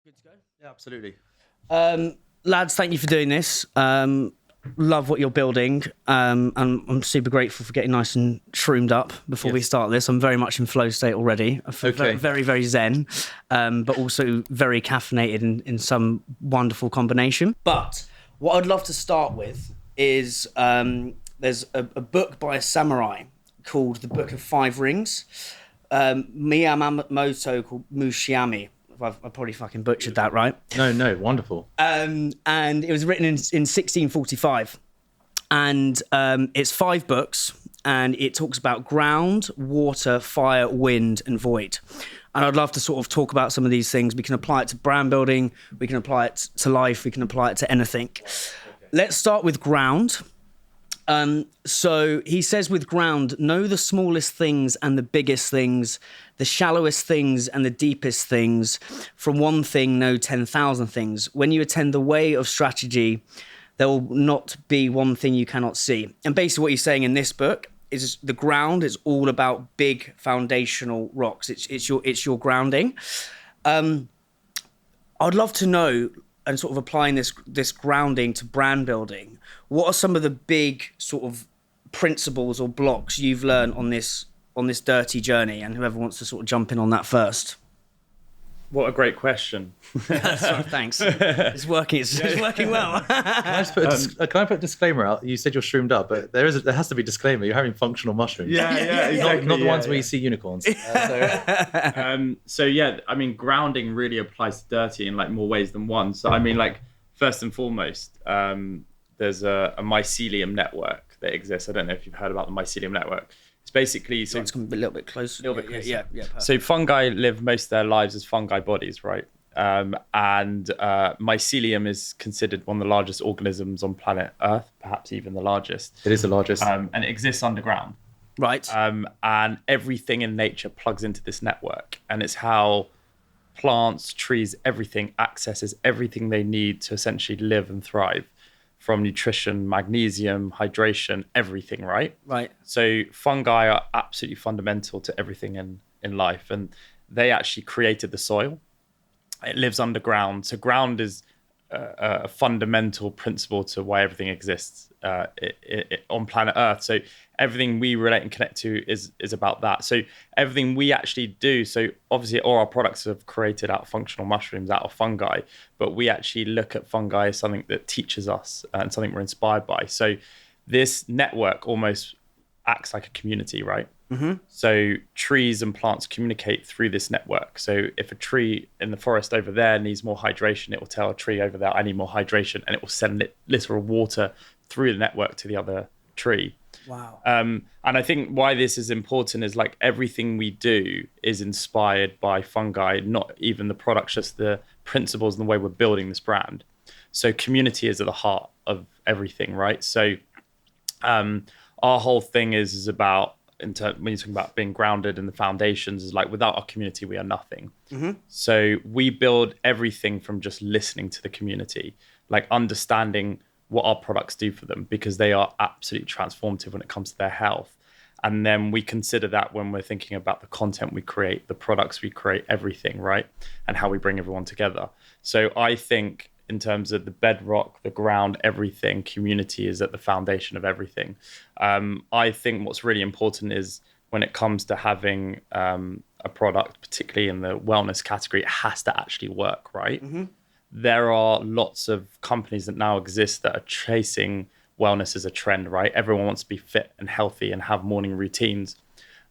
Good to go? Yeah, absolutely. Lads, thank you for doing this. Love what you're building. And I'm super grateful for getting nice and shroomed up before we start this. I'm very much in flow state already. I feel very, very zen, but also very caffeinated in some wonderful combination. But what I'd love to start with is there's a book by a samurai called The Book of Five Rings. Miyamoto called Mushiami. I probably fucking butchered that, right? No, wonderful. And it was written in 1645. And it's 5 books, and it talks about ground, water, fire, wind, and void. And I'd love to sort of talk about some of these things. We can apply it to brand building, we can apply it to life, we can apply it to anything. Let's start with ground. So he says with ground, know the smallest things and the biggest things, the shallowest things and the deepest things. From one thing, know 10,000 things. When you attend the way of strategy, there will not be one thing you cannot see. And basically what he's saying in this book is the ground is all about big foundational rocks. It's your grounding. I'd love to know, and sort of applying this grounding to brand building, what are some of the big sort of principles or blocks you've learned on this dirty journey? And whoever wants to sort of jump in on that first. What a great question. Sorry, thanks. It's working. It's working well. Can I put a disclaimer out? You said you're shroomed up, but there has to be a disclaimer. You're having functional mushrooms. Yeah, exactly. Not the ones where you see unicorns. So yeah, I mean, grounding really applies to dirty in like more ways than one. So I mean, like first and foremost, there's a mycelium network that exists. I don't know if you've heard about the mycelium network. It's basically Let's come a little bit closer. Yeah. So fungi live most of their lives as fungi bodies, right? And mycelium is considered one of the largest organisms on planet Earth, perhaps even the largest. It is the largest. And it exists underground. Right. And everything in nature plugs into this network. And it's how plants, trees, everything accesses everything they need to essentially live and thrive. From nutrition, magnesium, hydration, everything, right? Right. So fungi are absolutely fundamental to everything in life. And they actually created the soil. It lives underground. So ground is a fundamental principle to why everything exists on planet Earth. So everything we relate and connect to is about that. So everything we actually do, so obviously all our products are created out of functional mushrooms, out of fungi, but we actually look at fungi as something that teaches us and something we're inspired by. So this network almost acts like a community, right? Mm-hmm. So trees and plants communicate through this network. So if a tree in the forest over there needs more hydration, it will tell a tree over there, I need more hydration, and it will send literal water through the network to the other tree. Wow. And I think why this is important is like everything we do is inspired by fungi, not even the products, just the principles and the way we're building this brand. So community is at the heart of everything, right? So our whole thing is about, when you're talking about being grounded in the foundations, is like without our community, we are nothing. Mm-hmm. So we build everything from just listening to the community, like understanding what our products do for them, because they are absolutely transformative when it comes to their health. And then we consider that when we're thinking about the content we create, the products we create, everything, right? And how we bring everyone together. So I think in terms of the bedrock, the ground, everything, community is at the foundation of everything. I think what's really important is when it comes to having a product, particularly in the wellness category, it has to actually work, right? Mm-hmm. There are lots of companies that now exist that are chasing wellness as a trend, right? Everyone wants to be fit and healthy and have morning routines.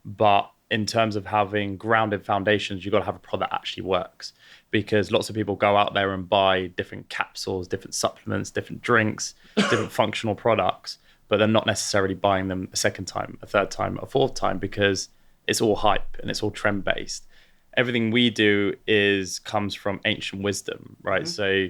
But in terms of having grounded foundations, you've got to have a product that actually works, because lots of people go out there and buy different capsules, different supplements, different drinks, different functional products, but they're not necessarily buying them a second time, a third time, a fourth time, because it's all hype and it's all trend based. Everything we do comes from ancient wisdom, right? Mm-hmm. So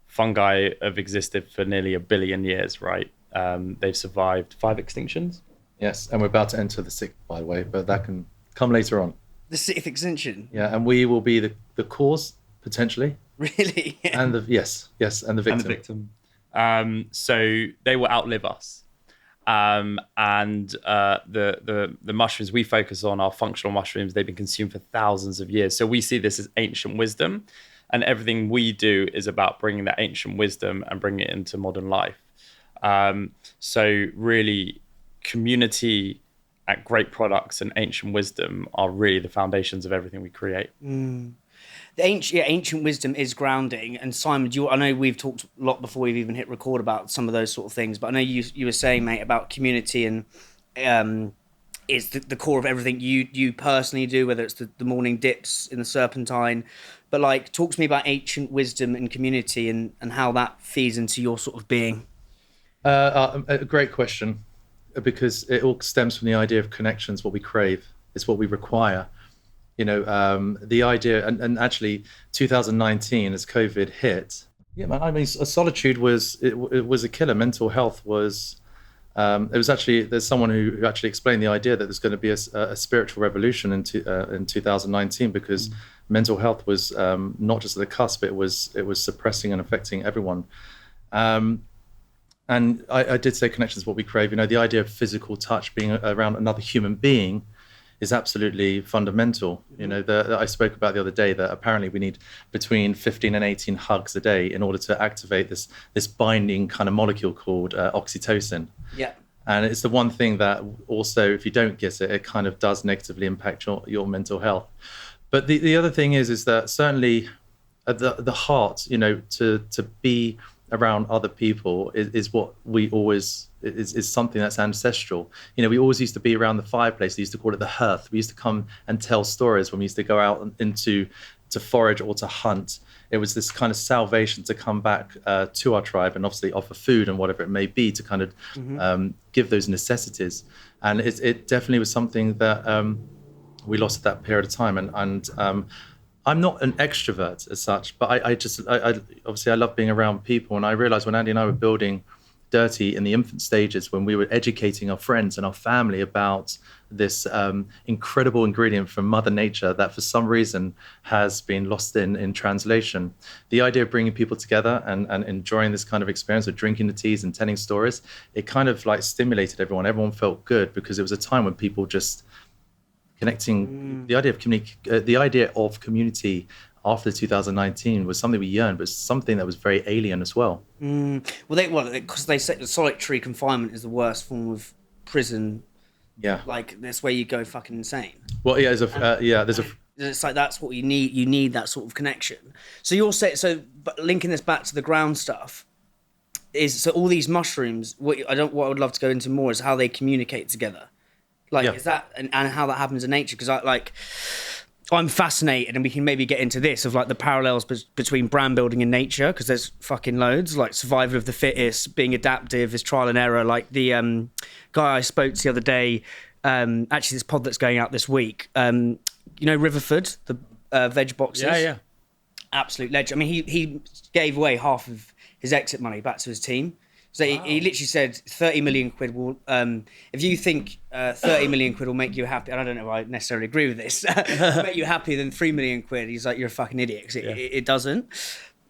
fungi have existed for nearly 1 billion years, right? They've survived 5 extinctions. Yes, and we're about to enter the 6th, by the way, but that can come later on. The 6th extinction? Yeah, and we will be the cause, potentially. Really? And the victim. And the victim. So they will outlive us. And the mushrooms we focus on are functional mushrooms. They've been consumed for thousands of years. So we see this as ancient wisdom. And everything we do is about bringing that ancient wisdom and bringing it into modern life. So really, community, great products, and ancient wisdom are really the foundations of everything we create. The ancient wisdom is grounding. And Simon, I know we've talked a lot before we've even hit record about some of those sort of things, but I know you were saying, mate, about community and is the core of everything you personally do, whether it's the morning dips in the Serpentine. But like, talk to me about ancient wisdom and community and how that feeds into your sort of being. A great question, because it all stems from the idea of connections. What we crave, it's what we require. The idea, and actually 2019 as COVID hit, solitude was a killer. Mental health was, there's someone who actually explained the idea that there's going to be a spiritual revolution in 2019, because mental health was not just at the cusp, it was suppressing and affecting everyone. And I did say connections, what we crave. The idea of physical touch, being around another human being, is absolutely fundamental. I spoke about the other day that apparently we need between 15 and 18 hugs a day in order to activate this binding kind of molecule called oxytocin. Yeah. And it's the one thing that also, if you don't get it, it kind of does negatively impact your mental health. But the other thing is that certainly the heart, to be around other people is what we always is something that's ancestral. We always used to be around the fireplace. We used to call it the hearth. We used to come and tell stories when we used to go out to forage or to hunt. It was this kind of salvation to come back to our tribe and obviously offer food and whatever it may be to kind of give those necessities. And it definitely was something that we lost at that period of time. And I'm not an extrovert as such, but I obviously I love being around people. And I realized when Andy and I were building DIRTEA in the infant stages, when we were educating our friends and our family about this incredible ingredient from Mother Nature that for some reason has been lost in translation, the idea of bringing people together and enjoying this kind of experience of drinking the teas and telling stories, it kind of like stimulated everyone. Everyone felt good because it was a time when people just connecting. The idea of community after 2019 was something we yearned, but something that was very alien as well. Because they say solitary confinement is the worst form of prison. Yeah, like that's where you go fucking insane. Well, yeah, there's a. It's like that's what you need. You need that sort of connection. So you're saying, but linking this back to the ground stuff is all these mushrooms. What I would love to go into more is how they communicate together. Is that and how that happens in nature? Because I'm fascinated, and we can maybe get into this of like the parallels between brand building and nature, because there's fucking loads. Like survival of the fittest, being adaptive is trial and error. Like the guy I spoke to the other day, actually this pod that's going out this week. Riverford, the veg boxes. Yeah. Absolute legend. I mean, he gave away half of his exit money back to his team. So he literally said 30 million quid will, if you think 30 million quid will make you happy, and I don't know if I necessarily agree with this, make you happier than 3 million quid, he's like, you're a fucking idiot, because it doesn't.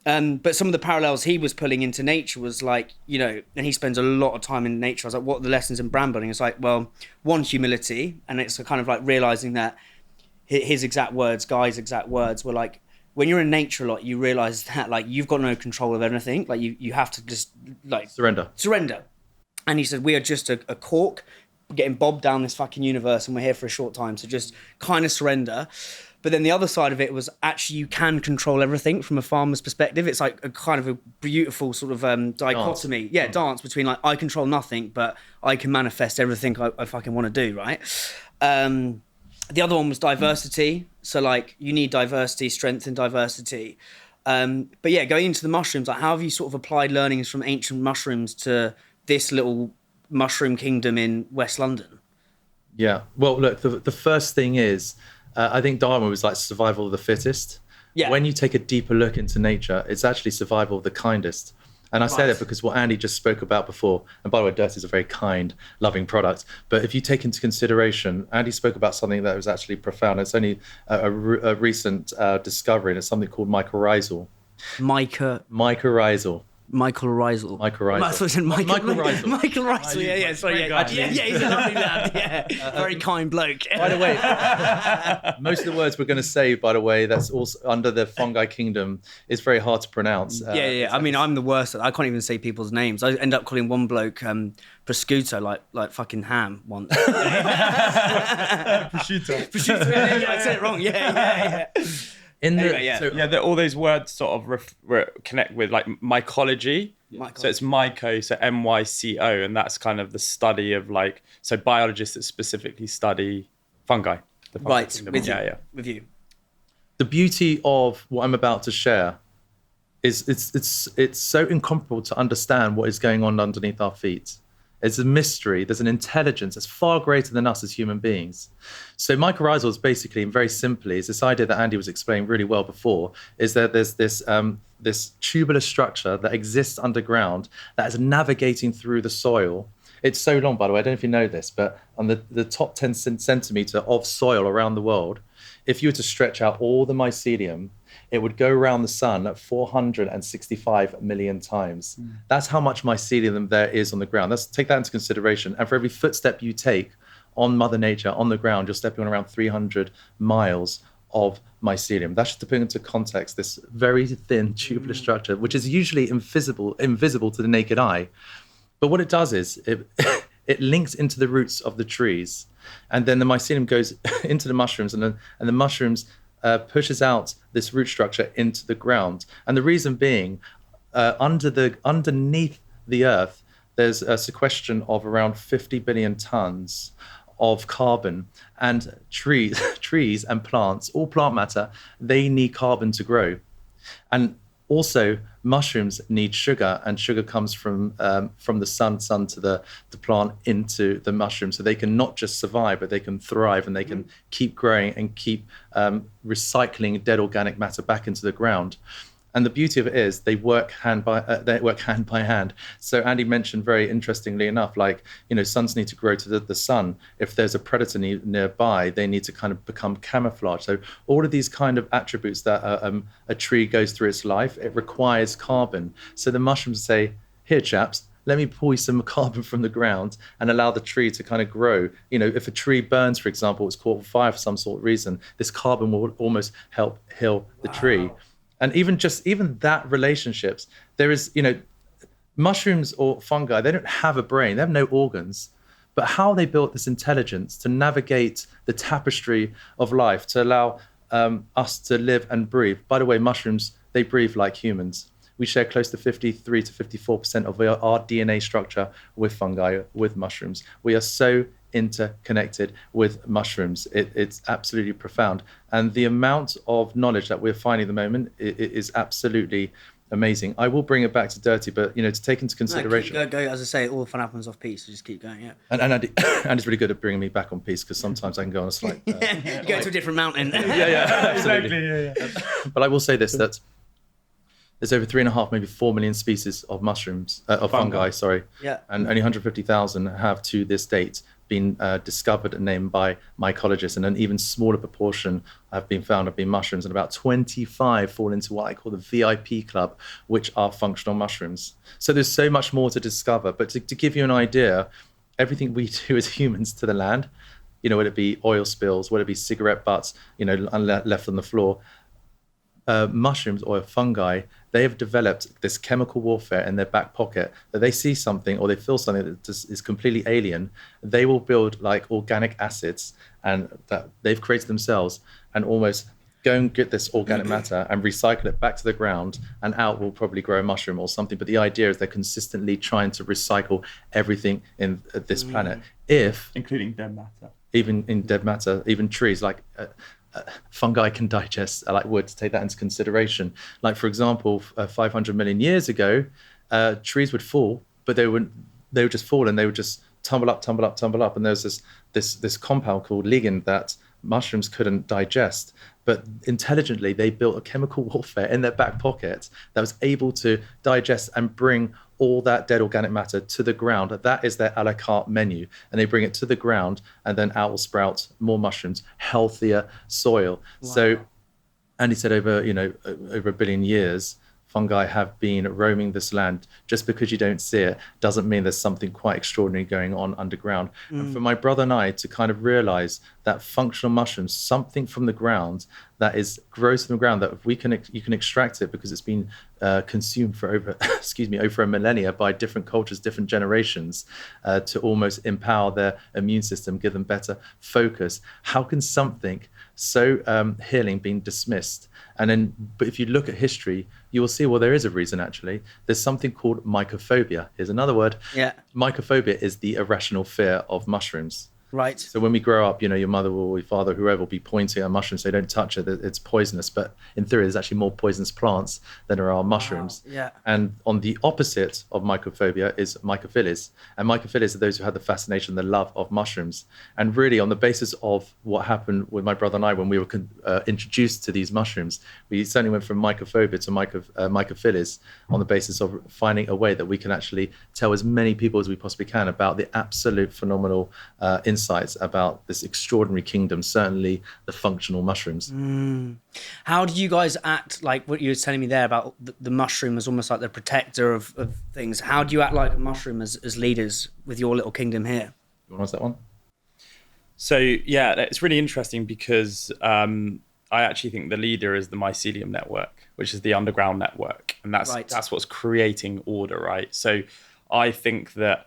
But some of the parallels he was pulling into nature was like, and he spends a lot of time in nature. I was like, what are the lessons in brand building? It's like, well, one, humility, and it's kind of like realizing that his exact words, Guy's exact words were like, when you're in nature a lot, you realize that like you've got no control of anything. Like you have to just like surrender. And he said, we are just a cork getting bobbed down this fucking universe, and we're here for a short time. So just kind of surrender. But then the other side of it was actually you can control everything from a farmer's perspective. It's like a kind of a beautiful sort of dichotomy. Dance between like I control nothing, but I can manifest everything I fucking want to do, right? The other one was diversity. So like you need diversity, strength in diversity. But yeah, going into the mushrooms, like how have you sort of applied learnings from ancient mushrooms to this little mushroom kingdom in West London? Yeah, well, look, the first thing is, I think Darwin was like survival of the fittest. Yeah. When you take a deeper look into nature, it's actually survival of the kindest. And I say that because what Andy just spoke about before, and by the way, DIRTEA is a very kind, loving product. But if you take into consideration, Andy spoke about something that was actually profound. It's only a recent discovery, and it's something called mycorrhizal. Mycorrhizal. Michael Reisel. Michael Reisel. I thought it said Michael Reisel. Michael Reisel. Yeah. Sorry. Yeah. He's a lovely lad. Yeah. Very kind bloke. By the way, most of the words we're going to say, by the way, that's also under the fungi kingdom, is very hard to pronounce. Yeah. I mean, I'm the worst. I can't even say people's names. I end up calling one bloke prosciutto, like fucking ham once. Prosciutto. Prosciutto. Yeah, I said it wrong. Yeah. All those words sort of connect with like mycology. So it's myco, so MYCO, and that's kind of the study of like, so biologists that specifically study fungi. Right, with you. The beauty of what I'm about to share is it's so incomparable to understand what is going on underneath our feet. It's a mystery. There's an intelligence that's far greater than us as human beings. So mycorrhizal is basically, and very simply, is this idea that Andy was explaining really well before, is that there's this tubular structure that exists underground that is navigating through the soil. It's so long, by the way, I don't know if you know this, but on the top 10 centimeter of soil around the world, if you were to stretch out all the mycelium, it would go around the sun at 465 million times. That's how much mycelium there is on the ground. Let's take that into consideration. And for every footstep you take on Mother Nature, on the ground, you're stepping on around 300 miles of mycelium. That's just to put into context this very thin tubular structure, which is usually invisible to the naked eye. But what it does is it links into the roots of the trees. And then the mycelium goes into the mushrooms, and the mushrooms pushes out this root structure into the ground. And the reason being, underneath the earth, there's a sequestration of around 50 billion tons of carbon. And trees and plants, all plant matter, they need carbon to grow. And also, mushrooms need sugar, and sugar comes from the sun to the plant into the mushroom. So they can not just survive, but they can thrive, and they can keep growing and keep recycling dead organic matter back into the ground. And the beauty of it is they work hand by hand. So Andy mentioned very interestingly enough, like, suns need to grow to the sun. If there's a predator nearby, they need to kind of become camouflage. So all of these kind of attributes that a tree goes through its life, it requires carbon. So the mushrooms say, here, chaps, let me pull you some carbon from the ground and allow the tree to kind of grow. If a tree burns, for example, it's caught on fire for some sort of reason, this carbon will almost help heal the tree. And even that relationships, there is, mushrooms or fungi, they don't have a brain, they have no organs, but how they built this intelligence to navigate the tapestry of life, to allow us to live and breathe. By the way, mushrooms, they breathe like humans. We share close to 53 to 54% of our DNA structure with fungi, with mushrooms. We are so interconnected with mushrooms. It's absolutely profound. And the amount of knowledge that we're finding at the moment is absolutely amazing. I will bring it back to DIRTEA, but to take into consideration. No, go, as I say, all the fun happens off peace, so just keep going, yeah. And Andy's really good at bringing me back on peace, because sometimes I can go on a slight... you go to a different mountain. yeah, absolutely. Exactly, yeah. But I will say this, that there's over 3.5, maybe 4 million species of mushrooms, of fungi, sorry. Yeah. And only 150,000 have to this date been discovered and named by mycologists, and an even smaller proportion have been mushrooms, and about 25 fall into what I call the VIP club, which are functional mushrooms. So there's so much more to discover. But to give you an idea, everything we do as humans to the land, whether it be oil spills, whether it be cigarette butts, left on the floor, mushrooms or fungi, they have developed this chemical warfare in their back pocket, that they see something or they feel something that is completely alien, they will build like organic acids, and that they've created themselves, and almost go and get this organic matter and recycle it back to the ground, and out will probably grow a mushroom or something. But the idea is they're consistently trying to recycle everything in this planet, including dead matter. Even in dead matter, even trees, like fungi can digest like wood, to take that into consideration. Like, for example, 500 million years ago, trees would fall, but they would just fall, and they would just tumble up. And there's this compound called lignin that mushrooms couldn't digest. But intelligently, they built a chemical warfare in their back pocket that was able to digest and bring all that dead organic matter to the ground. That is their a la carte menu. And they bring it to the ground, and then out will sprout more mushrooms, healthier soil. Wow. So Andy said over 1 billion years, fungi have been roaming this land. Just because you don't see it doesn't mean there's something quite extraordinary going on underground. And for my brother and I to kind of realize that functional mushrooms, something from the ground that grows from the ground, that if you can extract it because it's been consumed for over over a millennia by different cultures, different generations, to almost empower their immune system, give them better focus. How can something so healing being dismissed? And then, but if you look at history, you will see, well, there is a reason actually. There's something called mycophobia. Here's another word. Yeah. Mycophobia is the irrational fear of mushrooms. Right. So when we grow up, your mother or your father, whoever, will be pointing at mushrooms, say don't touch it, it's poisonous. But in theory, there's actually more poisonous plants than there are mushrooms. Wow. Yeah. And on the opposite of mycophobia is mycophiles. And mycophiles are those who had the fascination, the love of mushrooms. And really, on the basis of what happened with my brother and I when we were introduced to these mushrooms, we certainly went from mycophobia to mycophiles on the basis of finding a way that we can actually tell as many people as we possibly can about the absolute phenomenal insights about this extraordinary kingdom, certainly the functional mushrooms. How do you guys act, like what you were telling me there about the mushroom as almost like the protector of things? How do you act like a mushroom as leaders with your little kingdom here? You want to answer that one? So yeah, it's really interesting because I actually think the leader is the mycelium network, which is the underground network, and that's what's creating order, right? So I think that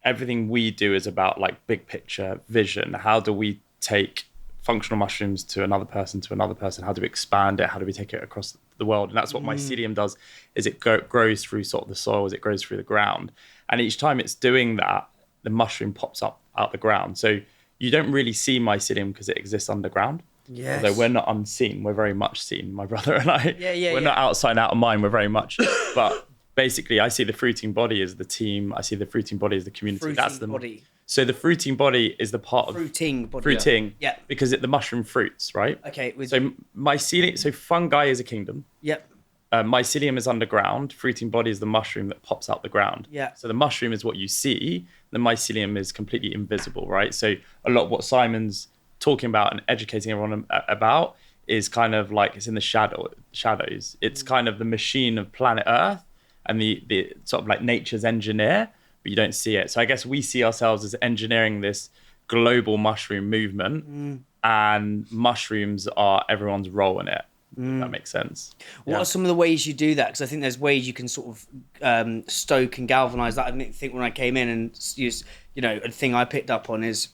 everything we do is about like big picture vision. How do we take functional mushrooms to another person? How do we expand it? How do we take it across the world? And that's what mycelium does, is it grows through sort of the soil, as it grows through the ground. And each time it's doing that, the mushroom pops up out the ground. So you don't really see mycelium because it exists underground. Yes. Although we're not unseen, we're very much seen, my brother and I. We're not outside, out of mind, we're very much. But basically, I see the fruiting body as the team. I see the fruiting body as the community. That's the body. So the fruiting body is the part of Fruiting body. Fruiting. Yeah. Because the mushroom fruits, right? Okay. So mycelium. So fungi is a kingdom. Yep. Mycelium is underground. Fruiting body is the mushroom that pops out the ground. Yeah. So the mushroom is what you see. The mycelium is completely invisible, right? So a lot of what Simon's talking about and educating everyone about is kind of like it's in the shadows. It's kind of the machine of planet Earth and the sort of like nature's engineer, but you don't see it. So I guess we see ourselves as engineering this global mushroom movement, and mushrooms are everyone's role in it. If that makes sense. What are some of the ways you do that? Because I think there's ways you can sort of stoke and galvanize that. I think when I came in and used, a thing I picked up on is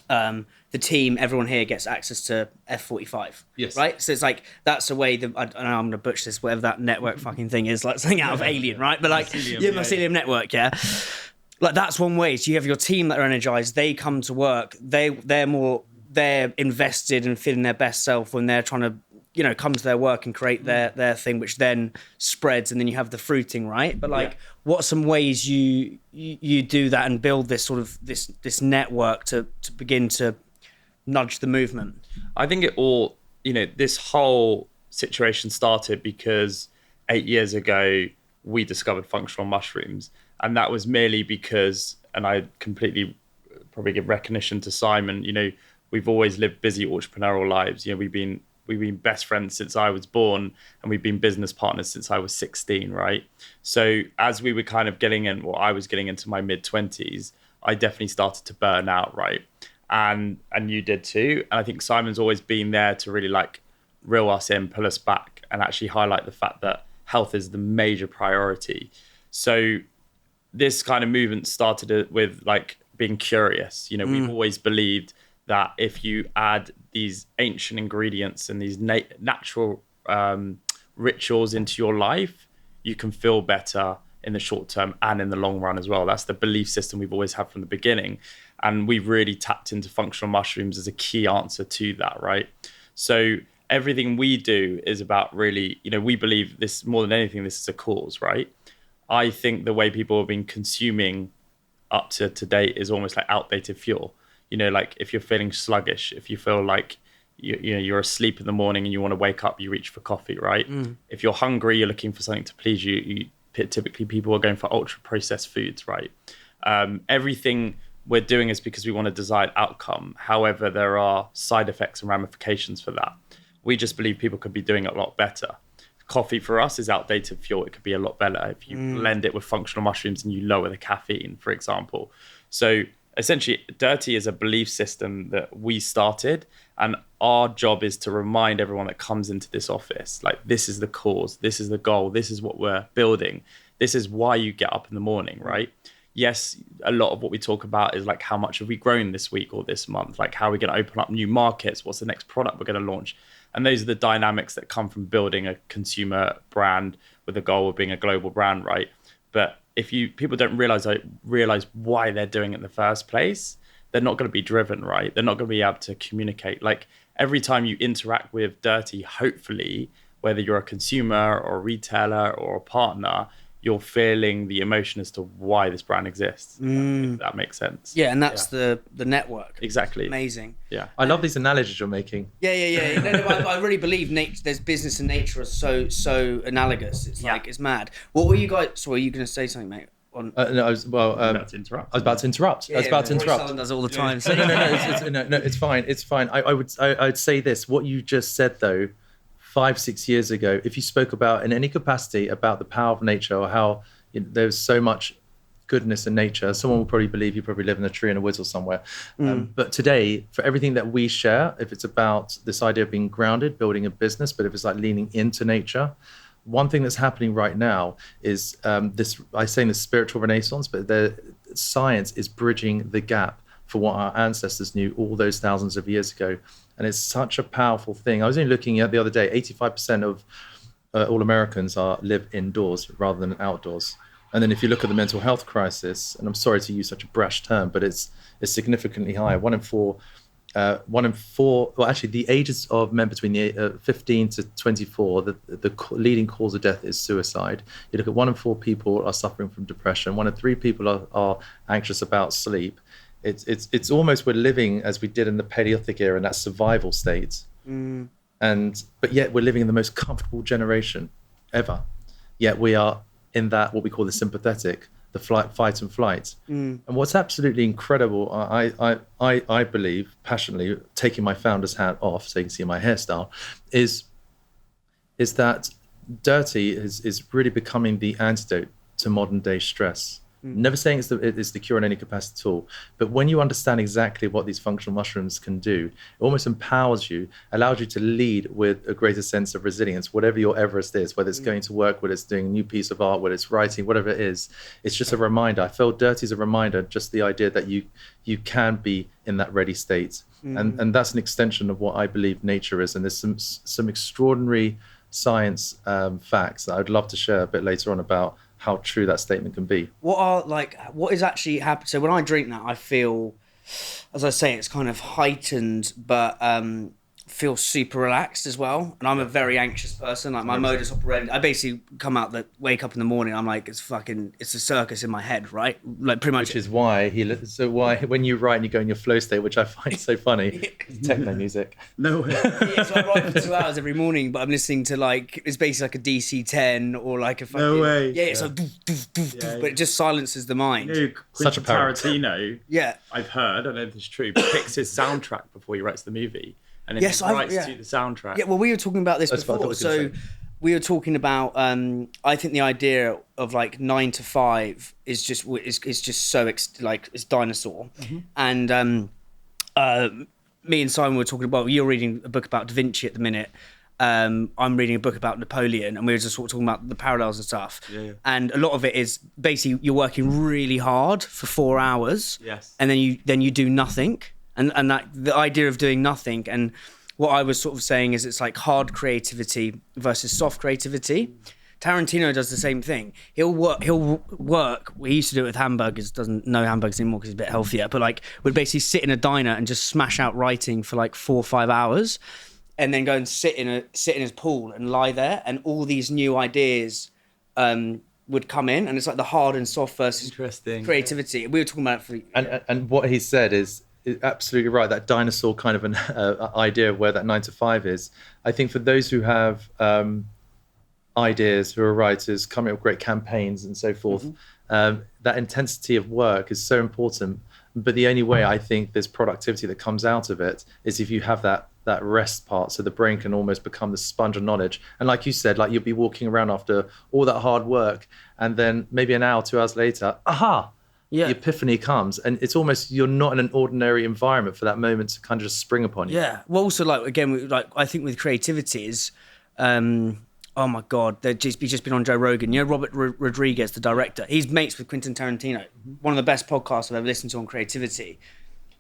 the team, everyone here gets access to F45. Yes. Right? So it's like, that's a way that, I don't know, I'm going to butcher this, whatever that network fucking thing is, like something out of Alien, right? But like, mycelium network, yeah. Like that's one way. So you have your team that are energized, they come to work, they're invested and feeling their best self when they're trying to, come to their work and create their thing, which then spreads, and then you have the fruiting, right? But like, what are some ways you do that and build this sort of this network to begin to nudge the movement? I think it all, this whole situation started because 8 years ago we discovered functional mushrooms, and that was merely because, and I completely probably give recognition to Simon, we've always lived busy entrepreneurial lives. We've been best friends since I was born, and we've been business partners since I was 16, right? So as we were kind of I was getting into my mid-20s, I definitely started to burn out, right? And you did too. And I think Simon's always been there to really like reel us in, pull us back, and actually highlight the fact that health is the major priority. So this kind of movement started with like being curious. We've always believed that if you add these ancient ingredients and these natural rituals into your life, you can feel better in the short term and in the long run as well. That's the belief system we've always had from the beginning. And we've really tapped into functional mushrooms as a key answer to that, right? So everything we do is about really, we believe this more than anything, this is a cause, right? I think the way people have been consuming up to date is almost like outdated fuel. Like if you're feeling sluggish, if you feel like you're asleep in the morning and you want to wake up, you reach for coffee, right? If you're hungry, you're looking for something to please you. Typically, people are going for ultra processed foods, right? Everything we're doing is because we want a desired outcome. However, there are side effects and ramifications for that. We just believe people could be doing it a lot better. coffee for us is outdated fuel. It could be a lot better if you blend it with functional mushrooms and you lower the caffeine, for example. So essentially, DIRTEA is a belief system that we started, and our job is to remind everyone that comes into this office, like, this is the cause, this is the goal, this is what we're building, this is why you get up in the morning, right? Yes, a lot of what we talk about is like, how much have we grown this week or this month? Like, how are we going to open up new markets? What's the next product we're going to launch? And those are the dynamics that come from building a consumer brand with the goal of being a global brand, right? But if people don't realize why they're doing it in the first place, they're not going to be driven, right? They're not going to be able to communicate. Like, every time you interact with DIRTEA, hopefully, whether you're a consumer or a retailer or a partner, you're feeling the emotion as to why this brand exists. If that makes sense. Yeah, and that's the network. Exactly. Amazing. Yeah. I love these analogies you're making. Yeah. No, I really believe there's business and nature are so analogous. It's like, it's mad. What were you guys? So were you going to say something, mate? No, I was about to interrupt. I was about to interrupt. Southern does it all the time. So. No, it's fine. It's fine. I'd say this. What you just said, though, 5-6 years ago, if you spoke about in any capacity about the power of nature, or how there's so much goodness in nature, someone will probably believe you probably live in a tree in a woods or somewhere. But today, for everything that we share, if it's about this idea of being grounded, building a business, but if it's like leaning into nature, one thing that's happening right now is this spiritual renaissance, but the science is bridging the gap for what our ancestors knew all those thousands of years ago. And it's such a powerful thing. I was only looking at the other day, 85% of all Americans live indoors rather than outdoors. And then if you look at the mental health crisis, and I'm sorry to use such a brash term, but it's significantly higher. One in four, well, actually the ages of men between the 15 to 24, the leading cause of death is suicide. You look at 1 in 4 people are suffering from depression. 1 in 3 people are anxious about sleep. It's almost we're living as we did in the Paleolithic era in that survival state. But yet we're living in the most comfortable generation ever. Yet we are in that, what we call the sympathetic, the fight and flight. And what's absolutely incredible, I believe, passionately, taking my founder's hat off so you can see my hairstyle, is that DIRTEA is really becoming the antidote to modern day stress. Never saying it's the cure in any capacity at all, but when you understand exactly what these functional mushrooms can do, it almost empowers you, allows you to lead with a greater sense of resilience, whatever your Everest is, whether it's going to work, whether it's doing a new piece of art, whether it's writing, whatever it is. It's just a reminder. I feel DIRTEA is a reminder, just the idea that you can be in that ready state. And that's an extension of what I believe nature is. And there's some extraordinary science facts that I'd love to share a bit later on about how true that statement can be. What is actually happening? So when I drink that, I feel, as I say, it's kind of heightened, but feel super relaxed as well. And I'm a very anxious person. Like my modus operandi, I basically wake up in the morning, I'm like, it's a circus in my head, right? Like pretty much. Which is why when you write and you go in your flow state, which I find so funny, techno music. No way. Yeah, so I write for 2 hours every morning, but I'm listening to it's basically like a DC-10 or like a fucking. No way. Yeah, it's like, but it just silences the mind. Such a Tarantino. Yeah. I've heard, I don't know if it's true, but picks his soundtrack before he writes the movie. And then he writes to the soundtrack. Yeah, well, we were talking about this before. So we were talking about, I think the idea of like 9 to 5 is just so it's dinosaur. And me and Simon were talking about, you're reading a book about Da Vinci at the minute. I'm reading a book about Napoleon, and we were just sort of talking about the parallels and stuff. Yeah. And a lot of it is basically you're working really hard for 4 hours. Yes. And then you do nothing. And that the idea of doing nothing, and what I was sort of saying is it's like hard creativity versus soft creativity. Tarantino does the same thing. He'll work. We used to do it with hamburgers. Doesn't know hamburgers anymore because he's a bit healthier. But would basically sit in a diner and just smash out writing for 4 or 5 hours, and then go and sit in his pool and lie there, and all these new ideas would come in, and it's like the hard and soft versus creativity. Yeah. We were talking about it and what he said is absolutely right. That dinosaur kind of an idea of where that 9 to 5 is. I think for those who have ideas, who are writers, coming up with great campaigns and so forth, that intensity of work is so important. But the only way I think there's productivity that comes out of it is if you have that that rest part, so the brain can almost become the sponge of knowledge. And like you said, like you'll be walking around after all that hard work, and then maybe an hour, 2 hours later, the epiphany comes, and it's almost you're not in an ordinary environment for that moment to kind of just spring upon you. Yeah. Well, also like again, like I think with creativity is, oh my God, he's just been on Joe Rogan. You know, Robert Rodriguez, the director. He's mates with Quentin Tarantino. One of the best podcasts I've ever listened to on creativity.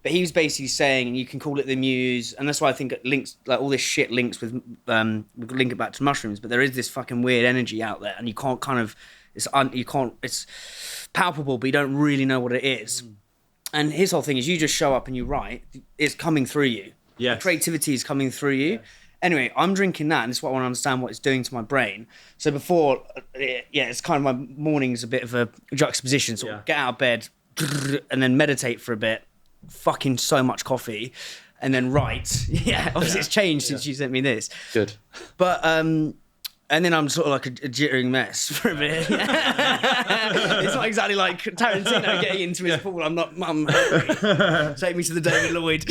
But he was basically saying, and you can call it the muse, and that's why I think it links, like all this shit links with, we could link it back to mushrooms. But there is this fucking weird energy out there, and you can't kind of, it's palpable, but you don't really know what it is. And his whole thing is, you just show up and you write. It's coming through you. Yeah, creativity is coming through you. Anyway, I'm drinking that, and this is what I want to understand what it's doing to my brain. So before, it's kind of my morning's a bit of a juxtaposition. So get out of bed, and then meditate for a bit. Fucking so much coffee, and then write. Obviously it's changed since you sent me this. Good. But and then I'm sort of like a jittering mess for a bit. It's not exactly like Tarantino getting into his pool. I'm not, Mum, take me to the David Lloyd.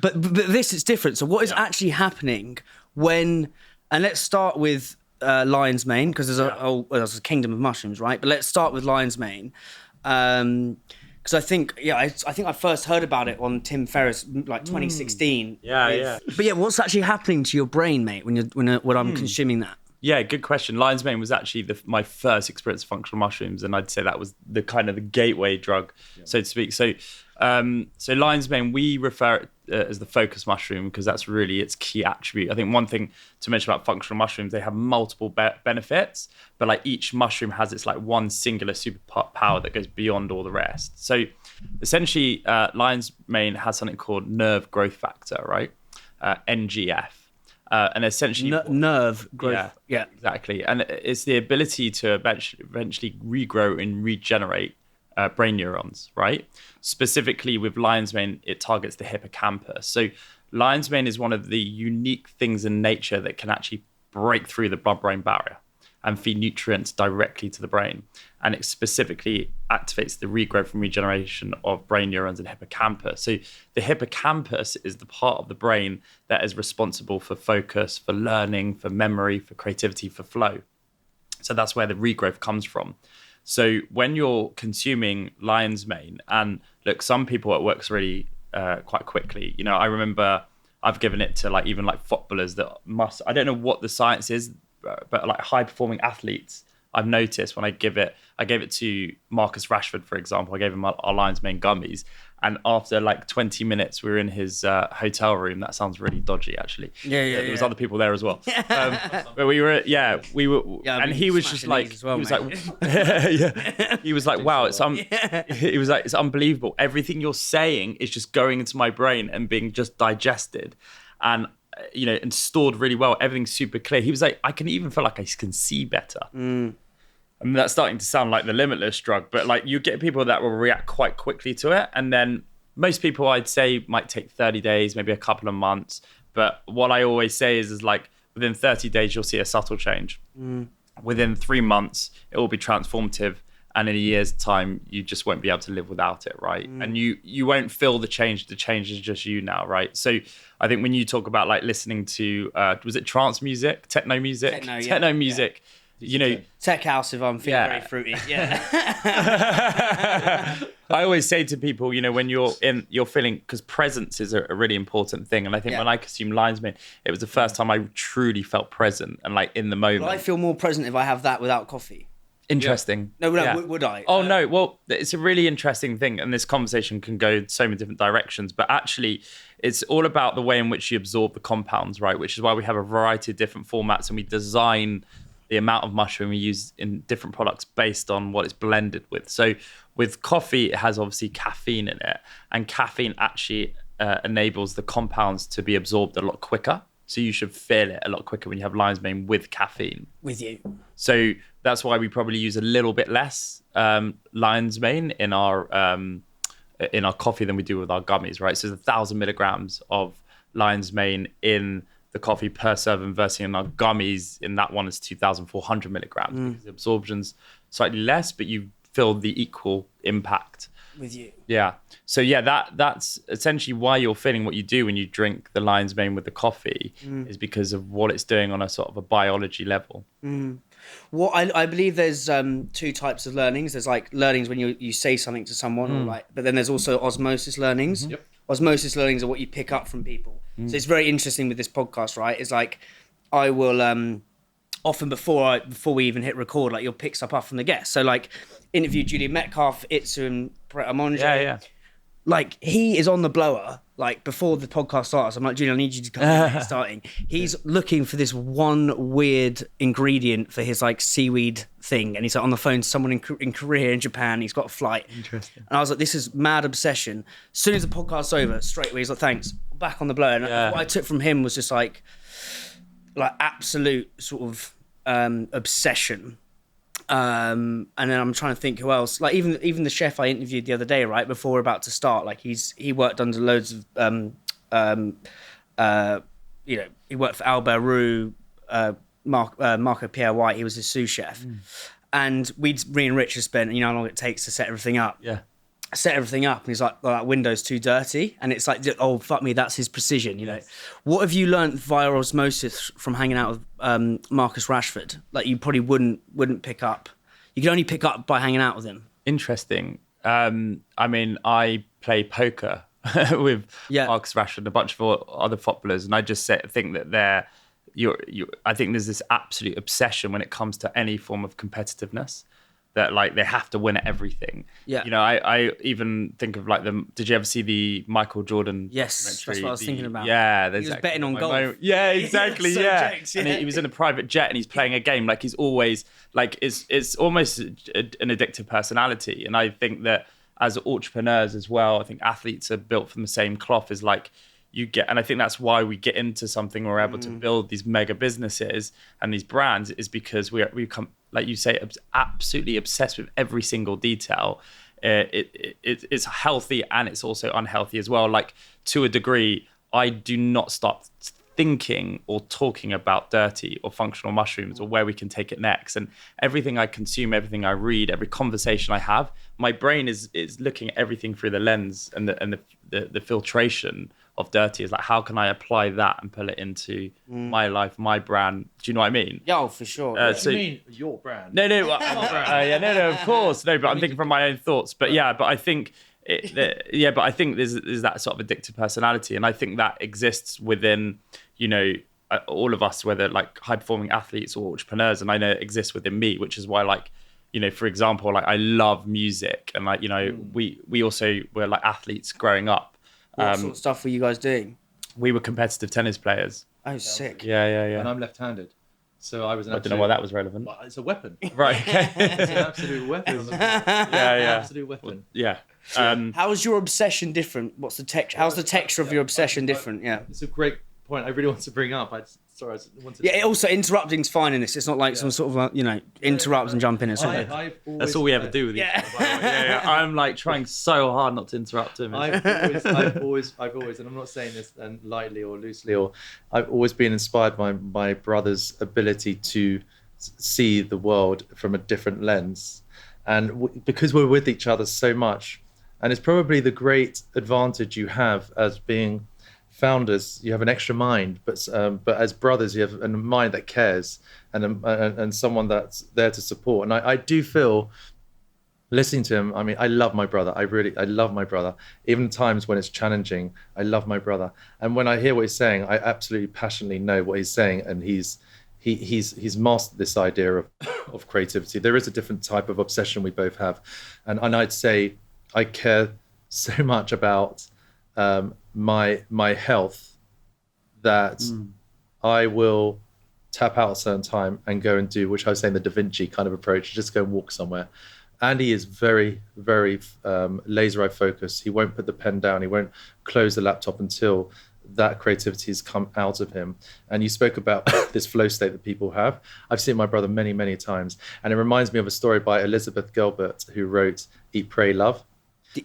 But this is different. So what is actually happening when, and let's start with lion's mane, because there's a kingdom of mushrooms, right? But let's start with lion's mane. Because I think I first heard about it on Tim Ferriss, like 2016. But what's actually happening to your brain, mate, when I'm consuming that? Yeah, good question. Lion's mane was actually my first experience of functional mushrooms, and I'd say that was the kind of the gateway drug, so to speak. So lion's mane, we refer it as the focus mushroom because that's really its key attribute. I think one thing to mention about functional mushrooms, they have multiple benefits, but like each mushroom has its like one singular superpower that goes beyond all the rest. So essentially, lion's mane has something called nerve growth factor, right? NGF. And essentially nerve growth. Yeah, exactly. And it's the ability to eventually regrow and regenerate brain neurons, right? Specifically with lion's mane, it targets the hippocampus. So lion's mane is one of the unique things in nature that can actually break through the blood-brain barrier and feed nutrients directly to the brain. And it specifically activates the regrowth and regeneration of brain neurons and hippocampus. So the hippocampus is the part of the brain that is responsible for focus, for learning, for memory, for creativity, for flow. So that's where the regrowth comes from. So when you're consuming lion's mane, and look, some people it works really quite quickly. You know, I remember I've given it to even footballers that I don't know what the science is, but like high performing athletes, I've noticed when I gave it to Marcus Rashford, for example, I gave him our lion's mane gummies. And after like 20 minutes, we were in his hotel room. That sounds really dodgy, actually. Yeah. There was other people there as well. But we were, and he was just like, well, he was like, he was like, wow, he was like, it's unbelievable. Everything you're saying is just going into my brain and being just digested, and and stored really well. Everything's super clear. He was like, I can even feel like I can see better. I mean, that's starting to sound like the limitless drug, but like you get people that will react quite quickly to it. And then most people I'd say might take 30 days, maybe a couple of months. But what I always say is like within 30 days, you'll see a subtle change. Within 3 months, it will be transformative. And in a year's time, you just won't be able to live without it, right? And you won't feel the change. The change is just you now, right? So I think when you talk about like listening to, was it trance music, techno music? Techno music. Tech house if I'm feeling very fruity. I always say to people, when you're feeling, because presence is a really important thing. And I think when I consume lion's mane, it was the first time I truly felt present and like in the moment. Well, I feel more present if I have that without coffee. Interesting. No, would I? Oh, no. Well, it's a really interesting thing. And this conversation can go so many different directions. But actually, it's all about the way in which you absorb the compounds, right? Which is why we have a variety of different formats and we design the amount of mushroom we use in different products based on what it's blended with. So with coffee, it has obviously caffeine in it. And caffeine actually enables the compounds to be absorbed a lot quicker. So you should feel it a lot quicker when you have lion's mane with caffeine. With you. So that's why we probably use a little bit less lion's mane in our coffee than we do with our gummies, right? So there's 1,000 milligrams of lion's mane in the coffee per serving versus in our gummies, in that one is 2,400 milligrams because the absorption's slightly less, but you feel the equal impact. with you. Yeah. So yeah, that's essentially why you're feeling what you do when you drink the lion's mane with the coffee, is because of what it's doing on a sort of a biology level. Well, I believe there's two types of learnings. There's like learnings when you say something to someone, or like, but then there's also osmosis learnings. Yep. Osmosis learnings are what you pick up from people. So it's very interesting with this podcast, right? It's like I will often before we even hit record, like you'll pick stuff up from the guests. So like interviewed Julian Metcalf, Itsu and Pret a Manger. Yeah. Like he is on the blower. Like before the podcast starts, I'm like, Julian, I need you to come in. It's starting. He's looking for this one weird ingredient for his like seaweed thing, and he's like on the phone to someone in Korea, in Japan. He's got a flight. Interesting. And I was like, this is mad obsession. As soon as the podcast's over, straight away he's like, thanks, back on the blower. And what I took from him was just like absolute sort of obsession. And then I'm trying to think who else. Like even the chef I interviewed the other day, right before we're about to start. Like he worked under loads of he worked for Albert Roux, Marco Pierre White. He was his sous chef, and me and Richard spent how long it takes to set everything up. Yeah. Set everything up, and he's like, "Oh, that window's too dirty," and it's like, "Oh, fuck me, that's his precision." What have you learned via osmosis from hanging out with Marcus Rashford? Like you probably wouldn't pick up. You can only pick up by hanging out with him. Interesting. I mean, I play poker with Marcus Rashford and a bunch of other footballers, and I just think that I think there's this absolute obsession when it comes to any form of competitiveness, that like they have to win at everything. Yeah. I even think of like did you ever see the Michael Jordan Yes, that's what I was thinking about. Yeah. He was betting on golf. Yeah, exactly. So yeah. jokes, And he was in a private jet and he's playing a game. Like he's always like, it's almost an addictive personality. And I think that as entrepreneurs as well, I think athletes are built from the same cloth as like, and I think that's why we get into something, we're able to build these mega businesses and these brands, is because we become, like you say, absolutely obsessed with every single detail. It's healthy and it's also unhealthy as well. Like to a degree, I do not stop thinking or talking about DIRTEA or functional mushrooms or where we can take it next. And everything I consume, everything I read, every conversation I have, my brain is looking at everything through the lens and the filtration of DIRTEA. Is like, how can I apply that and pull it into my life, my brand? Do you know what I mean? Yeah, for sure. What do you mean your brand? No, of course, no. But I'm thinking from my own thoughts. But yeah, but I think, but I think there's that sort of addictive personality, and I think that exists within, all of us, whether like high performing athletes or entrepreneurs, and I know it exists within me, which is why like, for example, like I love music, and like we also were like athletes growing up. What sort of stuff were you guys doing? We were competitive tennis players. Oh, sick. Yeah. And I'm left-handed, so I was. I don't know why that was relevant. Well, it's a weapon, right? Okay. It's an absolute weapon. Absolute weapon. Yeah. How is your obsession different? What's the texture? How's the texture of your obsession different? Yeah. It's a great point. I really want to bring up. Yeah. Also, interrupting's fine in this. It's not like some sort of interrupt and jump in. It's that's all we ever do with each other. Yeah. I'm like trying so hard not to interrupt him. I've always, and I'm not saying this lightly or loosely, or I've always been inspired by my brother's ability to see the world from a different lens, and because we're with each other so much, and it's probably the great advantage you have as being founders. You have an extra mind, but as brothers, you have a mind that cares and someone that's there to support. And I do feel, listening to him, I mean, I love my brother. I love my brother. Even times when it's challenging, I love my brother. And when I hear what he's saying, I absolutely passionately know what he's saying. And he's mastered this idea of creativity. There is a different type of obsession we both have. And I'd say I care so much about my health that I will tap out at a certain time and go and do, which I was saying, the Da Vinci kind of approach, just go and walk somewhere. Andy is very, very laser eye focused. He won't put the pen down. He won't close the laptop until that creativity has come out of him. And you spoke about this flow state that people have. I've seen my brother many, many times. And it reminds me of a story by Elizabeth Gilbert, who wrote Eat, Pray, Love.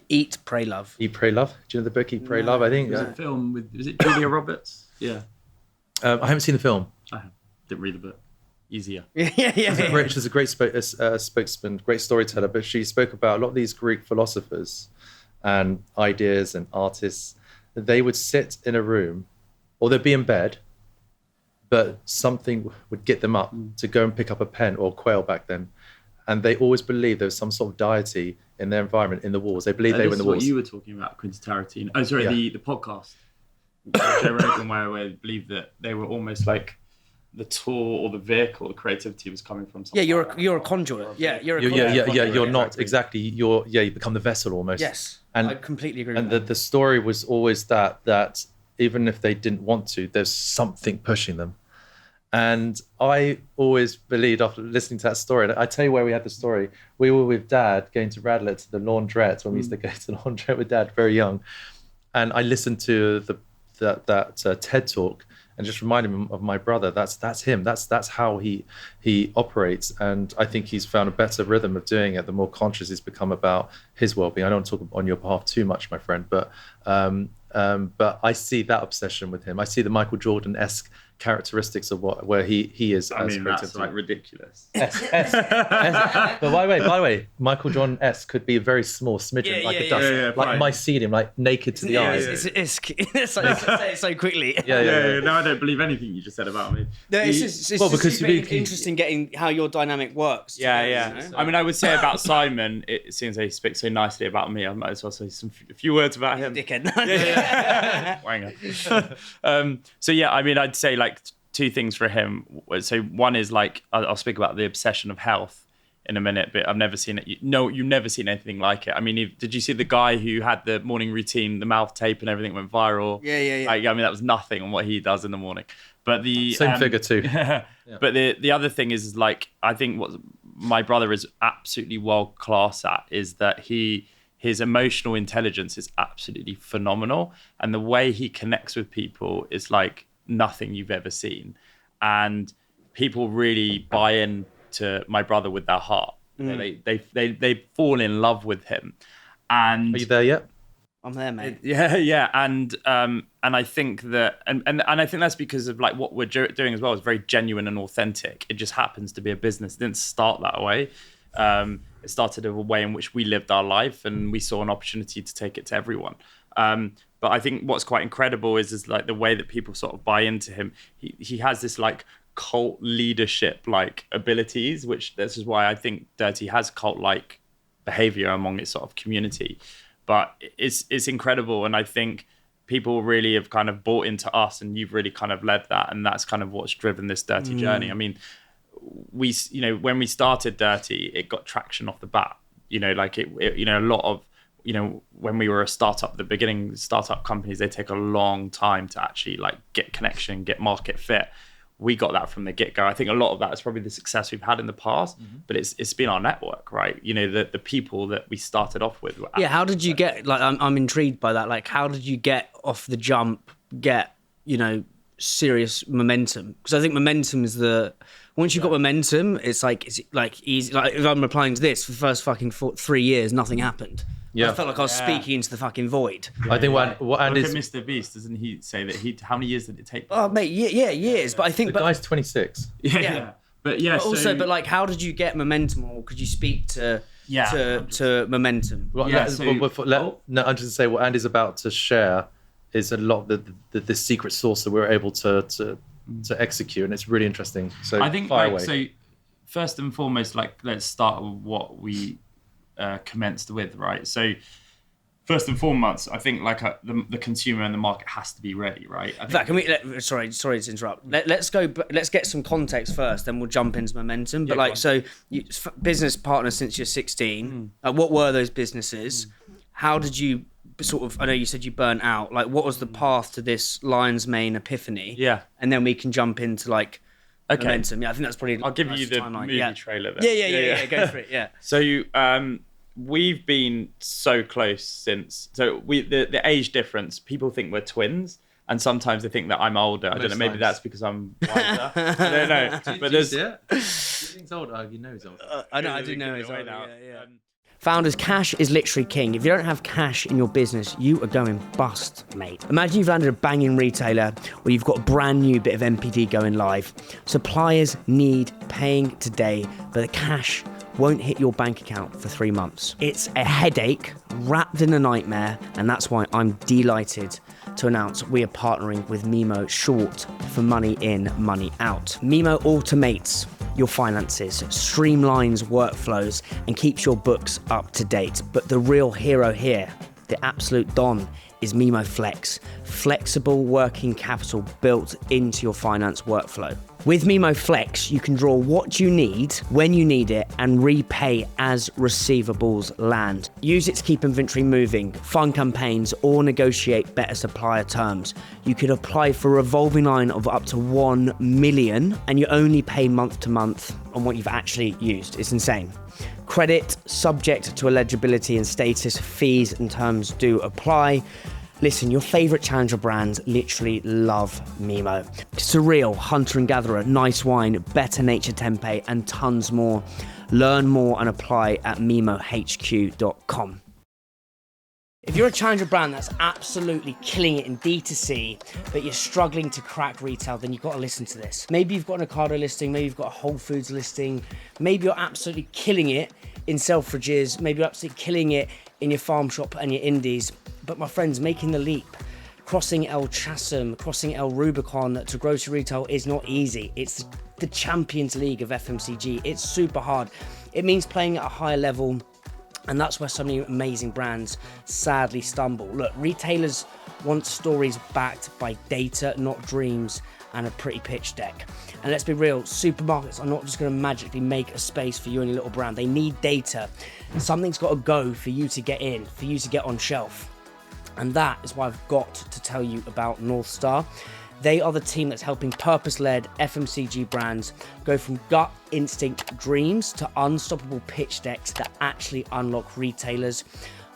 Eat, Pray, Love. Eat, Pray, Love. Do you know the book Eat, Pray, Love? I think. It was a film was it Julia Roberts? Yeah. I haven't seen the film. I didn't read the book. easier. She's a great spokesman, great storyteller, but she spoke about a lot of these Greek philosophers and ideas and artists. They would sit in a room, or they'd be in bed, but something would get them up to go and pick up a pen or quail back then. And they always believed there was some sort of deity in their environment, in the walls. They believed they were in the walls. This is what you were talking about, Quentin Tarantino. Oh, sorry, the podcast. Joe Rogan, where I believe that they were almost like the tool or the vehicle, the creativity was coming from something. Yeah, you're a conduit. Yeah, you're a conduit. You're not exactly. You become the vessel almost. Yes, and I completely agree. And the story was always that even if they didn't want to, there's something pushing them. And I always believed, after listening to that story, and I tell you where we had the story. We were with Dad going to Radlett to the laundrette when we used to go to the laundrette with Dad, very young. And I listened to that TED talk and just reminded him of my brother. That's him. That's how he operates. And I think he's found a better rhythm of doing it. The more conscious he's become about his well-being. I don't want to talk on your behalf too much, my friend, but I see that obsession with him. I see the Michael Jordan-esque characteristics of where he is. I mean, that's like ridiculous. But by the way, Michael Jordan-esque could be a very small smidgen, a dust, like mycelium, like naked to the eyes. It's like say it so quickly. No, I don't believe anything you just said about me. No, it's because it's interesting getting how your dynamic works. Yeah. You know? I mean, I would say about Simon, it seems he speaks so nicely about me. I might as well say a few words about him. Dickhead. Wanger. So yeah, I mean, I'd say like two things for him. So one is like, I'll speak about the obsession of health in a minute, but I've never seen it. You've never seen anything like it. I mean, did you see the guy who had the morning routine, the mouth tape and everything went viral? Yeah. I mean, that was nothing on what he does in the morning. But the same figure too. But the other thing is like, I think what my brother is absolutely world class at is that his emotional intelligence is absolutely phenomenal, and the way he connects with people is like nothing you've ever seen, and people really buy in to my brother with their heart. They fall in love with him. And are you there yet? I'm there, mate. Yeah, and I think that and I think that's because of like what we're doing as well is very genuine and authentic. It just happens to be a business. It didn't start that way. It started a way in which we lived our life, and we saw an opportunity to take it to everyone. But I think what's quite incredible is like the way that people sort of buy into him. He has this like cult leadership like abilities, which this is why I think DIRTEA has cult like behavior among its sort of community. But it's incredible, and I think people really have kind of bought into us, and you've really kind of led that, and that's kind of what's driven this DIRTEA journey. I mean, when we started DIRTEA, it got traction off the bat. Like it a lot of when we were a startup at the beginning, startup companies, they take a long time to actually like get connection, get market fit. We got that from the get-go. I think a lot of that is probably the success we've had in the past, but it's been our network, right? The people that we started off with. How did you get, like, I'm intrigued by that. Like, how did you get off the jump, serious momentum? Because I think momentum is once you've got momentum, it's easy. Like if I'm replying to this for the first fucking 3 years, nothing happened. Yeah. I felt like I was speaking into the fucking void. I think what Andy's... Look at Mr. Beast, doesn't he say that how many years did it take? Oh, mate, years. But I think... The guy's 26. Yeah. But like, how did you get momentum, or could you speak to momentum? Well, I'm just going to say what Andy's about to share is a lot of the secret sauce that we're able to execute, and it's really interesting. So I think so first and foremost, like, let's start with what we commenced with, right? So first and foremost, I think like the consumer and the market has to be ready, right? Sorry to interrupt. Let's get some context first, then we'll jump into momentum. But business partners since you're 16. What were those businesses? How did you sort of? I know you said you burnt out. Like, what was the path to this lion's mane epiphany? Yeah, and then we can jump into like momentum. Yeah, I think that's probably. I'll give you the movie trailer then. Yeah. Go for it. Yeah. So we've been so close since. So the age difference. People think we're twins, and sometimes they think that I'm older. I don't know. Maybe that's because I'm wiser. I don't know. But there's. Do you think he's older? You know he's older. I know. I do know he's older. Yeah. Founders, cash is literally king. If you don't have cash in your business, you are going bust, mate. Imagine you've landed a banging retailer or you've got a brand new bit of NPD going live. Suppliers need paying today, but the cash won't hit your bank account for 3 months. It's a headache wrapped in a nightmare, and that's why I'm delighted to announce we are partnering with Mimo, short for money in, money out. Mimo automates your finances, streamlines workflows, and keeps your books up to date. But the real hero here, the absolute Don, is Mimo Flex, flexible working capital built into your finance workflow. With Mimo Flex, you can draw what you need when you need it and repay as receivables land. Use it to keep inventory moving, fund campaigns, or negotiate better supplier terms. You could apply for a revolving line of up to 1 million, and you only pay month to month on what you've actually used. It's insane. Credit subject to eligibility and status, fees and terms do apply. Listen, your favourite challenger brands literally love Mimo. Surreal, Hunter and Gatherer, Nice Wine, Better Nature Tempeh, and tons more. Learn more and apply at mimohq.com. If you're a challenger brand that's absolutely killing it in D2C, but you're struggling to crack retail, then you've got to listen to this. Maybe you've got an Ocado listing, maybe you've got a Whole Foods listing, maybe you're absolutely killing it in Selfridges, maybe you're absolutely killing it in your farm shop and your indies. But my friends, making the leap, crossing El Chasm, crossing El Rubicon to grocery retail is not easy. It's the Champions League of FMCG. It's super hard. It means playing at a higher level, and that's where so many amazing brands sadly stumble. Look, retailers want stories backed by data, not dreams, and a pretty pitch deck. And let's be real, supermarkets are not just going to magically make a space for you and your little brand. They need data. Something's got to go for you to get in, for you to get on shelf. And that is why I've got to tell you about North Star. They are the team that's helping purpose-led FMCG brands go from gut instinct dreams to unstoppable pitch decks that actually unlock retailers.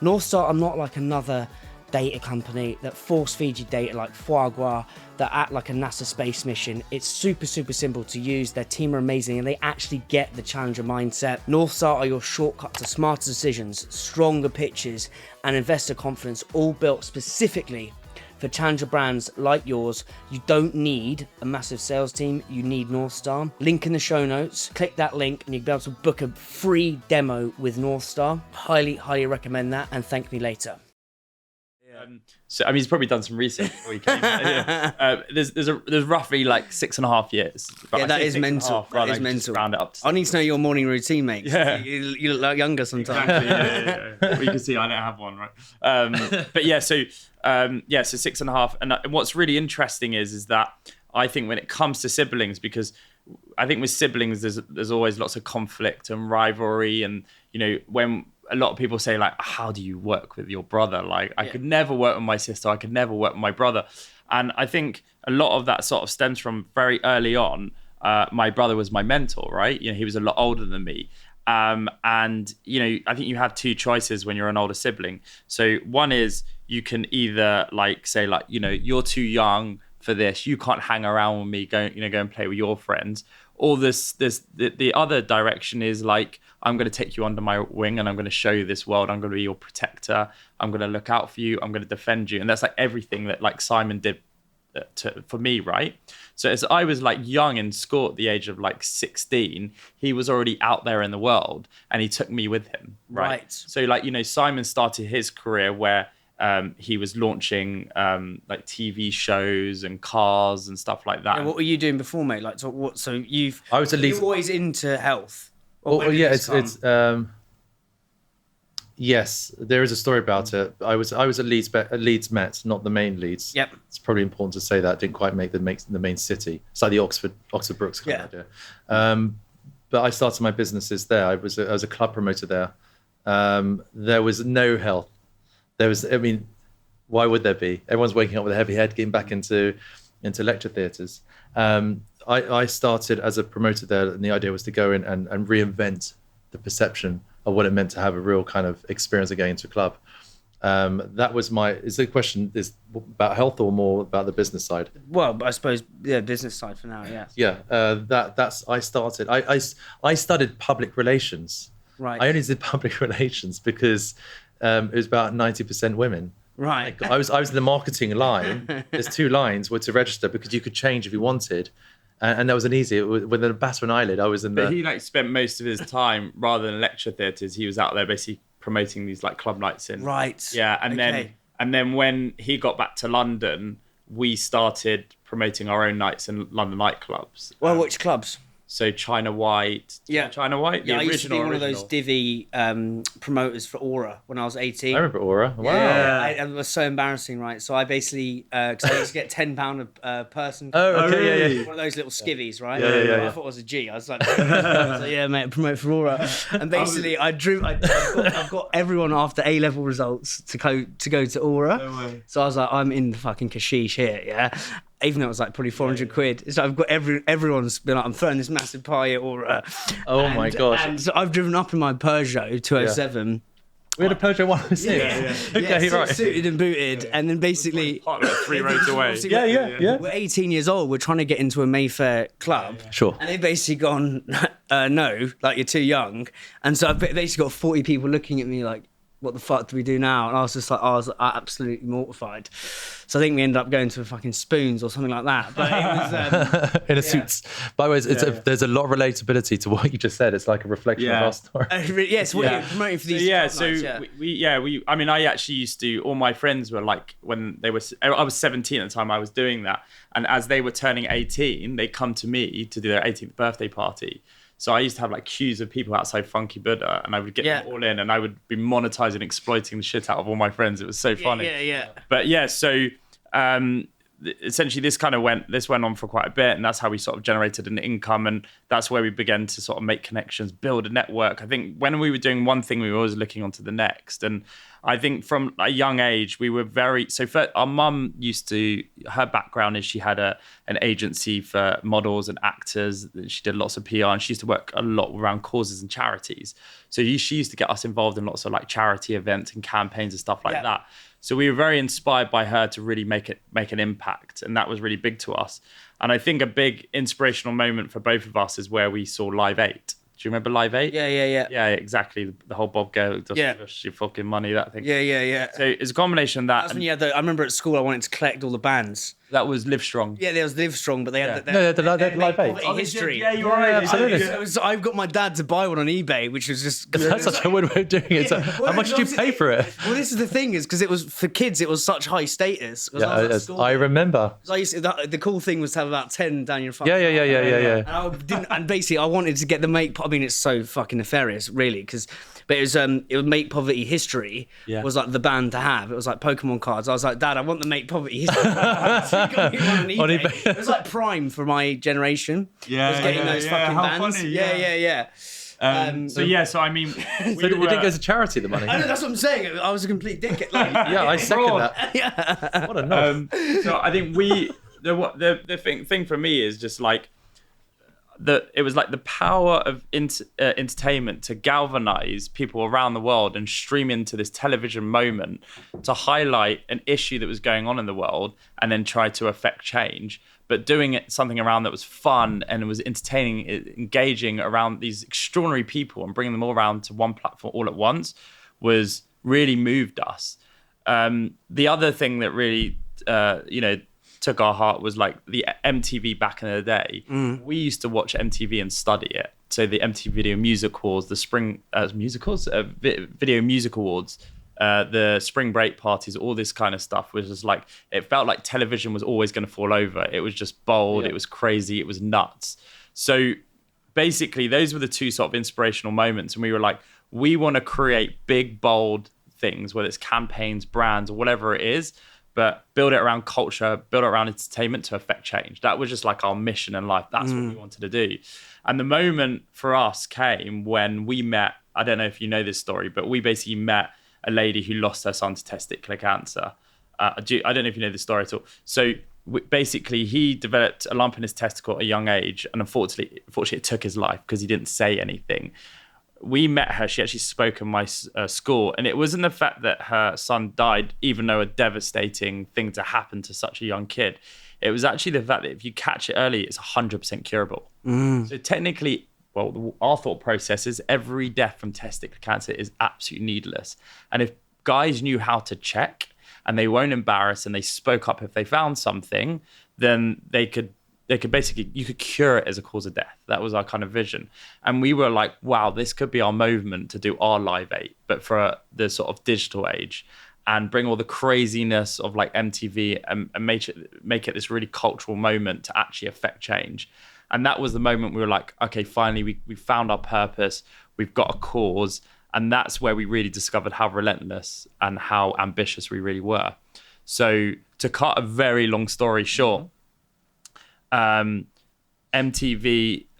North Star are not like another data company that force feed you data like foie gras, that act like a NASA space mission. It's super simple to use. Their team are amazing and they actually get the challenger mindset. North Star are your shortcut to smarter decisions, stronger pitches, and investor confidence, all built specifically for challenger brands like yours. You don't need a massive sales team, you need North Star. Link in the show notes, click that link and you'll be able to book a free demo with North Star. Highly recommend that, and thank me later. So I mean, he's probably done some research before he came. There's roughly like 6.5 years. Yeah, that is mental. That is mental. Round it up. I need to know your morning routine, mate. Yeah. You look like younger sometimes. Exactly. Yeah. Well, you can see I don't have one, right? But yeah, so 6.5. And what's really interesting is that I think when it comes to siblings, because I think with siblings there's always lots of conflict and rivalry, and when a lot of people say like, how do you work with your brother? Like, I could never work with my sister. I could never work with my brother. And I think a lot of that sort of stems from very early on. My brother was my mentor, right? He was a lot older than me. And, I think you have two choices when you're an older sibling. So one is you can either say you're too young for this. You can't hang around with me, go and play with your friends. Or the other direction is like, I'm going to take you under my wing and I'm going to show you this world. I'm going to be your protector. I'm going to look out for you. I'm going to defend you. And that's like everything that like Simon did for me, right? So as I was like young in school at the age of like 16, he was already out there in the world and he took me with him, right? So Simon started his career where he was launching like TV shows and cars and stuff like that. And what were you doing before, mate? I was you're always into health. Yes, there is a story about it. I was at Leeds Met, not the main Leeds. Yep. It's probably important to say that. Didn't quite make the main city. It's like the Oxford Brookes kind of idea. But I started my businesses there. I was a club promoter there. There was no health. Why would there be? Everyone's waking up with a heavy head, getting back into lecture theatres. I started as a promoter there, and the idea was to go in and reinvent the perception of what it meant to have a real kind of experience of going into a club. That was is the question is about health or more about the business side? Well, I suppose business side for now, yes. Yeah, I started. I studied public relations. Right. I only did public relations because it was about 90% women. Right. I was in the marketing line. There's 2 lines were to register because you could change if you wanted. And that was an easy, with a bat of an eyelid, I was in the... But he like spent most of his time, rather than lecture theatres, he was out there basically promoting these like club nights in. Right. Yeah, and then when he got back to London, we started promoting our own nights in London nightclubs. Well, which clubs? So China White. Yeah. China White? Yeah, The I used to be one of those original. divvy promoters for Aura when I was 18. I remember Aura. Wow. Yeah, it was so embarrassing, right? So I basically, because I used to get £10 a person. Oh, okay, yeah. One of those little skivvies, right? Yeah. I thought it was a G. I was like, yeah, mate, promote for Aura. And basically, I've got everyone after A-level results to go to Aura. No way. So I was like, I'm in the fucking kashish here, yeah? Even though it was like probably 400 quid. So I've got everyone's been like, I'm throwing this massive pie at Aura. Oh my gosh. And so I've driven up in my Peugeot 207. We had a Peugeot 106. Okay, right. Suited and booted. And then basically... Parked like 3 roads away. Yeah. We're 18 years old. We're trying to get into a Mayfair club. Sure. And they've basically gone, no, like you're too young. And so I've basically got 40 people looking at me like, what the fuck do we do now? And I was just like, I was absolutely mortified. So I think we ended up going to a fucking Spoons or something like that. But it was... in a suits. By the way, there's a lot of relatability to what you just said. It's like a reflection of our story. yes, what you're promoting for these we I mean, I actually used to, all my friends were like, when they were, I was 17 at the time I was doing that. And as they were turning 18, they come to me to do their 18th birthday party. So I used to have like queues of people outside Funky Buddha, and I would get them all in, and I would be monetizing, exploiting the shit out of all my friends. It was so funny. Yeah. But yeah, so essentially this went on for quite a bit, and that's how we sort of generated an income, and that's where we began to sort of make connections, build a network. I think when we were doing one thing, we were always looking onto the next. And I think from a young age, we were our mum her background is she had an agency for models and actors. She did lots of PR, and she used to work a lot around causes and charities. So she used to get us involved in lots of like charity events and campaigns and stuff like that. So we were very inspired by her to really make an impact, and that was really big to us. And I think a big inspirational moment for both of us is where we saw Live 8. Do you remember Live 8? Yeah. Yeah, exactly. The whole Bob Gale, your fucking money, that thing. Yeah. So it's a combination of that. That's when you had I remember at school I wanted to collect all the bands. That was Live Strong. Yeah, there was Live Strong, but they had they had Live 8. history. Yeah, you're right. Absolutely. I've got my dad to buy one on eBay, which was just... That's such a weird way of doing it. How much did you pay for it? Well, this is the thing, is because it was for kids, it was such high status. I remember. The cool thing was to have about 10 down your front. Yeah. And basically, I wanted to get the I mean, it's so fucking nefarious, really, but it was Make Poverty History was like the band to have. It was like Pokemon cards. I was like, Dad, I want the Make Poverty History. So he got me one on eBay. It was like prime for my generation. Yeah, was getting those fucking how bands. funny, yeah. So I mean, So it didn't go to charity, the money. I know, that's what I'm saying. I was a complete dickhead. Yeah, I second that. Yeah. What a knob. So I think the thing for me is just like it was like the power of entertainment to galvanize people around the world and stream into this television moment to highlight an issue that was going on in the world and then try to affect change, but doing it something around that was fun and it was entertaining, engaging around these extraordinary people and bringing them all around to one platform all at once was really moved us. The other thing that really, took our heart was like the MTV back in the day. We used to watch MTV and study it. So the MTV Video Music Awards, the Spring Video Music Awards, the Spring Break parties, all this kind of stuff was just like, it felt like television was always going to fall over. It was just bold, It was crazy, it was nuts. So basically those were the two sort of inspirational moments. And we were like, we want to create big, bold things, whether it's campaigns, brands, or whatever it is, but build it around culture, build it around entertainment to affect change. That was just like our mission in life. That's what we wanted to do. And the moment for us came when we met, I don't know if you know this story, but we basically met a lady who lost her son to testicular cancer. I don't know if you know this story at all. So basically he developed a lump in his testicle at a young age, and unfortunately it took his life because he didn't say anything. We met her, she actually spoke in my school, and it wasn't the fact that her son died, even though a devastating thing to happen to such a young kid. It was actually the fact that if you catch it early, it's 100% curable. So technically, well, our thought process is every death from testicular cancer is absolutely needless. And if guys knew how to check and they weren't embarrassed and they spoke up if they found something, then they could basically, you could cure it as a cause of death. That was our kind of vision. And we were like, wow, this could be our movement to do our Live 8, but for the sort of digital age, and bring all the craziness of like MTV and make it this really cultural moment to actually affect change. And that was the moment we were like, okay, finally we found our purpose. We've got a cause. And that's where we really discovered how relentless and how ambitious we really were. So to cut a very long story short, MTV,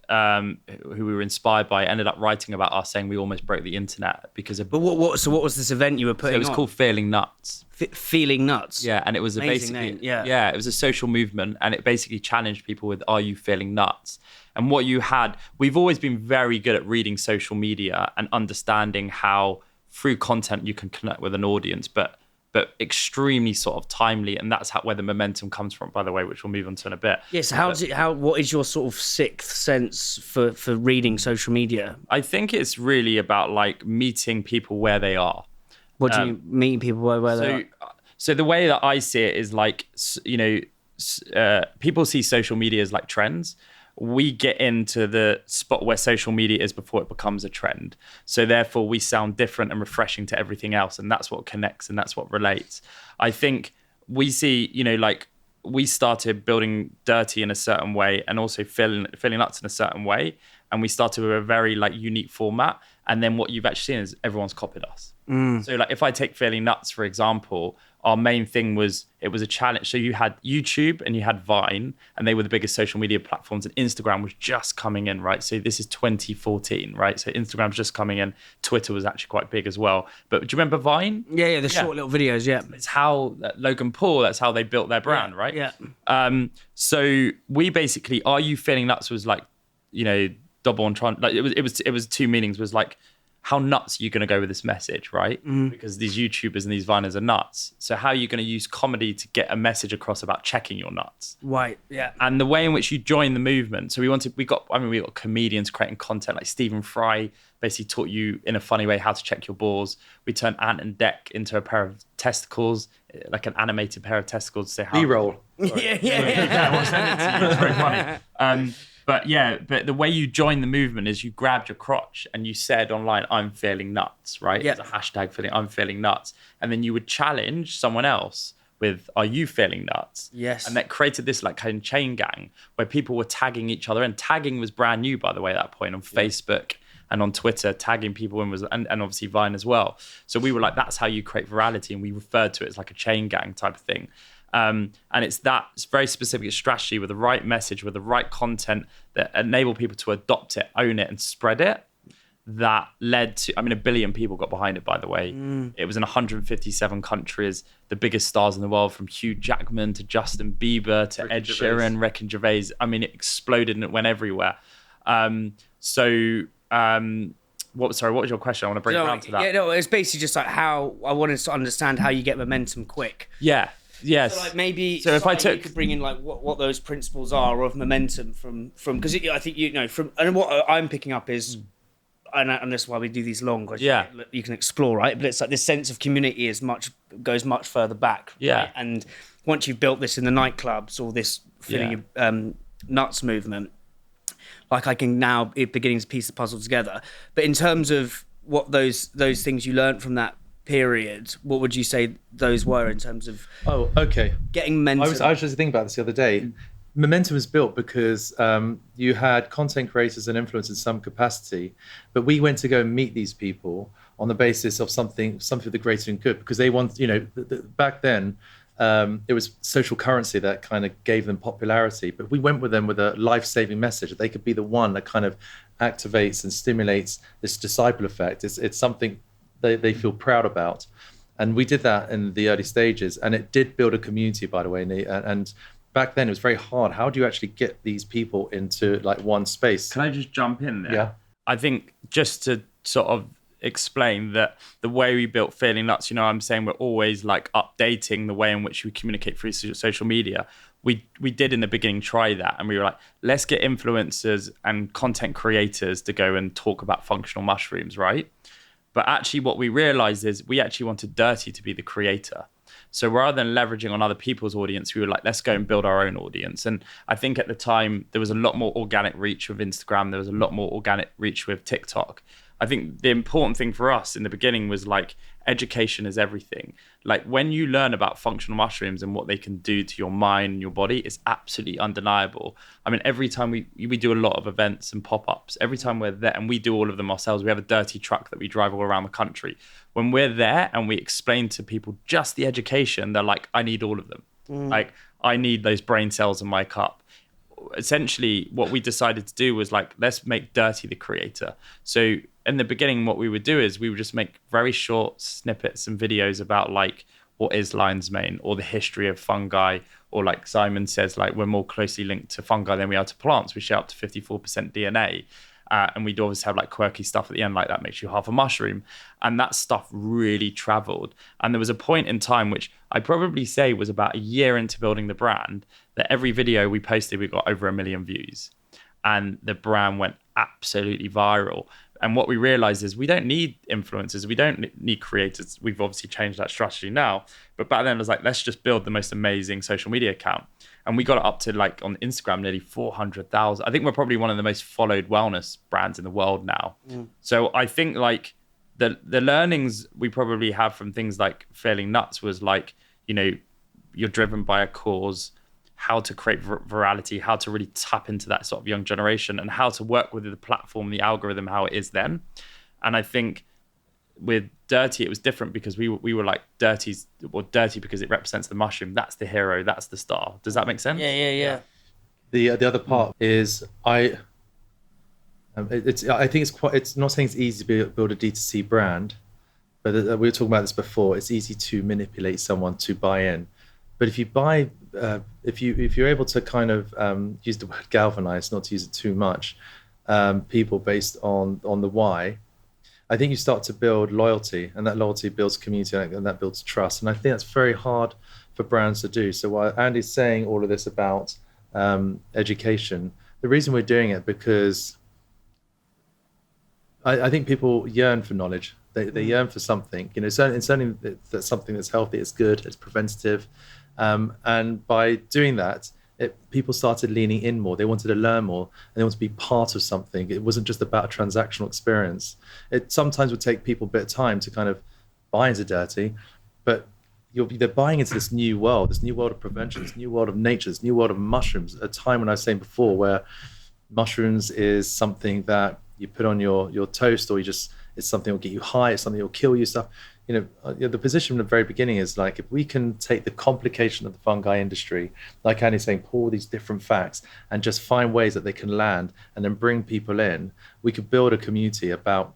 who we were inspired by, ended up writing about us, saying we almost broke the internet because of. But what was this event you were putting on? It was called Feeling Nuts. Feeling Nuts. Yeah, and it was basically it was a social movement, and it basically challenged people with, "Are you feeling nuts?" And what you had, we've always been very good at reading social media and understanding how through content you can connect with an audience, but extremely sort of timely, and that's where the momentum comes from, by the way, which we'll move on to in a bit. Yes. What is your sort of sixth sense for reading social media? I think it's really about like meeting people where they are. What do you mean people where they are? So the way that I see it is like, people see social media as like trends. We get into the spot where social media is before it becomes a trend. So therefore we sound different and refreshing to everything else. And that's what connects and that's what relates. I think we see, like we started building DIRTEA in a certain way and also feeling nuts in a certain way. And we started with a very like unique format. And then what you've actually seen is everyone's copied us. So like if I take Feeling Nuts, for example, our main thing was, it was a challenge. So you had YouTube and you had Vine, and they were the biggest social media platforms, and Instagram was just coming in, right? So this is 2014, right? So Instagram's just coming in. Twitter was actually quite big as well. But do you remember Vine? Yeah, the short little videos, yeah. It's how Logan Paul, that's how they built their brand, right? Yeah. So we basically, Are You Feeling Nuts was like, double on trying, like it was two meanings, was like, how nuts are you going to go with this message, right? Because these YouTubers and these Viners are nuts. So how are you going to use comedy to get a message across about checking your nuts? Right, yeah. And the way in which you join the movement. So we got comedians creating content, like Stephen Fry basically taught you in a funny way how to check your balls. We turned Ant and Dec into a pair of testicles, like an animated pair of testicles to say how. B-roll. Yeah, we'll send it to you. It's very funny. But the way you join the movement is you grabbed your crotch and you said online, "I'm feeling nuts," right? Yeah. It's a hashtag I'm feeling nuts. And then you would challenge someone else with, "Are you feeling nuts?" Yes. And that created this like kind of chain gang where people were tagging each other. And tagging was brand new, by the way, at that point on Facebook and on Twitter. Tagging people and obviously Vine as well. So we were like, that's how you create virality. And we referred to it as like a chain gang type of thing. And it's very specific strategy with the right message, with the right content that enable people to adopt it, own it, and spread it. That led to, 1 billion people got behind it, by the way. It was in 157 countries, the biggest stars in the world, from Hugh Jackman to Justin Bieber to Ed Sheeran, Rick and Gervais. It exploded and it went everywhere. What was your question? I want to bring it around to that. Yeah, no, it's basically just like how I wanted to understand how you get momentum quick. Yeah. Yes. So like maybe if I took, you could bring in like what those principles are of momentum from because I think and what I'm picking up is, and that's why we do these long. You can explore, right? But it's like this sense of community goes much further back. Yeah. Right? And once you've built this in the nightclubs or this feeling nuts movement, like I can now beginning to piece the puzzle together. But in terms of what those things you learned from that period, what would you say those were in terms of getting momentum? I was just thinking about this the other day. Momentum was built because you had content creators and influencers in some capacity, but we went to go and meet these people on the basis of something for the greater and good, because they want, back then it was social currency that kind of gave them popularity, but we went with them with a life-saving message that they could be the one that kind of activates and stimulates this disciple effect. It's something they feel proud about. And we did that in the early stages, and it did build a community, by the way. And back then it was very hard. How do you actually get these people into like one space? Can I just jump in there? Yeah. I think just to sort of explain that the way we built Feeling Nuts, I'm saying we're always like updating the way in which we communicate through social media. we did in the beginning try that, and we were like, let's get influencers and content creators to go and talk about functional mushrooms, right? But actually what we realized is we actually wanted DIRTEA to be the creator. So rather than leveraging on other people's audience, we were like, let's go and build our own audience. And I think at the time, there was a lot more organic reach with Instagram. There was a lot more organic reach with TikTok. I think the important thing for us in the beginning was like, education is everything. Like when you learn about functional mushrooms and what they can do to your mind and your body, it's absolutely undeniable. I mean, every time we do a lot of events and pop-ups, every time we're there, and we do all of them ourselves, we have a DIRTEA truck that we drive all around the country. When we're there and we explain to people just the education, they're like, I need all of them. Like, I need those brain cells in my cup. Essentially, what we decided to do was like, let's make DIRTEA the creator. So in the beginning, what we would do is we would just make very short snippets and videos about like what is lion's mane or the history of fungi, or like Simon says, like we're more closely linked to fungi than we are to plants. We share up to 54% DNA. And we'd always have like quirky stuff at the end, like that makes you half a mushroom. And that stuff really traveled. And there was a point in time, which I'd probably say was about a year into building the brand, that every video we posted, we got over 1 million views. And the brand went absolutely viral. And what we realized is we don't need influencers. We don't need creators. We've obviously changed that strategy now. But back then it was like, let's just build the most amazing social media account. And we got it up to like on Instagram, nearly 400,000. I think we're probably one of the most followed wellness brands in the world now. So I think like the learnings we probably have from things like Failing Nuts was like, you know, you're driven by a cause, how to create virality, how to really tap into that sort of young generation, and how to work with the platform, the algorithm, how it is then. And I think with DIRTEA, it was different because we were like DIRTEA because it represents the mushroom. That's the hero. That's the star. Does that make sense? Yeah. The other part is I think it's not saying it's easy to build a D2C brand, but we were talking about this before. It's easy to manipulate someone to buy in, but if you're able to kind of use the word galvanize, not to use it too much, people based on the why, I think you start to build loyalty, and that loyalty builds community, and that builds trust. And I think that's very hard for brands to do. So while Andy's saying all of this about education, the reason we're doing it because I think people yearn for knowledge. They yearn for something. You know, certainly that's something that's healthy, it's good, it's preventative. And by doing that, people started leaning in more. They wanted to learn more, and they wanted to be part of something. It wasn't just about a transactional experience. It sometimes would take people a bit of time to kind of buy into DIRTEA, but they're buying into this new world of prevention, this new world of nature, this new world of mushrooms. A time when I was saying before where mushrooms is something that you put on your toast, or it's something that will get you high, it's something that will kill you, stuff. You know, the position at the very beginning is like, if we can take the complication of the fungi industry, like Andy's saying, pull these different facts and just find ways that they can land and then bring people in, we could build a community about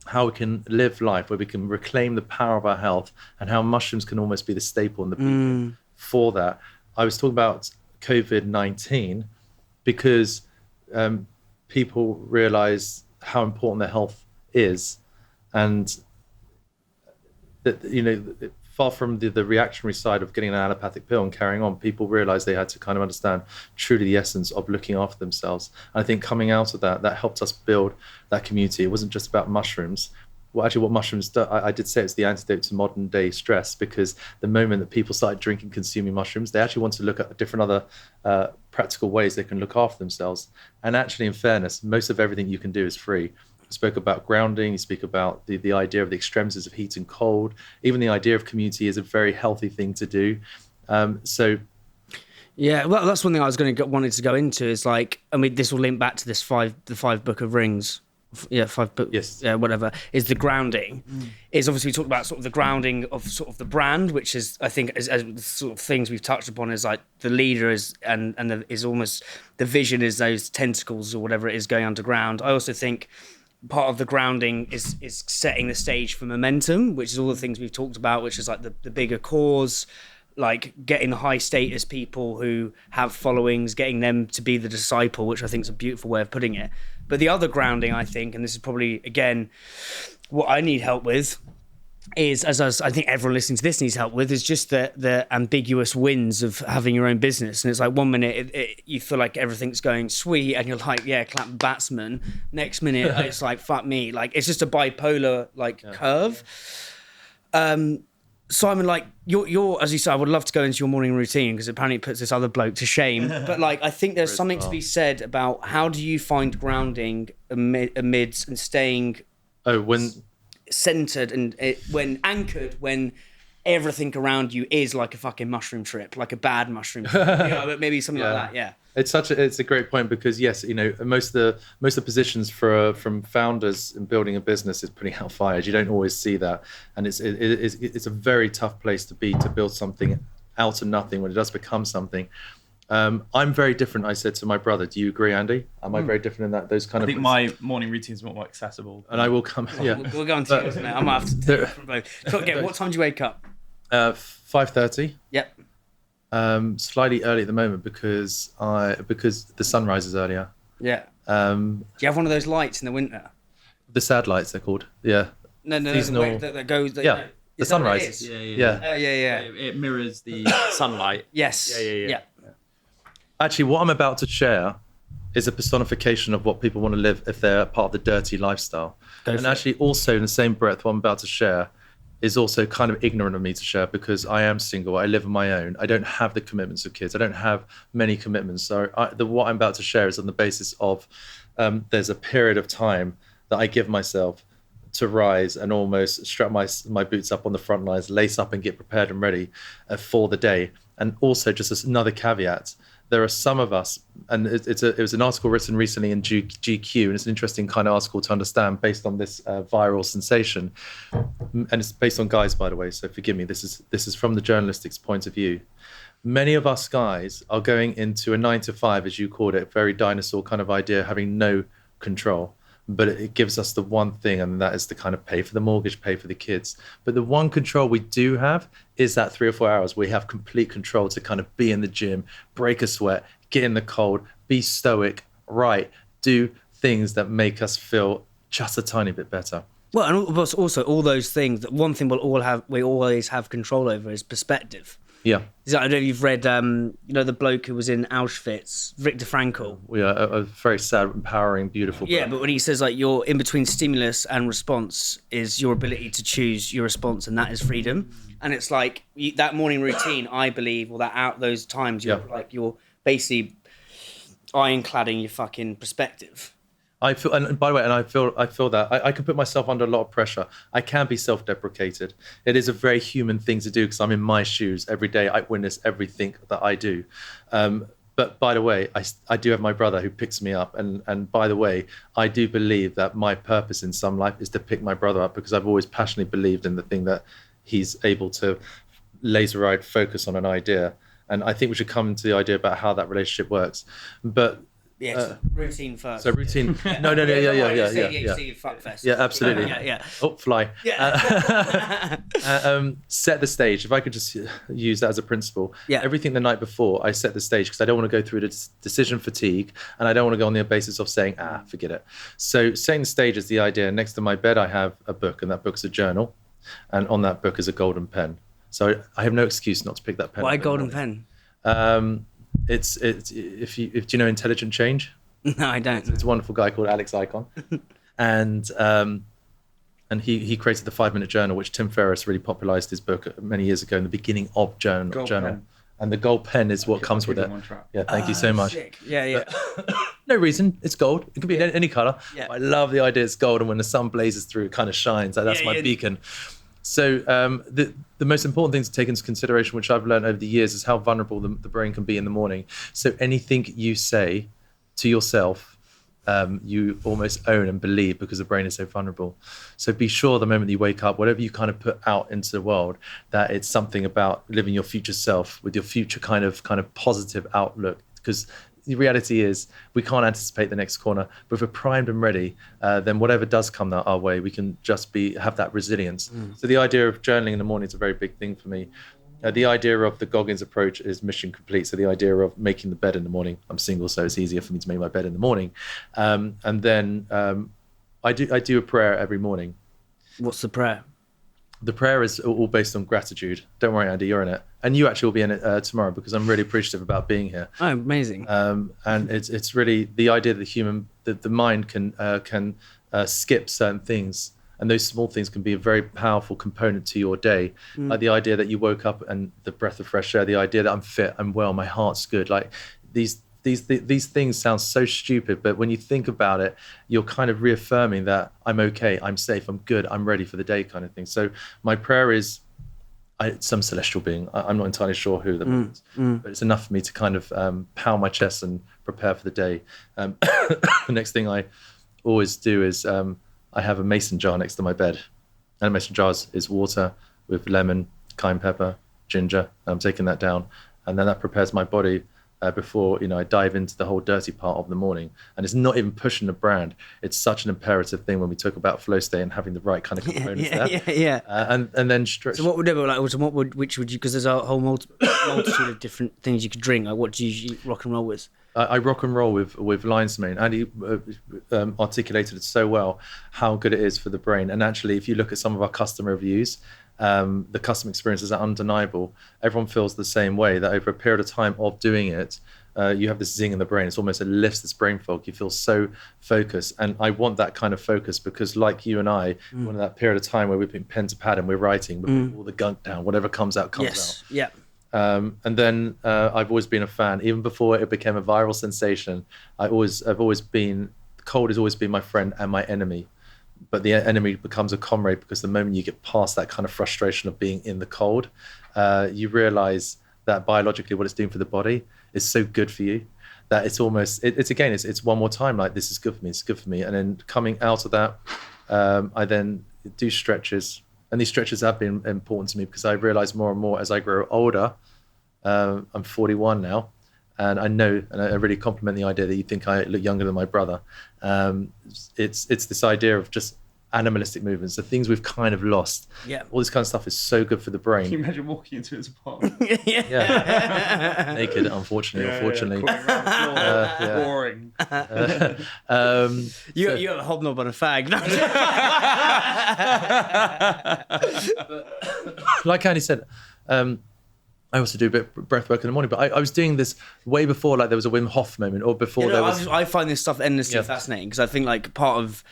how we can live life, where we can reclaim the power of our health, and how mushrooms can almost be the staple and the beacon for that. I was talking about COVID-19 because people realize how important their health is, and that, you know, far from the reactionary side of getting an allopathic pill and carrying on, people realized they had to kind of understand truly the essence of looking after themselves. And I think coming out of that helped us build that community. It wasn't just about mushrooms. Well, actually, what mushrooms do, I did say it's the antidote to modern day stress, because the moment that people started drinking, consuming mushrooms, they actually want to look at different other practical ways they can look after themselves. And actually, in fairness, most of everything you can do is free. You spoke about grounding, you speak about the idea of the extremities of heat and cold. Even the idea of community is a very healthy thing to do. Yeah, well, that's one thing I was wanted to go into, is like, I mean, this will link back to the 5 book of rings. Yeah, 5 book. Yes. Yeah, whatever. Is the grounding. Is obviously we talked about sort of the grounding of sort of the brand, which is, I think, as sort of things we've touched upon, is like the leader is is almost the vision is those tentacles or whatever it is going underground. I also think part of the grounding is setting the stage for momentum, which is all the things we've talked about, which is like the bigger cause, like getting the high status people who have followings, getting them to be the disciple, which I think is a beautiful way of putting it. But the other grounding, I think, and this is probably, again, what I need help with, is, I think everyone listening to this needs help with, is just the ambiguous wins of having your own business. And it's like 1 minute you feel like everything's going sweet and you're like, yeah, clap batsman. Next minute it's like, fuck me. Like, it's just a bipolar curve. Simon, like you're as you say, I would love to go into your morning routine because apparently it puts this other bloke to shame. But like, I think there's something to be said about how do you find grounding amidst and staying centered and when anchored when everything around you is like a fucking mushroom trip, like a bad mushroom trip, but maybe something like that. Yeah. It's a great point because yes, most of the positions from founders in building a business is putting out fires. You don't always see that, and it's a very tough place to be, to build something out of nothing when it does become something. I'm very different, I said to my brother. Do you agree, Andy? Am I very different in that? Those kind I of. think my morning routine is more accessible. And I will come. Yeah, we'll go on to yours now. I might have to take it from both. So, okay, what time do you wake up? 5:30. Yep. Slightly early at the moment because the sun rises earlier. Yeah. Do you have one of those lights in the winter? The sad lights, they're called. Yeah. No. Seasonal. That goes. The sun rises. Yeah. Yeah. It mirrors the sunlight. Yes. Yeah. Actually, what I'm about to share is a personification of what people want to live if they're part of the dirty lifestyle. And actually, also in the same breath, what I'm about to share is also kind of ignorant of me to share because I am single. I live on my own. I don't have the commitments of kids. I don't have many commitments. So what I'm about to share is on the basis of there's a period of time that I give myself to rise and almost strap my boots up on the front lines, lace up and get prepared and ready for the day. And also just another caveat. There are some of us, and it was an article written recently in GQ, and it's an interesting kind of article to understand based on this viral sensation. And it's based on guys, by the way, so forgive me. This is from the journalistic's point of view. Many of us guys are going into a 9 to 5, as you called it, very dinosaur kind of idea, having no control. But it gives us the one thing, and that is to kind of pay for the mortgage, pay for the kids. But the one control we do have is that 3 or 4 hours we have complete control to kind of be in the gym, break a sweat, get in the cold, be stoic, do things that make us feel just a tiny bit better. Well, and also all those things, that one thing we always have control over is perspective. Yeah. I don't know if you've read, the bloke who was in Auschwitz, Viktor Frankl. Yeah, a very sad, empowering, beautiful book. Yeah, but when he says like you're in between stimulus and response is your ability to choose your response, and that is freedom. And it's like that morning routine, I believe, or those times you're basically ironcladding your fucking perspective. I feel, and by the way, I feel that I can put myself under a lot of pressure. I can be self-deprecated. It is a very human thing to do because I'm in my shoes every day. I witness everything that I do. But by the way, I do have my brother who picks me up. And by the way, I do believe that my purpose in some life is to pick my brother up because I've always passionately believed in the thing that he's able to laser-eyed focus on an idea. And I think we should come into the idea about how that relationship works. But routine first. So routine. Yeah. No. Yeah. Fuckfest. Yeah, absolutely. Yeah. Oh, fly. Yeah. Set the stage. If I could just use that as a principle. Yeah. Everything the night before, I set the stage because I don't want to go through the decision fatigue, and I don't want to go on the basis of saying, forget it. So setting the stage is the idea. Next to my bed, I have a book, and that book's a journal, and on that book is a golden pen. So I have no excuse not to pick that pen. Why golden pen? It's if you know Intelligent Change. No, I don't. It's a wonderful guy called Alex Icon, and he created the 5-minute journal, which Tim Ferriss really popularized his book many years ago in the beginning of journal. Pen. And the gold pen is what comes with it. Yeah, thank you so much. Sick. Yeah. No reason. It's gold. It could be any color. Yeah. I love the idea it's gold, and when the sun blazes through, it kind of shines. That's my beacon. So the most important thing to take into consideration, which I've learned over the years, is how vulnerable the brain can be in the morning. So anything you say to yourself, you almost own and believe because the brain is so vulnerable. So be sure the moment you wake up, whatever you kind of put out into the world, that it's something about living your future self with your future kind of positive outlook. Because the reality is we can't anticipate the next corner, but if we're primed and ready, then whatever does come our way, we can just have that resilience. So the idea of journaling in the morning is a very big thing for me. The idea of the Goggins approach is mission complete. So the idea of making the bed in the morning, I'm single, so it's easier for me to make my bed in the morning. And then I do a prayer every morning. What's the prayer? the prayer is all based on gratitude. Don't worry, Andy, you're in it, and you actually will be in it tomorrow, because I'm really appreciative about being here. Oh, amazing. And it's really the idea that the mind can skip certain things, and those small things can be a very powerful component to your day. Like the idea that you woke up and the breath of fresh air, the idea that I'm fit, I'm well, my heart's good. Like these things sound so stupid, but when you think about it, you're kind of reaffirming that I'm okay, I'm safe, I'm good, I'm ready for the day, kind of thing. So my prayer is some celestial being. I'm not entirely sure who that is, but it's enough for me to kind of pound my chest and prepare for the day. The next thing I always do is I have a mason jar next to my bed, and a mason jar is water with lemon, cayenne pepper, ginger. I'm taking that down, and then that prepares my body before I dive into the whole dirty part of the morning. And it's not even pushing the brand. It's such an imperative thing when we talk about flow state and having the right kind of components there. And then stretch. So what would which would you? Because there's a whole multitude of different things you could drink. Like, what do you usually rock and roll with? I rock and roll with lion's mane. Andy articulated it so well how good it is for the brain. And actually, if you look at some of our customer reviews, the customer experiences are undeniable. Everyone feels the same way, that over a period of time of doing it, you have this zing in the brain. It's almost, it lifts this brain fog. You feel so focused. And I want that kind of focus, because like you and I, we're in that period of time where we've been pen to pad and we're writing, we're putting all the gunk down, whatever comes out, comes out. Yeah. And then I've always been a fan, even before it became a cold has always been my friend and my enemy. But the enemy becomes a comrade, because the moment you get past that kind of frustration of being in the cold, you realize that biologically what it's doing for the body is so good for you that it's almost, it's one more time, like, this is good for me, it's good for me. And then coming out of that, I then do stretches. And these stretches have been important to me, because I realize more and more as I grow older, I'm 41 now, and I know, and I really compliment the idea that you think I look younger than my brother. It's this idea of just animalistic movements, the things we've kind of lost. Yeah. All this kind of stuff is so good for the brain. Can you imagine walking into his apartment? Yeah. Naked, unfortunately. Boring. You got a hobnob on a fag. Like Andy said, I also do a bit of breath work in the morning, but I was doing this way before, like there was a Wim Hof moment, or before there was... I find this stuff endlessly fascinating, because I think, like, part of,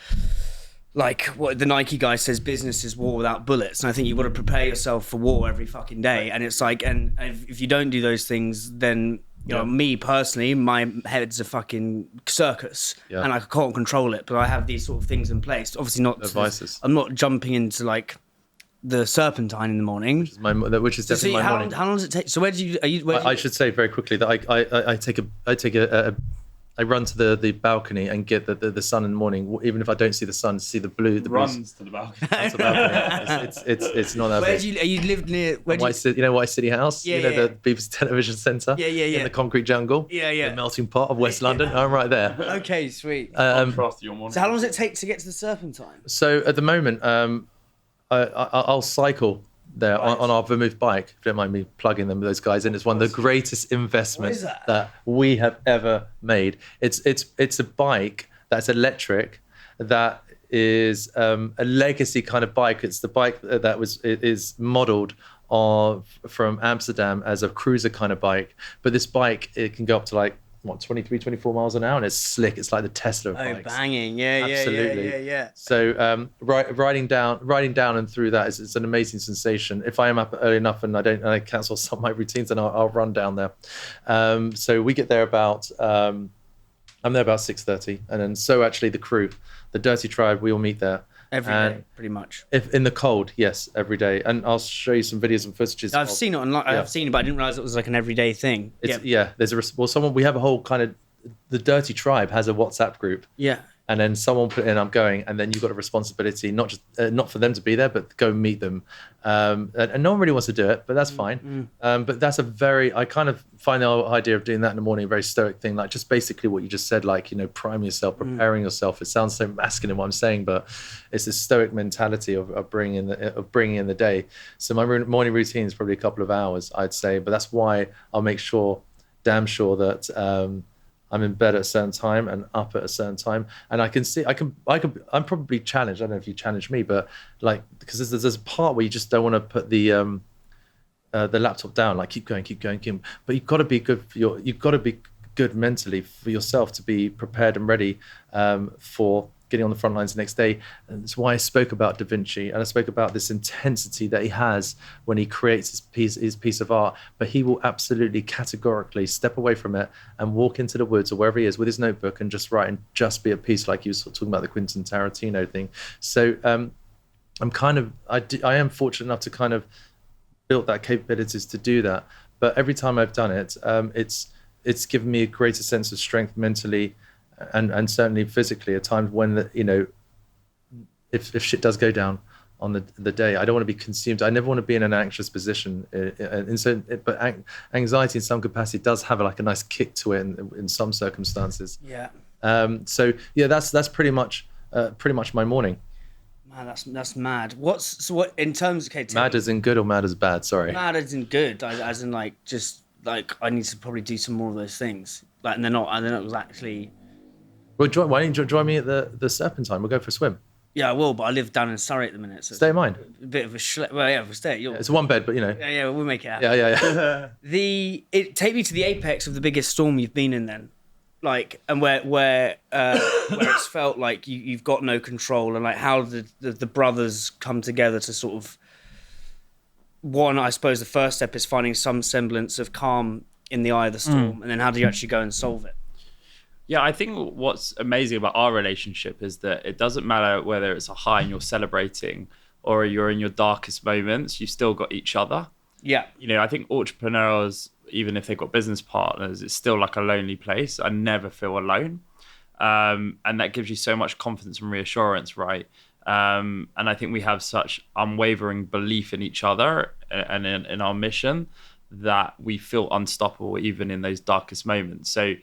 like, what the Nike guy says, business is war without bullets, and I think you've got to prepare yourself for war every fucking day. And it's like, and if you don't do those things, then you know, me personally, my head's a fucking circus, and I can't control it, but I have these sort of things in place. Obviously not advices. I'm not jumping into, like, the serpentine in the morning, which is definitely my morning. How long does it take? So where do you? I should say very quickly that I run to the balcony and get the sun in the morning, even if I don't see the sun, see the blue. The runs to the balcony. It's not that. Where do you live near? White City House. The BBC Television Centre. In the concrete jungle. The melting pot of West London. I'm right there. Okay, sweet. So how long does it take to get to the serpentine? So at the moment, I'll cycle there on our Vermouth bike. If you don't mind me plugging them, those guys, and it's one of the greatest investments that we have ever made. It's a bike that's electric, that is a legacy kind of bike. It's the bike that is modelled from Amsterdam as a cruiser kind of bike. But this bike, it can go up to like 23, 24 miles an hour, and it's slick. It's like the Tesla of bikes. Banging, Absolutely. yeah. So riding down and through that is an amazing sensation. If I am up early enough and I cancel some of my routines, then I'll run down there. So we get there about I'm there about 6:30, and then so actually the crew, the Dirty Tribe, we all meet there. Every day, pretty much. If in the cold, yes, every day. And I'll show you some videos and footages. I've seen it online. I've seen it, but I didn't realize it was like an everyday thing. There's we have a whole kind of, the Dirty Tribe has a WhatsApp group. Yeah. And then someone put in, I'm going, and then you've got a responsibility, not just not for them to be there, but go meet them. And no one really wants to do it, but that's fine. But that's I kind of find the whole idea of doing that in the morning a very stoic thing, like just basically what you just said, like, priming yourself, preparing yourself. It sounds so masculine what I'm saying, but it's this stoic mentality of bringing in the day. So my morning routine is probably a couple of hours, I'd say, but that's why I'll make damn sure that I'm in bed at a certain time and up at a certain time, and I can see I'm probably challenged. I don't know if you challenge me, but like, because there's a part where you just don't want to put the laptop down, like keep going, but you've got to be good you've got to be good mentally for yourself to be prepared and ready for getting on the front lines the next day. And that's why I spoke about Da Vinci, and I spoke about this intensity that he has when he creates his piece of art, but he will absolutely categorically step away from it and walk into the woods or wherever he is with his notebook and just write and just be at peace, like you were talking about the Quentin Tarantino thing. So I am fortunate enough to kind of build that capabilities to do that, but every time I've done it, it's given me a greater sense of strength mentally and certainly physically at times when, you know, if shit does go down on the day, I don't want to be consumed. I never want to be in an anxious position. But anxiety in some capacity does have like a nice kick to it in some circumstances. Yeah. So yeah, that's pretty much my morning. Man, that's mad. What in terms? Okay, mad as in good or mad as bad? Sorry. Mad as in good, as in like just like I need to probably do some more of those things. Like, and they're not actually. Well, why don't you join me at the Serpentine? We'll go for a swim. Yeah, I will, but I live down in Surrey at the minute. So stay in mine. A bit of a well, yeah, we'll stay. It's one bed, but you know. Yeah, we'll make it happen. Yeah. Take me to the apex of the biggest storm you've been in then. Like, and where it's felt like you've got no control, and like how the brothers come together to sort of, one, I suppose the first step is finding some semblance of calm in the eye of the storm, and then how do you actually go and solve it? Yeah, I think what's amazing about our relationship is that it doesn't matter whether it's a high and you're celebrating or you're in your darkest moments, you still got each other. Yeah. You know, I think entrepreneurs, even if they've got business partners, it's still like a lonely place. I never feel alone. And that gives you so much confidence and reassurance, right? And I think we have such unwavering belief in each other and in our mission that we feel unstoppable even in those darkest moments. So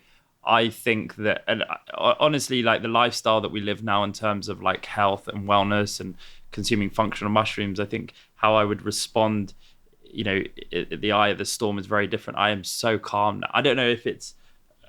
I think that, and honestly, like the lifestyle that we live now in terms of like health and wellness and consuming functional mushrooms, I think how I would respond, you know, at the eye of the storm is very different. I am so calm now. I don't know if it's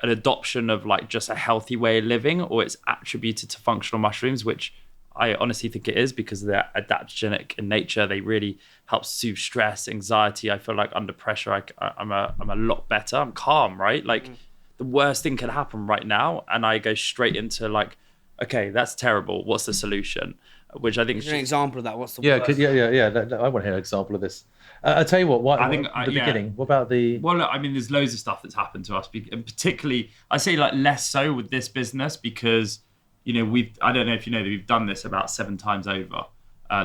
an adoption of like just a healthy way of living or it's attributed to functional mushrooms, which I honestly think it is because they're adaptogenic in nature. They really help soothe stress, anxiety. I feel like under pressure, I'm a lot better. I'm calm, right? Like the worst thing could happen right now, and I go straight into like, okay, that's terrible. What's the solution? Which I think is an example of that. What's the worst? Yeah. I want to hear an example of this. I'll tell you what I think the beginning. What about the? Well, look, I mean, there's loads of stuff that's happened to us, and particularly I say like less so with this business because, you know, I don't know if you know that we've done this about 7 times over.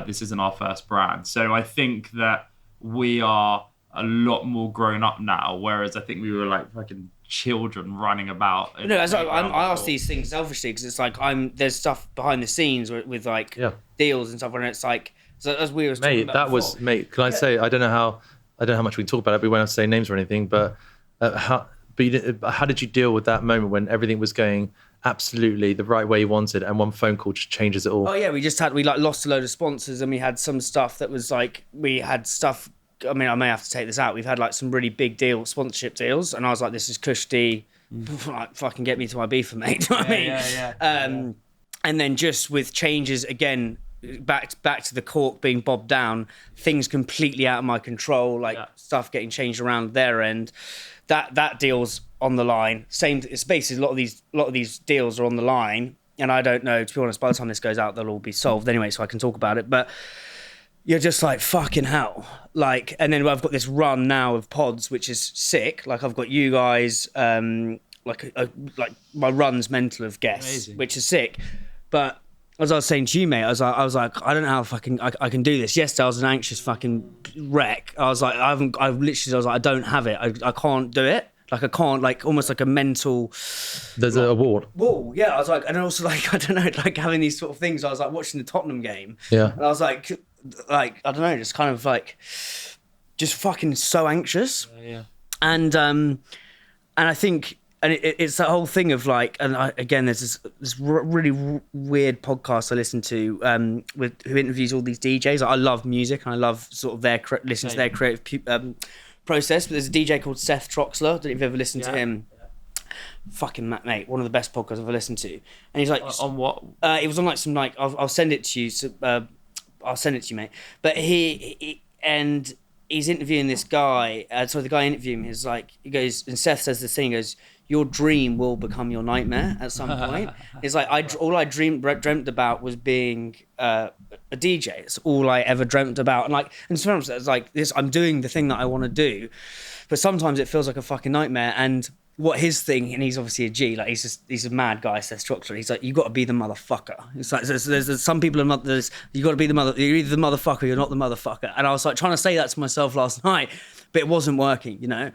This isn't our first brand. So I think that we are a lot more grown up now, whereas I think we were like fucking children running about. No, I ask these things selfishly because it's like there's stuff behind the scenes with like deals and stuff, and it's like, so as we were talking about before. Can I say, I don't know how much we can talk about it, we won't have to say names or anything, but how did you deal with that moment when everything was going absolutely the right way you wanted and one phone call just changes it all? Oh yeah, we lost a load of sponsors, and we had some stuff that was like, we had stuff, I mean, I may have to take this out. We've had like some really big sponsorship deals, and I was like, "This is Kush D, like fucking get me to my beef, mate." You know what I mean? And then just with changes again, back to the cork being bobbed down, things completely out of my control, like stuff getting changed around their end. That deal's on the line. It's basically a lot of these deals are on the line, and I don't know. To be honest, by the time this goes out, they'll all be solved anyway, so I can talk about it. But you're just like, fucking hell. Like, and then I've got this run now of pods, which is sick. Like, I've got you guys, like my run's mental of guests, which is sick. But as I was saying to you, mate, I was like, I don't know how I can do this. Yesterday I was an anxious fucking wreck. I was like, I don't have it. I can't do it. Like I can't, like almost like a mental. There's a wall. Yeah, I was like, and also like I don't know, like having these sort of things. I was like watching the Tottenham game. Yeah. And I was like I don't know, just kind of like, just fucking so anxious. Yeah. And I think, and it's that whole thing of like, and again, there's this really weird podcast I listen to who interviews all these DJs. I love music and I love sort of listening to their creative process. But there's a DJ called Seth Troxler. I don't know if you've ever listened to him. fucking mate, one of the best podcasts I've ever listened to. And he's like, On what? it was on like some like I'll send it to you. So, I'll send it to you, mate. But and he's interviewing this guy. So the guy interviewing him is like, he goes, and Seth says this thing. He goes, your dream will become your nightmare at some point. It's like all I dreamt about was being a DJ. It's all I ever dreamt about. And sometimes it's like this. I'm doing the thing that I want to do, but sometimes it feels like a fucking nightmare. And what his thing, and he's obviously a G, like he's a mad guy, Seth Structure. He's like, you got to be the motherfucker. It's like there's some people you got to be you're either the motherfucker, you're not the motherfucker. And I was like trying to say that to myself last night, but it wasn't working, you know.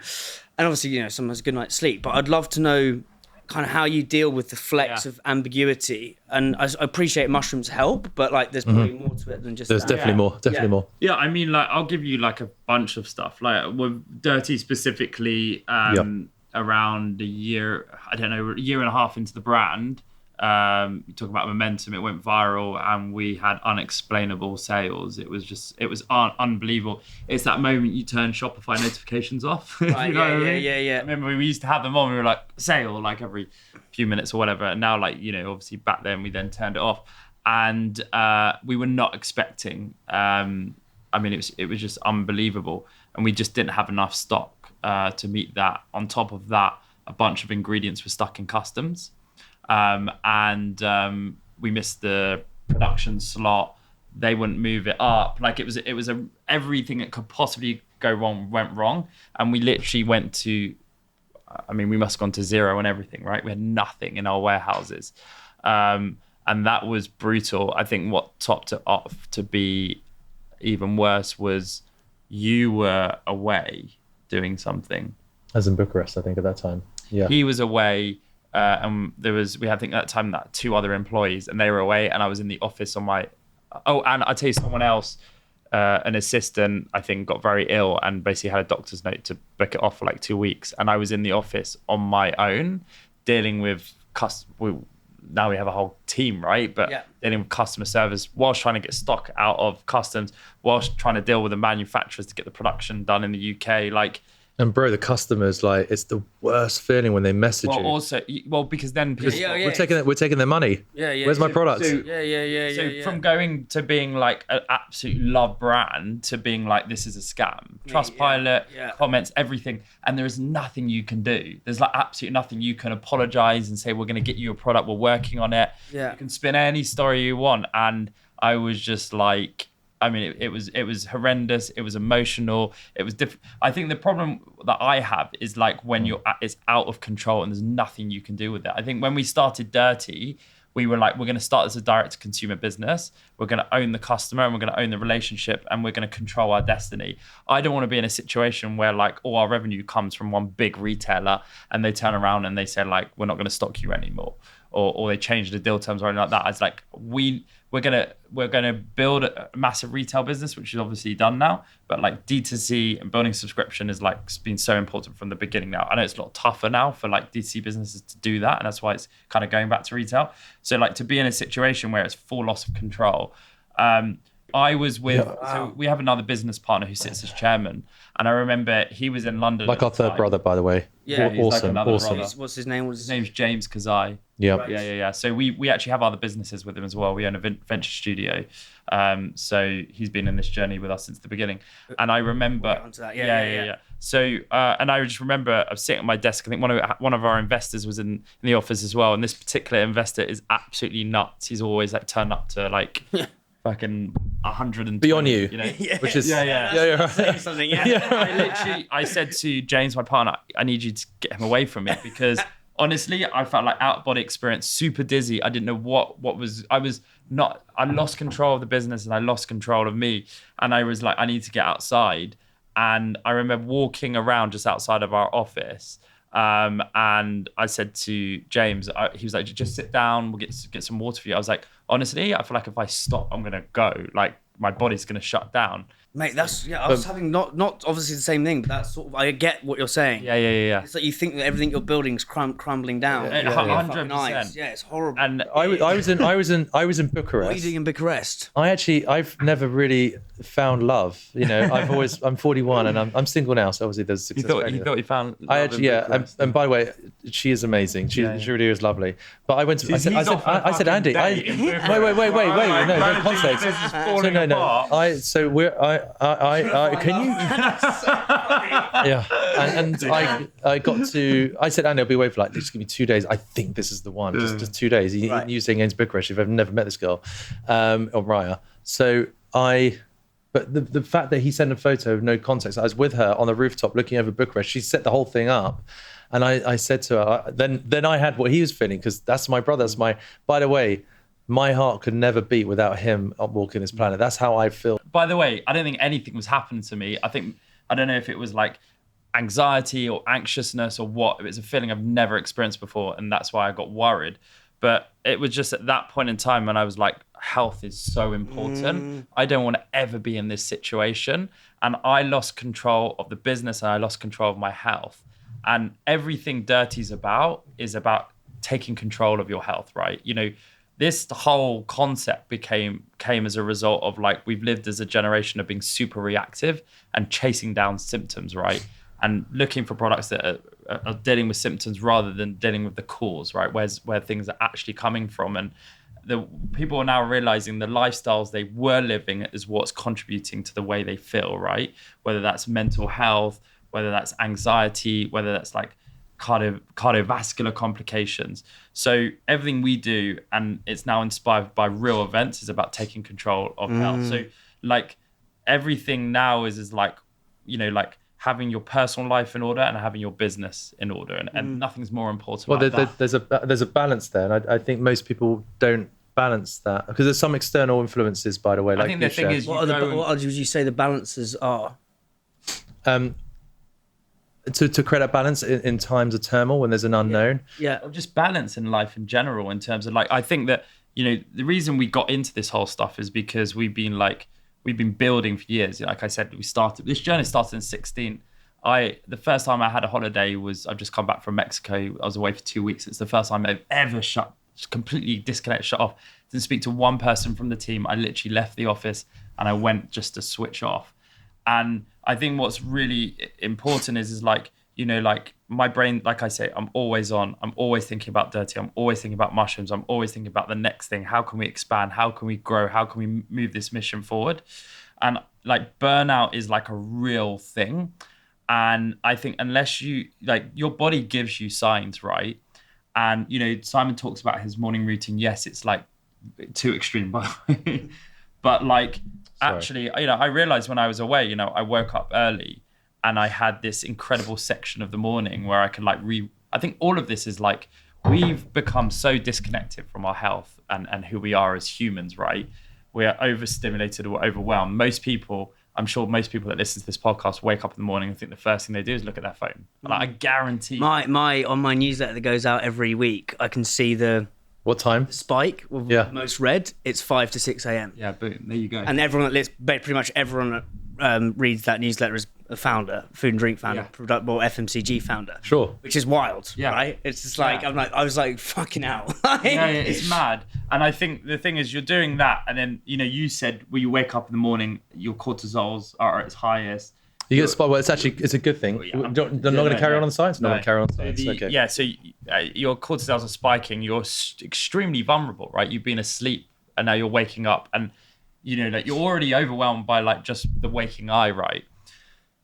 And obviously, you know, sometimes a good night's sleep. But I'd love to know kind of how you deal with the flex of ambiguity. And I appreciate mushrooms help, but like there's probably more to it than just There's that. definitely more. Yeah, I mean, like, I'll give you like a bunch of stuff. Like with DIRTEA specifically, around a year and a half into the brand, you talk about momentum, it went viral and we had unexplainable sales. It was unbelievable. It's that moment you turn Shopify notifications off. Right, you know what I mean? yeah. I remember we used to have them on, we were like, sale, like every few minutes or whatever. And now, like, you know, obviously back then we then turned it off. And we were not expecting, I mean, it was just unbelievable. And we just didn't have enough stock to meet that. On top of that, a bunch of ingredients were stuck in customs. And we missed the production slot. They wouldn't move it up. Like it was everything that could possibly go wrong went wrong. And we literally went to, I mean, we must have gone to zero on everything, right? We had nothing in our warehouses. And that was brutal. I think what topped it off to be even worse was you were away doing something. As in Bucharest, I think at that time. Yeah. He was away. And we had, I think at that time, that 2 other employees, and they were away, and I was in the office on my. Oh, and I'll tell you, someone else, an assistant, I think, got very ill and basically had a doctor's note to book it off for like 2 weeks, and I was in the office on my own, dealing with now we have a whole team, right? But dealing with customer service whilst trying to get stock out of customs, whilst trying to deal with the manufacturers to get the production done in the UK, like. And bro, the customers, like, it's the worst feeling when they message you. Also, because then we're taking their money. Where's my product? So from going to being like an absolute love brand to being like, this is a scam. Trustpilot, comments, everything, and there is nothing you can do. There's like absolutely nothing. You can apologize and say, we're going to get you a product. We're working on it. You can spin any story you want. And I was just like, I mean, it was horrendous. It was emotional. It was different. I think the problem that I have is like when it's out of control and there's nothing you can do with it. I think when we started DIRTEA, we were like, we're going to start as a direct-to-consumer business. We're going to own the customer and we're going to own the relationship and we're going to control our destiny. I don't want to be in a situation where like all our revenue comes from one big retailer and they turn around and they say like, we're not going to stock you anymore. Or they change the deal terms or anything like that. It's like we're gonna build a massive retail business, which is obviously done now. But like D2C and building subscription is like been so important from the beginning now. I know it's a lot tougher now for like D2C businesses to do that, and that's why it's kind of going back to retail. So like to be in a situation where it's full loss of control. I was with, so we have another business partner who sits as chairman. And I remember he was in London. Like our third brother, by the way. Yeah, awesome. Like awesome. What's his name? His name's James Kazai. Yeah. Right. Yeah. So we actually have other businesses with him as well. We own a venture studio. So he's been in this journey with us since the beginning. And I remember. Yeah. So, and I just remember I was sitting at my desk. I think one of our investors was in the office as well. And this particular investor is absolutely nuts. He's always like turned up to like. Fucking 100 be on you, know, which is Saying something. I said to James, my partner, I need you to get him away from me because honestly, I felt like out of body experience, super dizzy. I didn't know what was. I lost control of the business and I lost control of me, and I was like, I need to get outside. And I remember walking around just outside of our office. And I said to James, he was like, just sit down, we'll get some water for you. I was like, honestly, I feel like if I stop, I'm going to go. Like, my body's going to shut down. Mate, I was having not obviously the same thing, but that's sort of, I get what you're saying. Yeah. It's like you think that everything you're building is crumbling down. 100%. Yeah, it's horrible. And I was in Bucharest. What are you doing in Bucharest? I've never really found love. I'm 41 and I'm single now, so obviously there's success. You thought you found love and by the way, she is amazing. She really is lovely. But I went to. I said, Andy. Wait. No context. This is falling apart. Can you? Yeah. And I got to. I said, Andy, I'll be away for just give me 2 days. I think this is the one. Just 2 days. You saying against Bucharest. If I've never met this girl, or Raya. So But the fact that he sent a photo of no context, I was with her on the rooftop looking over Bucharest. She set the whole thing up. And I said to her, then I had what he was feeling, because that's my brother. By the way, my heart could never beat without him walking this planet. That's how I feel. By the way, I don't think anything was happening to me. I don't know if it was like anxiety or anxiousness or what. It was a feeling I've never experienced before. And that's why I got worried. But it was just at that point in time when I was like, health is so important. I don't want to ever be in this situation. And I lost control of the business and I lost control of my health. And everything DIRTEA is about taking control of your health, right? This whole concept came as a result of we've lived as a generation of being super reactive and chasing down symptoms, right? And looking for products that are dealing with symptoms rather than dealing with the cause, right? Where things are actually coming from. And the people are now realizing the lifestyles they were living is what's contributing to the way they feel, right? Whether that's mental health, whether that's anxiety, whether that's cardiovascular complications. So everything we do, and it's now inspired by real events, is about taking control of health. So everything now is having your personal life in order and having your business in order, and nothing's more important. Well, there's a balance there, and I think most people don't balance that, because there's some external influences, by the way. I think the thing is, what would you say the balances are? To create a balance in times of turmoil when there's an unknown. Yeah. Or just balance in life in general, in terms of I think that, the reason we got into this whole stuff is because we've been building for years. Like I said, this journey started in 2016. The first time I had a holiday was, I've just come back from Mexico. I was away for 2 weeks. It's the first time I've ever completely disconnected, shut off. Didn't speak to one person from the team. I literally left the office and I went just to switch off. And I think what's really important is my brain, like I say, I'm always on. I'm always thinking about DIRTEA. I'm always thinking about mushrooms. I'm always thinking about the next thing. How can we expand? How can we grow? How can we move this mission forward? And burnout is a real thing. And I think unless your body gives you signs, right? And, Simon talks about his morning routine. Yes, it's too extreme, by the way. But actually, I realized when I was away, I woke up early and I had this incredible section of the morning where I could I think all of this is we've become so disconnected from our health and who we are as humans, right? We are overstimulated or overwhelmed. I'm sure most people that listen to this podcast wake up in the morning and think the first thing they do is look at their phone. I guarantee. On my newsletter that goes out every week, I can see the what time spike with most read. It's 5 to 6 a.m. Yeah, boom, there you go. And pretty much everyone that reads that newsletter is a founder, food and drink founder, FMCG founder. Sure. Which is wild, yeah. Right? It's just I was fucking hell. Yeah, it's mad. And I think the thing is, you're doing that, and then you said when you wake up in the morning, your cortisols are at its highest. You get spot. Well, it's a good thing. They're not going to carry on the science. Not going to carry on the science. Okay. Yeah. So your cortisols are spiking. You're extremely vulnerable, right? You've been asleep and now you're waking up, and you're already overwhelmed by just the waking eye, right?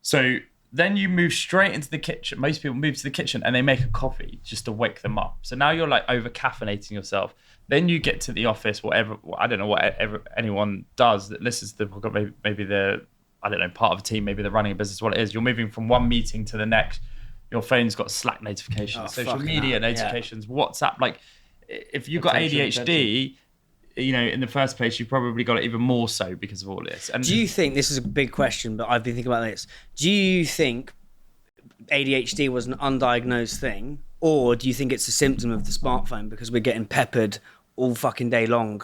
So then you move straight into the kitchen. Most people move to the kitchen and they make a coffee just to wake them up. So now you're over caffeinating yourself. Then you get to the office, whatever. I don't know what anyone does that listens to the podcast. Maybe they're, I don't know, part of a team, maybe they're running a business, what it is. You're moving from one meeting to the next. Your phone's got Slack notifications, social media notifications, WhatsApp. If you've got ADHD, in the first place, you've probably got it even more so because of all this. And do you think, this is a big question, but I've been thinking about this. Do you think ADHD was an undiagnosed thing, or do you think it's a symptom of the smartphone because we're getting peppered all fucking day long?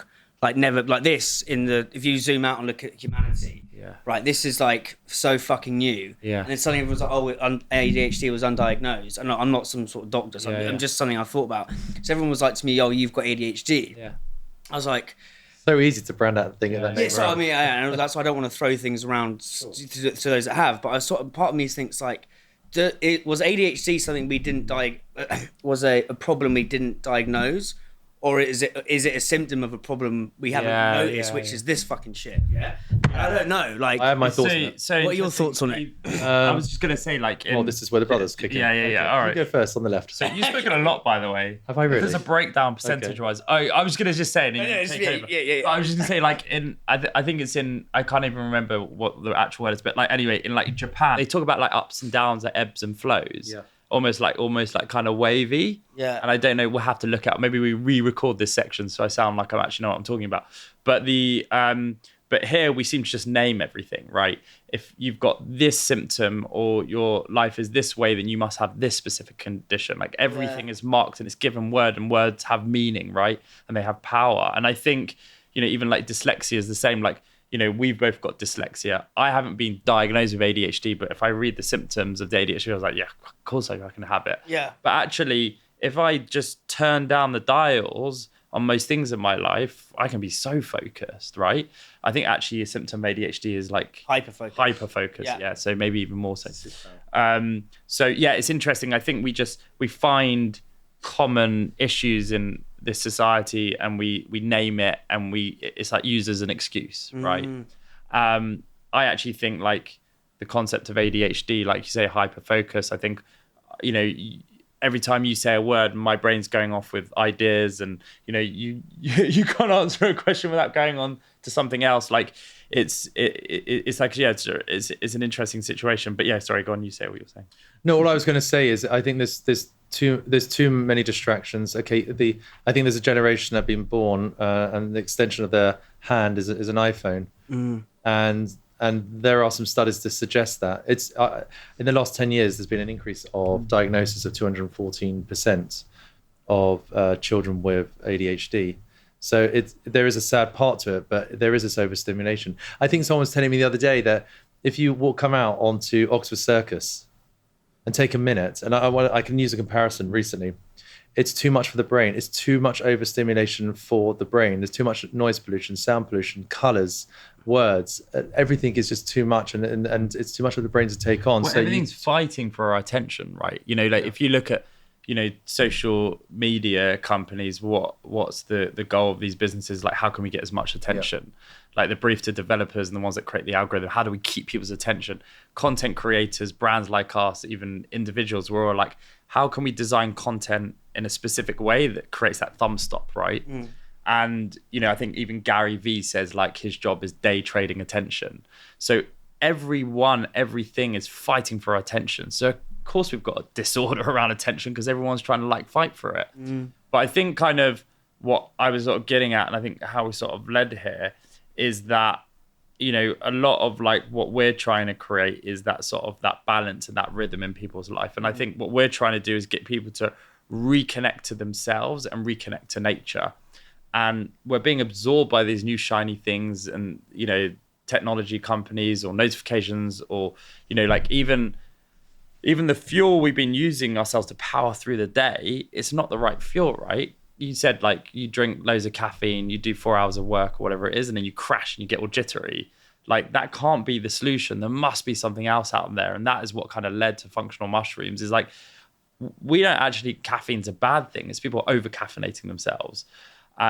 Never, if you zoom out and look at humanity, right, this is like so fucking new. Yeah. And then suddenly everyone's like, oh, ADHD was undiagnosed. And I'm not some sort of doctor, so I'm just something I thought about. So everyone was like to me, oh, you've got ADHD. Yeah. I was like, So easy to brand out the thing in that name. yeah, so I mean, and that's why I don't want to throw things around to those that have. But I sort of, part of me thinks like, was ADHD something we didn't was a problem we didn't diagnose, or is it a symptom of a problem we haven't noticed, which is this fucking shit? Yeah, I don't know. Like, I have my thoughts on it. So what are your thoughts on it? I was just gonna say, like, This is where the brothers kick in. Yeah. All right. You go first on the left. So you've spoken a lot, by the way. Have I really? There's a breakdown percentage-wise. I was gonna just say it. Yeah. I was just gonna say, like, I think it's in. I can't even remember what the actual word is, but like anyway, in like Japan, they talk about like ups and downs, like ebbs and flows. Yeah. Almost like kind of wavy. Yeah. And I don't know. We'll have to look at. Maybe we re-record this section so I sound like I actually know what I'm talking about. But but here we seem to just name everything, right? If you've got this symptom or your life is this way, then you must have this specific condition. Like everything is marked and it's given word, and words have meaning, right? And they have power. And I think, even like dyslexia is the same. Like, we've both got dyslexia. I haven't been diagnosed with ADHD, but if I read the symptoms of the ADHD, I was like, yeah, of course I can have it. Yeah. But actually, if I just turn down the dials on most things in my life, I can be so focused, right? I think actually a symptom of ADHD is like hyper-focus. Yeah. So maybe even more so. So yeah, it's interesting. I think we find common issues in this society and we name it and it's like used as an excuse, right? I actually think like the concept of ADHD, like you say, hyper-focus, I think, every time you say a word, my brain's going off with ideas, and you can't answer a question without going on to something else. Like it's like it's an interesting situation. But yeah, sorry, go on. You say what you're saying. No, all I was going to say is I think there's too many distractions. Okay, I think there's a generation that have been born and the extension of their hand is an iPhone, and there are some studies to suggest that it's in the last 10 years there's been an increase of diagnosis of 214% of children with ADHD. So there is a sad part to it, but there is this overstimulation. I think someone was telling me the other day that if you come out onto Oxford Circus and take a minute, and I can use a comparison recently, it's too much for the brain. It's too much overstimulation for the brain. There's too much noise pollution, sound pollution, colors, words. Everything is just too much, and it's too much for the brain to take on. Well, so everything's fighting for our attention, right? If you look at social media companies, what's the goal of these businesses? Like, how can we get as much attention? Like the brief to developers and the ones that create the algorithm, how do we keep people's attention? Content creators, brands like us, even individuals, we're all like, how can we design content in a specific way that creates that thumb stop, right? And I think even Gary Vee says like his job is day trading attention. So everything is fighting for our attention. So of course we've got a disorder around attention because everyone's trying to like fight for it. But I think kind of what I was sort of getting at, and I think how we sort of led here, is that a lot of like what we're trying to create is that sort of that balance and that rhythm in people's life. And I think what we're trying to do is get people to reconnect to themselves and reconnect to nature. And we're being absorbed by these new shiny things and technology companies or notifications or like even the fuel we've been using ourselves to power through the day, it's not the right fuel, right? You said like you drink loads of caffeine, you do 4 hours of work or whatever it is, and then you crash and you get all jittery. Like that can't be the solution. There must be something else out there. And that is what kind of led to functional mushrooms, is like, we don't actually, caffeine's a bad thing. It's people over caffeinating themselves.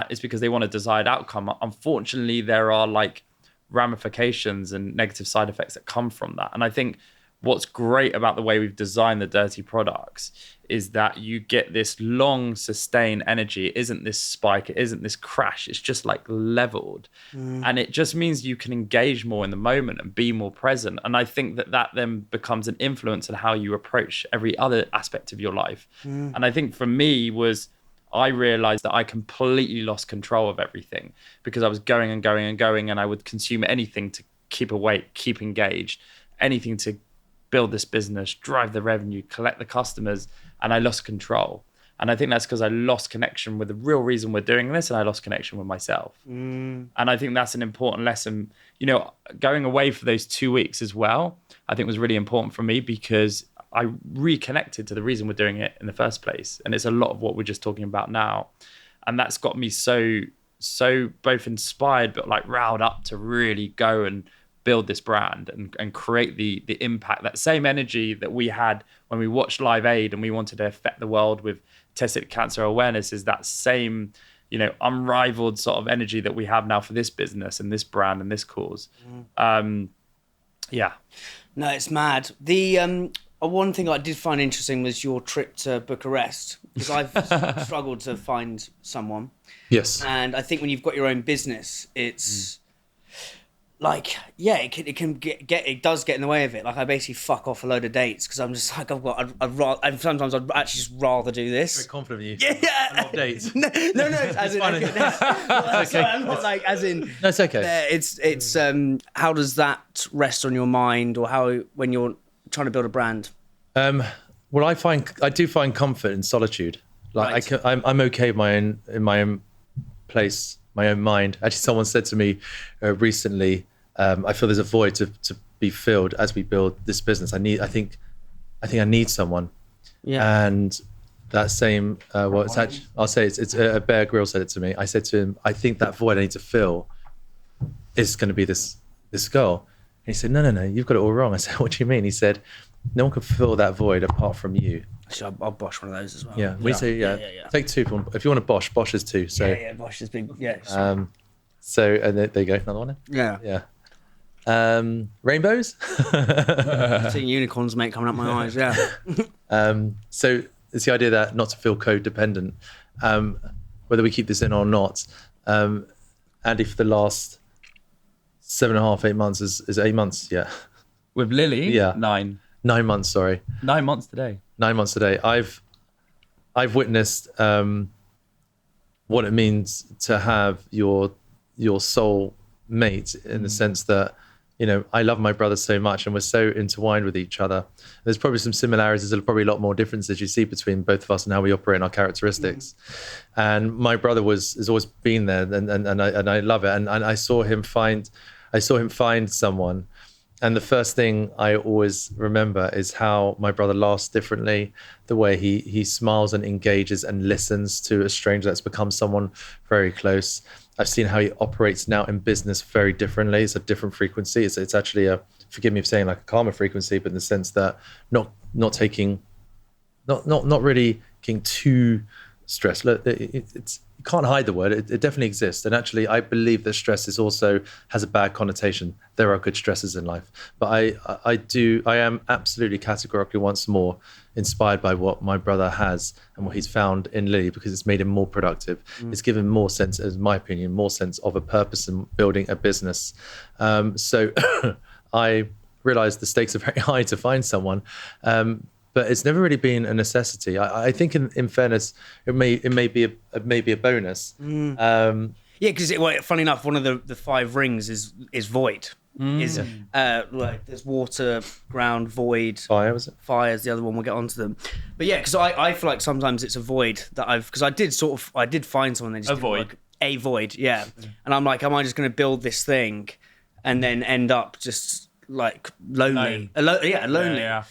It's because they want a desired outcome. Unfortunately, there are like ramifications and negative side effects that come from that. And I think what's great about the way we've designed the Dirty products is that you get this long sustained energy. It isn't this spike, it isn't this crash, it's just like leveled. And it just means you can engage more in the moment and be more present. And I think that then becomes an influence on how you approach every other aspect of your life. And I think for me I realized that I completely lost control of everything because I was going and going and going, and I would consume anything to keep awake, keep engaged, anything to build this business, drive the revenue, collect the customers, and I lost control. And I think that's because I lost connection with the real reason we're doing this, and I lost connection with myself. And I think that's an important lesson. You know, going away for those 2 weeks as well, I think was really important for me, because I reconnected to the reason we're doing it in the first place. And it's a lot of what we're just talking about now. And that's got me so both inspired, but like riled up to really go and build this brand and create the impact, that same energy that we had when we watched Live Aid and we wanted to affect the world with testicular cancer awareness, is that same, you know, unrivaled sort of energy that we have now for this business and this brand and this cause. Yeah. No, it's mad. The one thing I did find interesting was your trip to Bucharest, because I've struggled to find someone. Yes. And I think when you've got your own business, it's like, yeah, it does get in the way of it. Like, I basically fuck off a load of dates because I'm just like, sometimes I'd actually just rather do this. Very confident of you. Yeah. A lot of dates. no, as in, okay. I'm not like, as in. No, it's okay. It's how does that rest on your mind, or how, when you're trying to build a brand? Well, I do find comfort in solitude. Like, Right. I'm okay in my own place, my own mind. Actually, someone said to me recently, I feel there's a void to be filled as we build this business. I think I need someone. Yeah. And that same, well, it's actually, I'll say it's Bear Grylls said it to me. I said to him, I think that void I need to fill is going to be this girl. And he said, no, you've got it all wrong. I said, what do you mean? He said, no one can fill that void apart from you. Actually, I'll bosh one of those as well. Yeah, we say take two. If you want to bosh is two. So yeah, bosh is big. Yeah. So and there you go, another one. Yeah. Rainbows. Seeing unicorns, mate, coming up my eyes. Yeah. So it's the idea that not to feel codependent, whether we keep this in or not. Andy, for the last 7.5, 8 months is 8 months. Yeah. With Lily? Yeah. 9 months. Sorry. 9 months today. 9 months today. I've witnessed what it means to have your soul mate, in the sense that, you know, I love my brother so much and we're so intertwined with each other. There's probably some similarities, there's probably a lot more differences you see between both of us and how we operate and our characteristics. And my brother has always been there, and I love it. And I saw him find someone. And the first thing I always remember is how my brother laughs differently, the way he smiles and engages and listens to a stranger that's become someone very close. I've seen how he operates now in business very differently. It's a different frequency. It's actually forgive me for saying, like a calmer frequency, but in the sense that not really getting too stressed. Look, you can't hide the word. It definitely exists. And actually, I believe that stress has a bad connotation. There are good stresses in life. But I am absolutely categorically once more inspired by what my brother has and what he's found in Lily, because it's made him more productive. It's given more sense, in my opinion, more sense of a purpose in building a business. So I realized the stakes are very high to find someone. But it's never really been a necessity. I think, in fairness, it may be a bonus. Yeah, because funny enough, one of the 5 rings is void. Like there's water, ground, void. Fire, was it? Fire is the other one. We'll get onto them. But yeah, because I feel like sometimes it's a void that because I did find someone that just didn't work. A void, yeah. And I'm like, am I just going to build this thing and then end up just like lonely? Lonely. Yeah.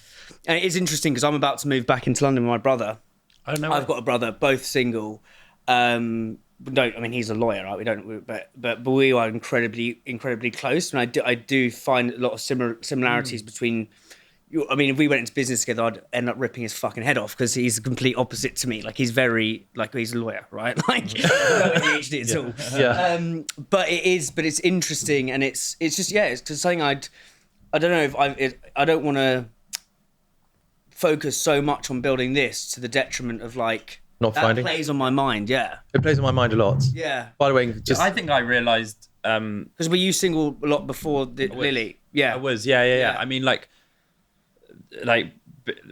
And it is interesting because I'm about to move back into London with my brother. I don't know. I've got a brother, both single. He's a lawyer, right? But we are incredibly close, and I do find a lot of similarities between. I mean, if we went into business together, I'd end up ripping his fucking head off because he's the complete opposite to me. Like he's he's a lawyer, right? Like not a PhD at all. Yeah. But it's interesting, and it's just it's because something I don't know if I don't want to focus so much on building this to the detriment of like not that finding. Plays on my mind, yeah. It plays on my mind a lot. Yeah. By the way, just I think I realised because were you single a lot before Lily? Yeah, I was. Yeah. I mean, like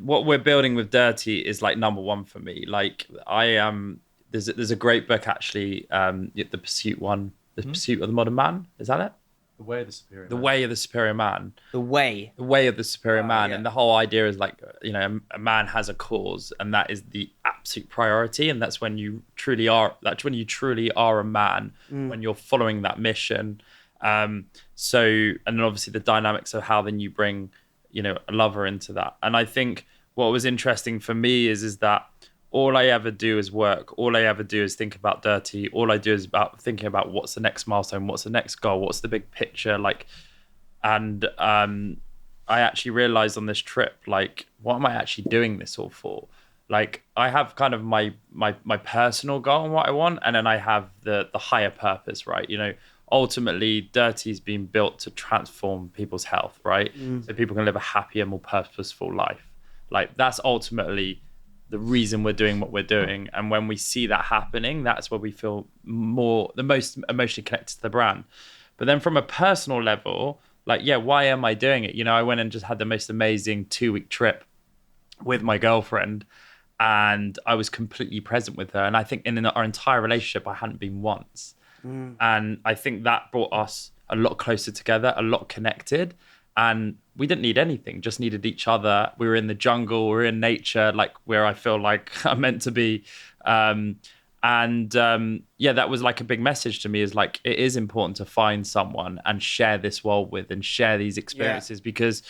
what we're building with DIRTEA is like number one for me. Like I am. There's a great book actually, the Pursuit one, the Pursuit of the Modern Man. Is that it? The way of the superior The man. way of the superior man. The way. The way of the superior man. yeah. And the whole idea is like, you know, a man has a cause, and that is the absolute priority. And that's when you truly are, a man, when you're following that mission. And then obviously the dynamics of how then you bring, you know, a lover into that. And I think what was interesting for me is that all I ever do is work. All I ever do is think about DIRTEA. All I do is about thinking about what's the next milestone, what's the next goal, what's the big picture, like. And I actually realized on this trip, like, what am I actually doing this all for? Like, I have kind of my personal goal and what I want, and then I have the higher purpose, right? You know, ultimately, DIRTEA's been built to transform people's health, right? So people can live a happier, more purposeful life. Like, that's ultimately the reason we're doing what we're doing. And when we see that happening, that's where we feel the most emotionally connected to the brand. But then from a personal level, like, yeah, why am I doing it? You know, I went and just had the most amazing 2-week trip with my girlfriend, and I was completely present with her. And I think in our entire relationship, I hadn't been once. And I think that brought us a lot closer together, a lot connected. And we didn't need anything, just needed each other. We were in the jungle, we were in nature, like where I feel like I'm meant to be. Yeah, that was like a big message to me, is like, it is important to find someone and share this world with and share these experiences because,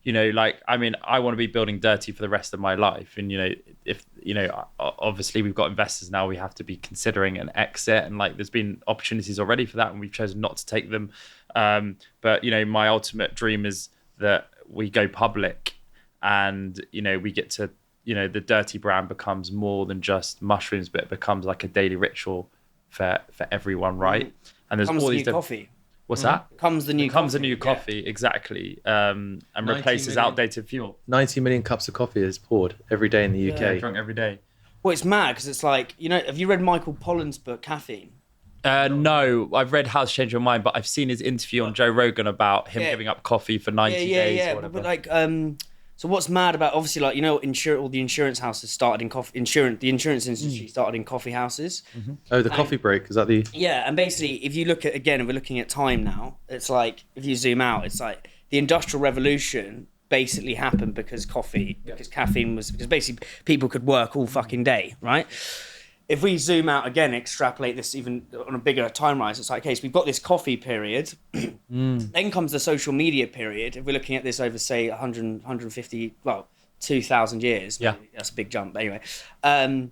you know, like, I mean, I want to be building DIRTEA for the rest of my life. And, you know, if, you know, obviously we've got investors now, we have to be considering an exit, and like, there's been opportunities already for that and we've chosen not to take them. But, you know, my ultimate dream is that we go public and, you know, we get to, you know, the DIRTEA brand becomes more than just mushrooms, but it becomes like a daily ritual for everyone, right? And there's all these coffee. What's that? Comes the new coffee, exactly. And replaces outdated fuel. 90 million cups of coffee is poured every day in the UK. Yeah, drunk every day. Well, it's mad because it's like, you know, have you read Michael Pollan's book, Caffeine? No, I've read How to Change Your Mind, but I've seen his interview on Joe Rogan about him giving up coffee for 90 days or whatever. But like, so what's mad about, obviously, like, you know, all the insurance houses started in coffee. The insurance industry started in coffee houses. Oh, the coffee break, is that the? Yeah, and basically, if you look at, again, if we're looking at time now, it's like, if you zoom out, it's like the Industrial Revolution basically happened because caffeine was, because basically people could work all fucking day, right? If we zoom out again, extrapolate this even on a bigger time rise, it's like, okay, so we've got this coffee period. Then comes the social media period. If we're looking at this over, say, 100, 150, 2,000 years, maybe, that's a big jump. But anyway, then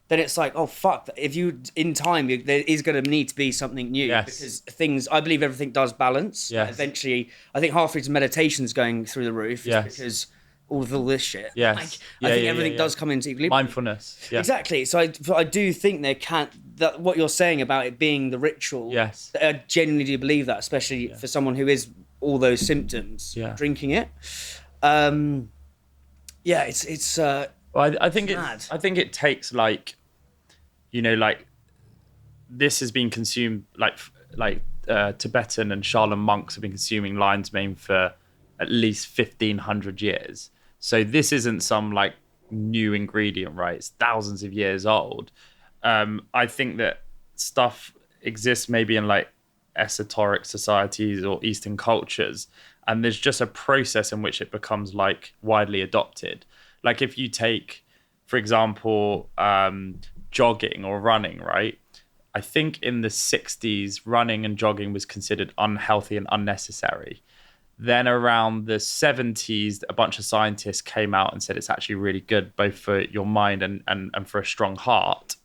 it's like, oh, fuck. If you, in time, there is going to need to be something new. Because I believe everything does balance. Eventually, I think half of meditation's going through the roof because all this shit. I think everything does come into equilibrium. Mindfulness. Exactly. So I do think that what you're saying about it being the ritual. I genuinely do believe that, especially for someone who is all those symptoms drinking it. It's. Well, I think it takes, like, you know, like, this has been consumed, like Tibetan and Shaolin monks have been consuming lion's mane for at least 1,500 years. So this isn't some like new ingredient, right? It's thousands of years old. I think that stuff exists maybe in like esoteric societies or Eastern cultures, and there's just a process in which it becomes like widely adopted. Like if you take, for example, jogging or running, right? I think in the 60s, running and jogging was considered unhealthy and unnecessary. Then around the 70s, a bunch of scientists came out and said it's actually really good, both for your mind and for a strong heart.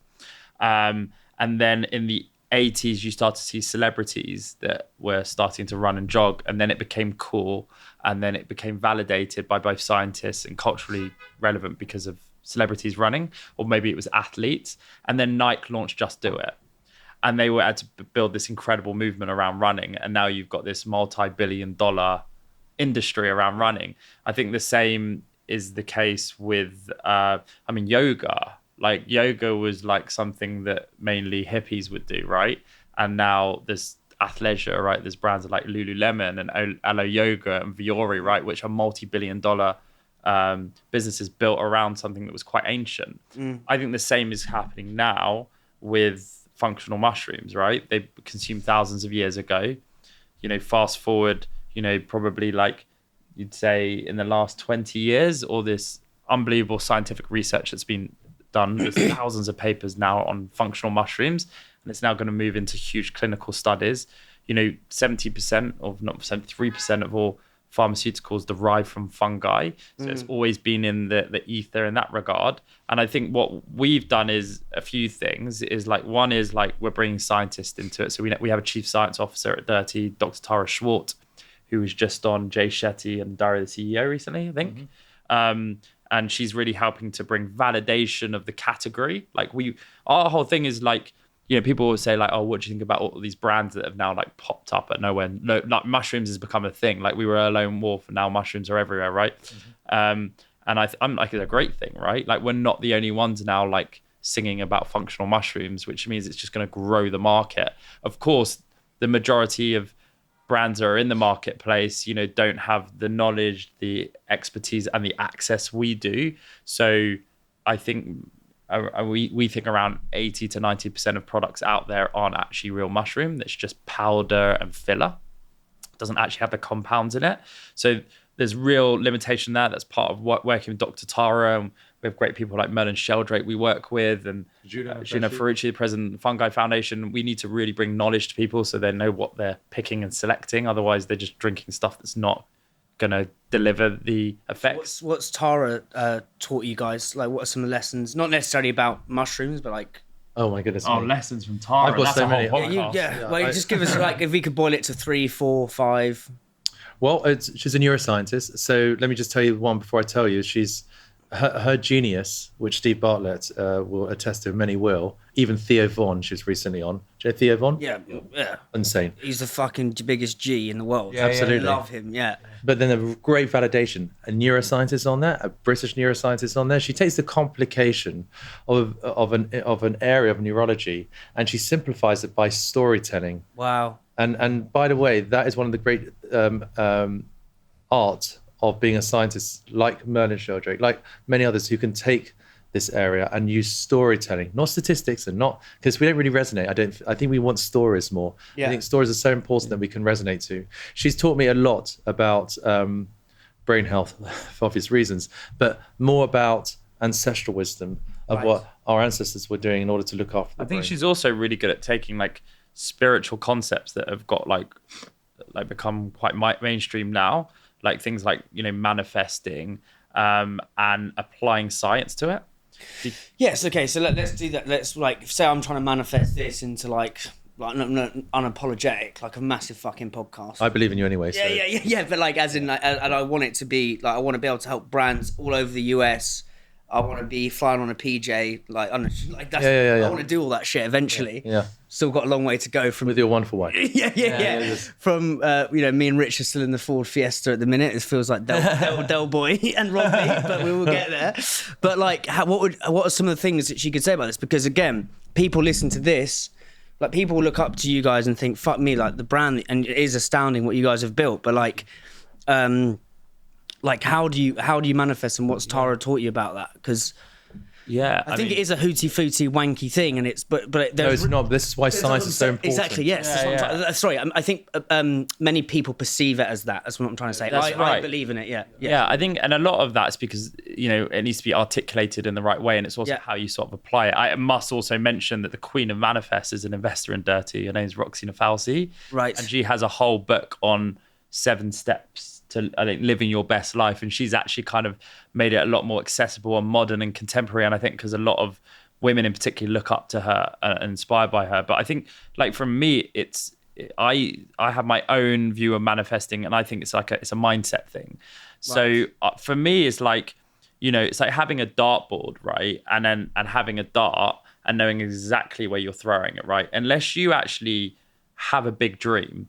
And then in the 80s, you start to see celebrities that were starting to run and jog, and then it became cool, and then it became validated by both scientists and culturally relevant because of celebrities running, or maybe it was athletes. And then Nike launched Just Do It. And they had to build this incredible movement around running. And now you've got this multi-billion-dollar industry around running. I think the same is the case with, yoga. Like yoga was like something that mainly hippies would do, right? And now there's athleisure, right? There's brands like Lululemon and Alo Yoga and Viore, right? Which are multi-billion-dollar businesses built around something that was quite ancient. I think the same is happening now with functional mushrooms, right? They consumed thousands of years ago. fast forward, probably like you'd say in the last 20 years, all this unbelievable scientific research that's been done. There's thousands of papers now on functional mushrooms, and it's now going to move into huge clinical studies. 70% of, not 73% of all pharmaceuticals derive from fungi. So it's always been in the ether in that regard. And I think what we've done is a few things. Is like, one is like we're bringing scientists into it. So we have a chief science officer at DIRTEA, Dr. Tara Schwartz, who was just on Jay Shetty and DIRTEA, the CEO, recently, I think. And she's really helping to bring validation of the category. Like our whole thing is like, people always say like, oh, what do you think about all these brands that have now like popped up at nowhere? No, like mushrooms has become a thing. Like we were a lone wolf and now mushrooms are everywhere, right? And I'm like, it's a great thing, right? Like we're not the only ones now like singing about functional mushrooms, which means it's just going to grow the market. Of course, the majority of brands that are in the marketplace, don't have the knowledge, the expertise, and the access we do. So I think we think around 80 to 90% of products out there aren't actually real mushroom. That's just powder and filler. It doesn't actually have the compounds in it. So there's real limitation there. That's part of working with Dr. Tara. And we have great people like Merlin Sheldrake we work with, and Gino Ferrucci, the president of the Fungi Foundation. We need to really bring knowledge to people so they know what they're picking and selecting. Otherwise, they're just drinking stuff that's not going to deliver the effects. What's Tara taught you guys? Like, what are some of the lessons? Not necessarily about mushrooms, but like... Oh my goodness! Lessons from Tara. I've got so many. Well, just give us like, if we could boil it to 3, 4, 5. Well, she's a neuroscientist. So let me just tell you one before I tell you. She's her genius, which Steve Bartlett will attest to, many will. Even Theo Von, she was recently on. Do you know Theo Von? Yeah. Insane. He's the fucking biggest G in the world. Yeah, absolutely. I love him, yeah. But then a great validation. A neuroscientist on there, a British neuroscientist on there. She takes the complication of an area of neurology and she simplifies it by storytelling. Wow. And by the way, that is one of the great art of being a scientist, like Merlin Sheldrake, like many others who can take this area and use storytelling, not statistics, and not, because we don't really resonate. I think we want stories more. I think stories are so important that we can resonate to. She's taught me a lot about brain health for obvious reasons, but more about ancestral wisdom of what our ancestors were doing in order to look after the brain. She's also really good at taking like spiritual concepts that have got like become quite mainstream now, like things like manifesting and applying science to it. Yes. Okay. So let's do that. Let's like say I'm trying to manifest this into like unapologetic, like a massive fucking podcast. I believe in you anyway. Yeah. But like, as in, like, and I want it to be like, I want to be able to help brands all over the US. I want to be flying on a PJ, like that's. I want to do all that shit eventually. Yeah. Still got a long way to go from with your wonderful wife. Yeah. From me and Rich are still in the Ford Fiesta at the minute. It feels like Del Boy and Robbie, but we will get there. But like, what are some of the things that she could say about this? Because again, people listen to this, like people look up to you guys and think, "Fuck me!" Like the brand, and it is astounding what you guys have built. But like, how do you manifest, and what's Tara taught you about that? Because I think it is a hooty footy wanky thing, and it's but no, it's not. This is why science is so important. Exactly. Yes. Sorry, I think many people perceive it as that. That's what I'm trying to say. I believe in it. Yeah. I think, and a lot of that's because it needs to be articulated in the right way, and it's also how you sort of apply it. I must also mention that the Queen of Manifest is an investor in DIRTEA. Her name's Roxy Nafalsi. Right. And she has a whole book on 7 steps to, I think, living your best life, and she's actually kind of made it a lot more accessible and modern and contemporary. And I think because a lot of women in particular look up to her and inspired by her. But I think, like, from me, I have my own view of manifesting, and I think it's a mindset thing. Right. So for me, it's like, it's like having a dartboard, right? And having a dart and knowing exactly where you're throwing it, right? Unless you actually have a big dream,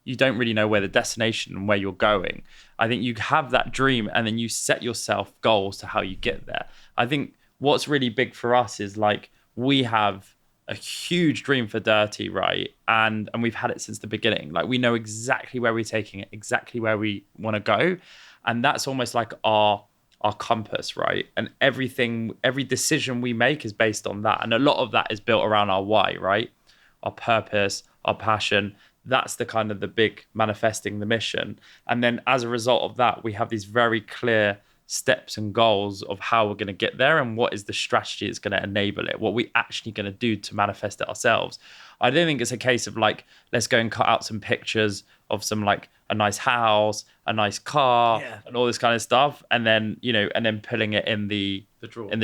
you don't really know where the destination and where you're going. I think you have that dream and then you set yourself goals to how you get there. I think what's really big for us is like, we have a huge dream for DIRTEA, right? And we've had it since the beginning. Like, we know exactly where we're taking it, exactly where we want to go. And that's almost like our compass, right? And every decision we make is based on that. And a lot of that is built around our why, right? Our purpose, our passion. That's the kind of the big manifesting the mission. And then as a result of that, we have these very clear steps and goals of how we're going to get there and what is the strategy that's going to enable it, what we actually going to do to manifest it ourselves. I don't think it's a case of like, let's go and cut out some pictures of some like a nice house, a nice car, and all this kind of stuff, and then, you know, and then pulling it in the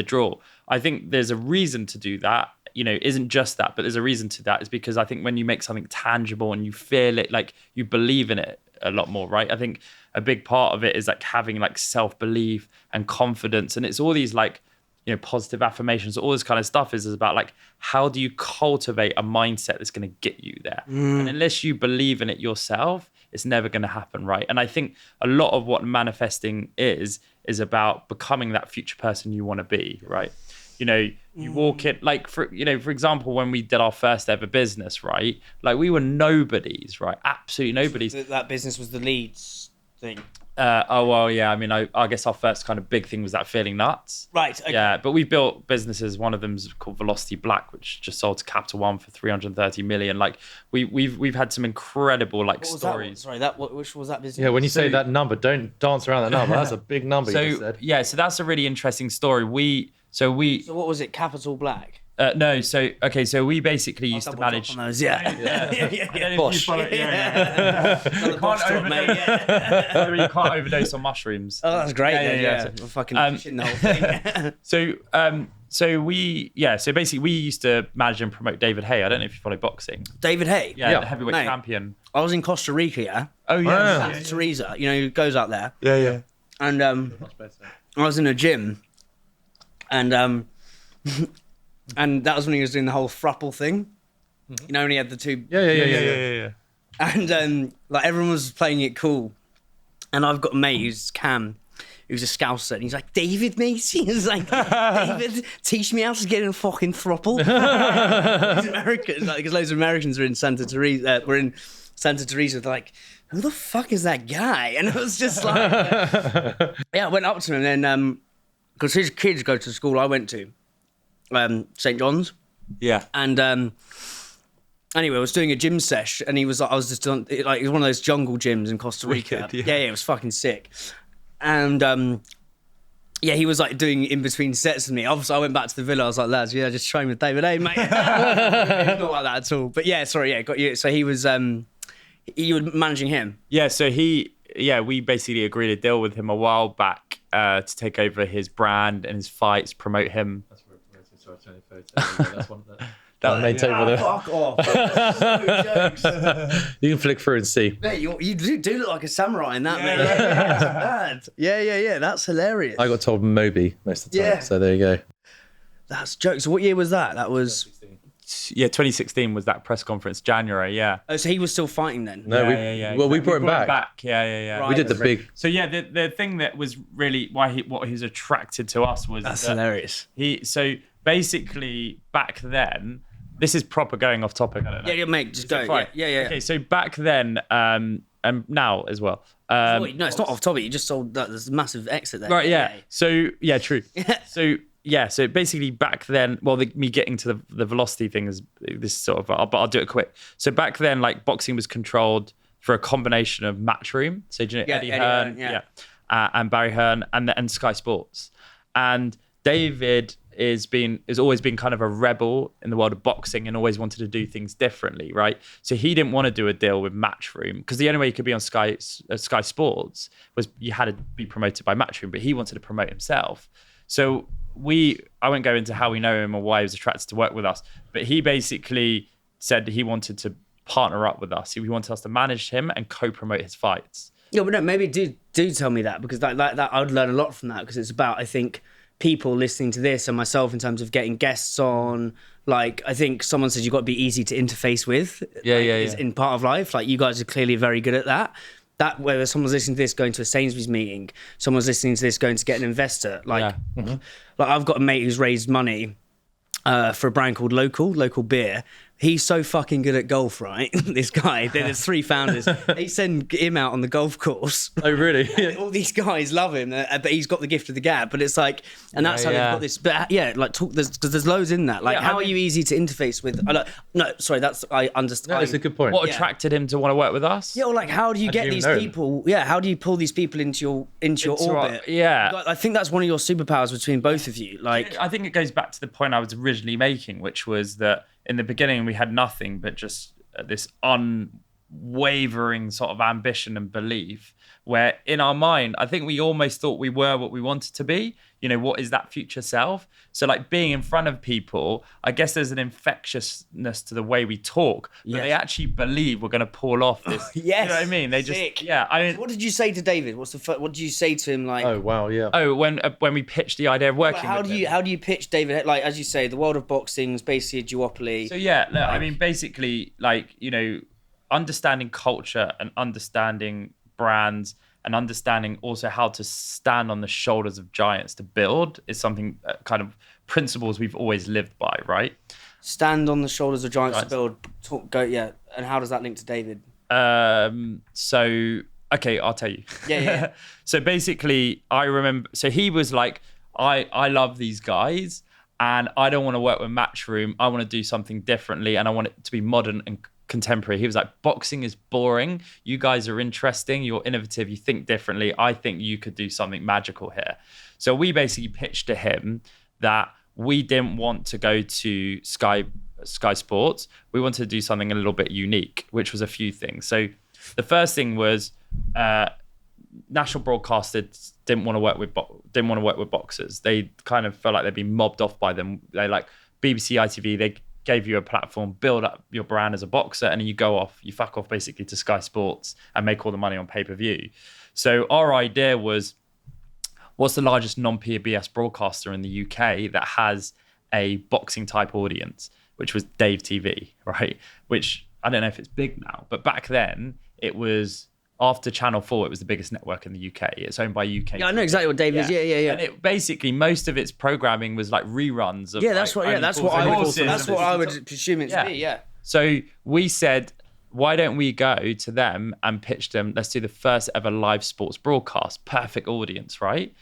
drawer. I think there's a reason to do that. You know, isn't just that, but there's a reason to that. Is because I think when you make something tangible and you feel it, like you believe in it a lot more, right? I think a big part of it is like having like self-belief and confidence, and it's all these like, you know, positive affirmations, all this kind of stuff is about like, how do you cultivate a mindset that's going to get you there? And unless you believe in it yourself, it's never going to happen, right? And I think a lot of what manifesting is about becoming that future person you want to be, right? You know, you walk in, like, for example, when we did our first ever business, right? Like, we were nobodies, right? Absolutely nobodies. That business was the Leeds thing. Oh, well, yeah. I mean, I guess our first kind of big thing was that feeling nuts. Right. Okay. Yeah, but we've built businesses. One of them's called Velocity Black, which just sold to Capital One for 330 million. Like, we've had some incredible like stories. Which was that business? Yeah, when you say that number, don't dance around that number. That's a big number. You just said. Yeah, so that's a really interesting story. So what was it? Capital Black. No, so we basically used to manage. Those, Bosh. You can't overdose on mushrooms. Oh, that's great. Yeah. So fucking shitting the whole thing. So basically we used to manage and promote David Haye. I don't know if you follow boxing. David Haye? Yeah, the heavyweight champion. I was in Costa Rica, yeah? Oh, yeah. Santa Teresa, you know, who goes out there. Yeah. And I was in a gym, and and that was when he was doing the whole thruple thing. You know, when he had the two... Yeah. And like everyone was playing it cool. And I've got a mate who's Cam, who's a Scouser, and he's like, David, mate? He's like, David, teach me how to get in a fucking thruple. He's American, like, because loads of Americans were in Santa Teresa. They're like, who the fuck is that guy? And it was just like... I went up to him, and then... because his kids go to the school I went to. St. John's. Yeah. And anyway, I was doing a gym sesh, and he was like, I was just on, like, it was one of those jungle gyms in Costa Rica. Wicked, yeah, it was fucking sick. And he was like doing in between sets with me. Obviously, I went back to the villa. I was like, lads, just train with David Haye, mate. Not like that at all. But got you. So he was, you were managing him. Yeah. So we basically agreed a deal with him a while back to take over his brand and his fights, promote him. That's one of that main table there. Fuck off. You can flick through and see. Mate, you do look like a samurai in that, mate. That's bad. Yeah. That's hilarious. I got told Moby most of the time, so there you go. That's jokes. So what year was that? That was... 2016 was that press conference, January, yeah. Oh, so he was still fighting then? No, Well, we brought him back. Yeah. Right. We did the big... So, the thing that was really what he was attracted to us was... That's hilarious. So, basically, back then... This is proper going off topic, I don't know. Yeah, mate, just go. Yeah. Okay, so back then, and now as well... no, it's not off topic. You just sold that. There's a massive exit there. Right, yeah. So, true. So basically back then, me getting to the velocity thing is this sort of, but I'll do it quick. So back then, like, boxing was controlled for a combination of Matchroom. So do you know Eddie Hearn? And Barry Hearn and Sky Sports. And David has always been kind of a rebel in the world of boxing and always wanted to do things differently, right? So he didn't want to do a deal with Matchroom because the only way you could be on Sky Sports was you had to be promoted by Matchroom, but he wanted to promote himself. So I won't go into how we know him or why he was attracted to work with us, but he basically said he wanted to partner up with us. He wanted us to manage him and co-promote his fights. Yeah, but no, maybe do tell me that, because that I would learn a lot from that, because it's about, I think, people listening to this and myself in terms of getting guests on. Like, I think someone said you've got to be easy to interface with. In part of life. Like, you guys are clearly very good at that. That whether someone's listening to this going to a Sainsbury's meeting, someone's listening to this going to get an investor. Like, like I've got a mate who's raised money for a brand called Local Beer. He's so fucking good at golf, right? This guy, there's 3 founders. They send him out on the golf course. Oh, really? All these guys love him, but he's got the gift of the gab. But it's like, and that's how they've got this. But yeah, like talk. Because there's loads in that. Like, how are you easy to interface with? No, sorry, that's I understand. No, it's a good point. What attracted him to want to work with us? Yeah, or like, how do you get these people? Yeah, how do you pull these people into your orbit? I think that's one of your superpowers between both of you. Like, I think it goes back to the point I was originally making, which was that in the beginning we had nothing but just this unwavering sort of ambition and belief, where in our mind I think we almost thought we were what we wanted to be. You know, what is that future self? So like being in front of people, I guess there's an infectiousness to the way we talk, but they actually believe we're going to pull off this. Yes. You know what I mean? They Sick. just, yeah. I mean, what did you say to David? What did you say to him? Like, Oh, wow, yeah. oh, when we pitched the idea of working with him. How do you pitch David? Like, as you say, the world of boxing is basically a duopoly. So yeah, look, I mean, basically, like, you know, understanding culture and understanding brands and understanding also how to stand on the shoulders of giants to build is something kind of principles we've always lived by, right? Stand on the shoulders of giants to build. And how does that link to David? So, okay, I'll tell you. Yeah. So basically, I remember, so he was like, I love these guys and I don't want to work with Matchroom. I want to do something differently and I want it to be modern and contemporary. He was like, boxing is boring. You guys are interesting. You're innovative. You think differently. I think you could do something magical here. So we basically pitched to him that we didn't want to go to Sky Sports. We wanted to do something a little bit unique, which was a few things. So the first thing was national broadcasters didn't want to work with boxers. They kind of felt like they'd been mobbed off by them. They like BBC, ITV. They gave you a platform, build up your brand as a boxer, and then you fuck off basically to Sky Sports and make all the money on pay-per-view. So our idea was, what's the largest non-PBS broadcaster in the UK that has a boxing type audience, which was Dave TV, right? Which I don't know if it's big now, but back then it was, after Channel 4, it was the biggest network in the UK. It's owned by UK. Yeah, I know exactly what Dave is. Yeah. And it basically, most of its programming was like reruns of. Yeah, that's what I would presume it to be. Yeah. So we said, why don't we go to them and pitch them? Let's do the first ever live sports broadcast. Perfect audience, right?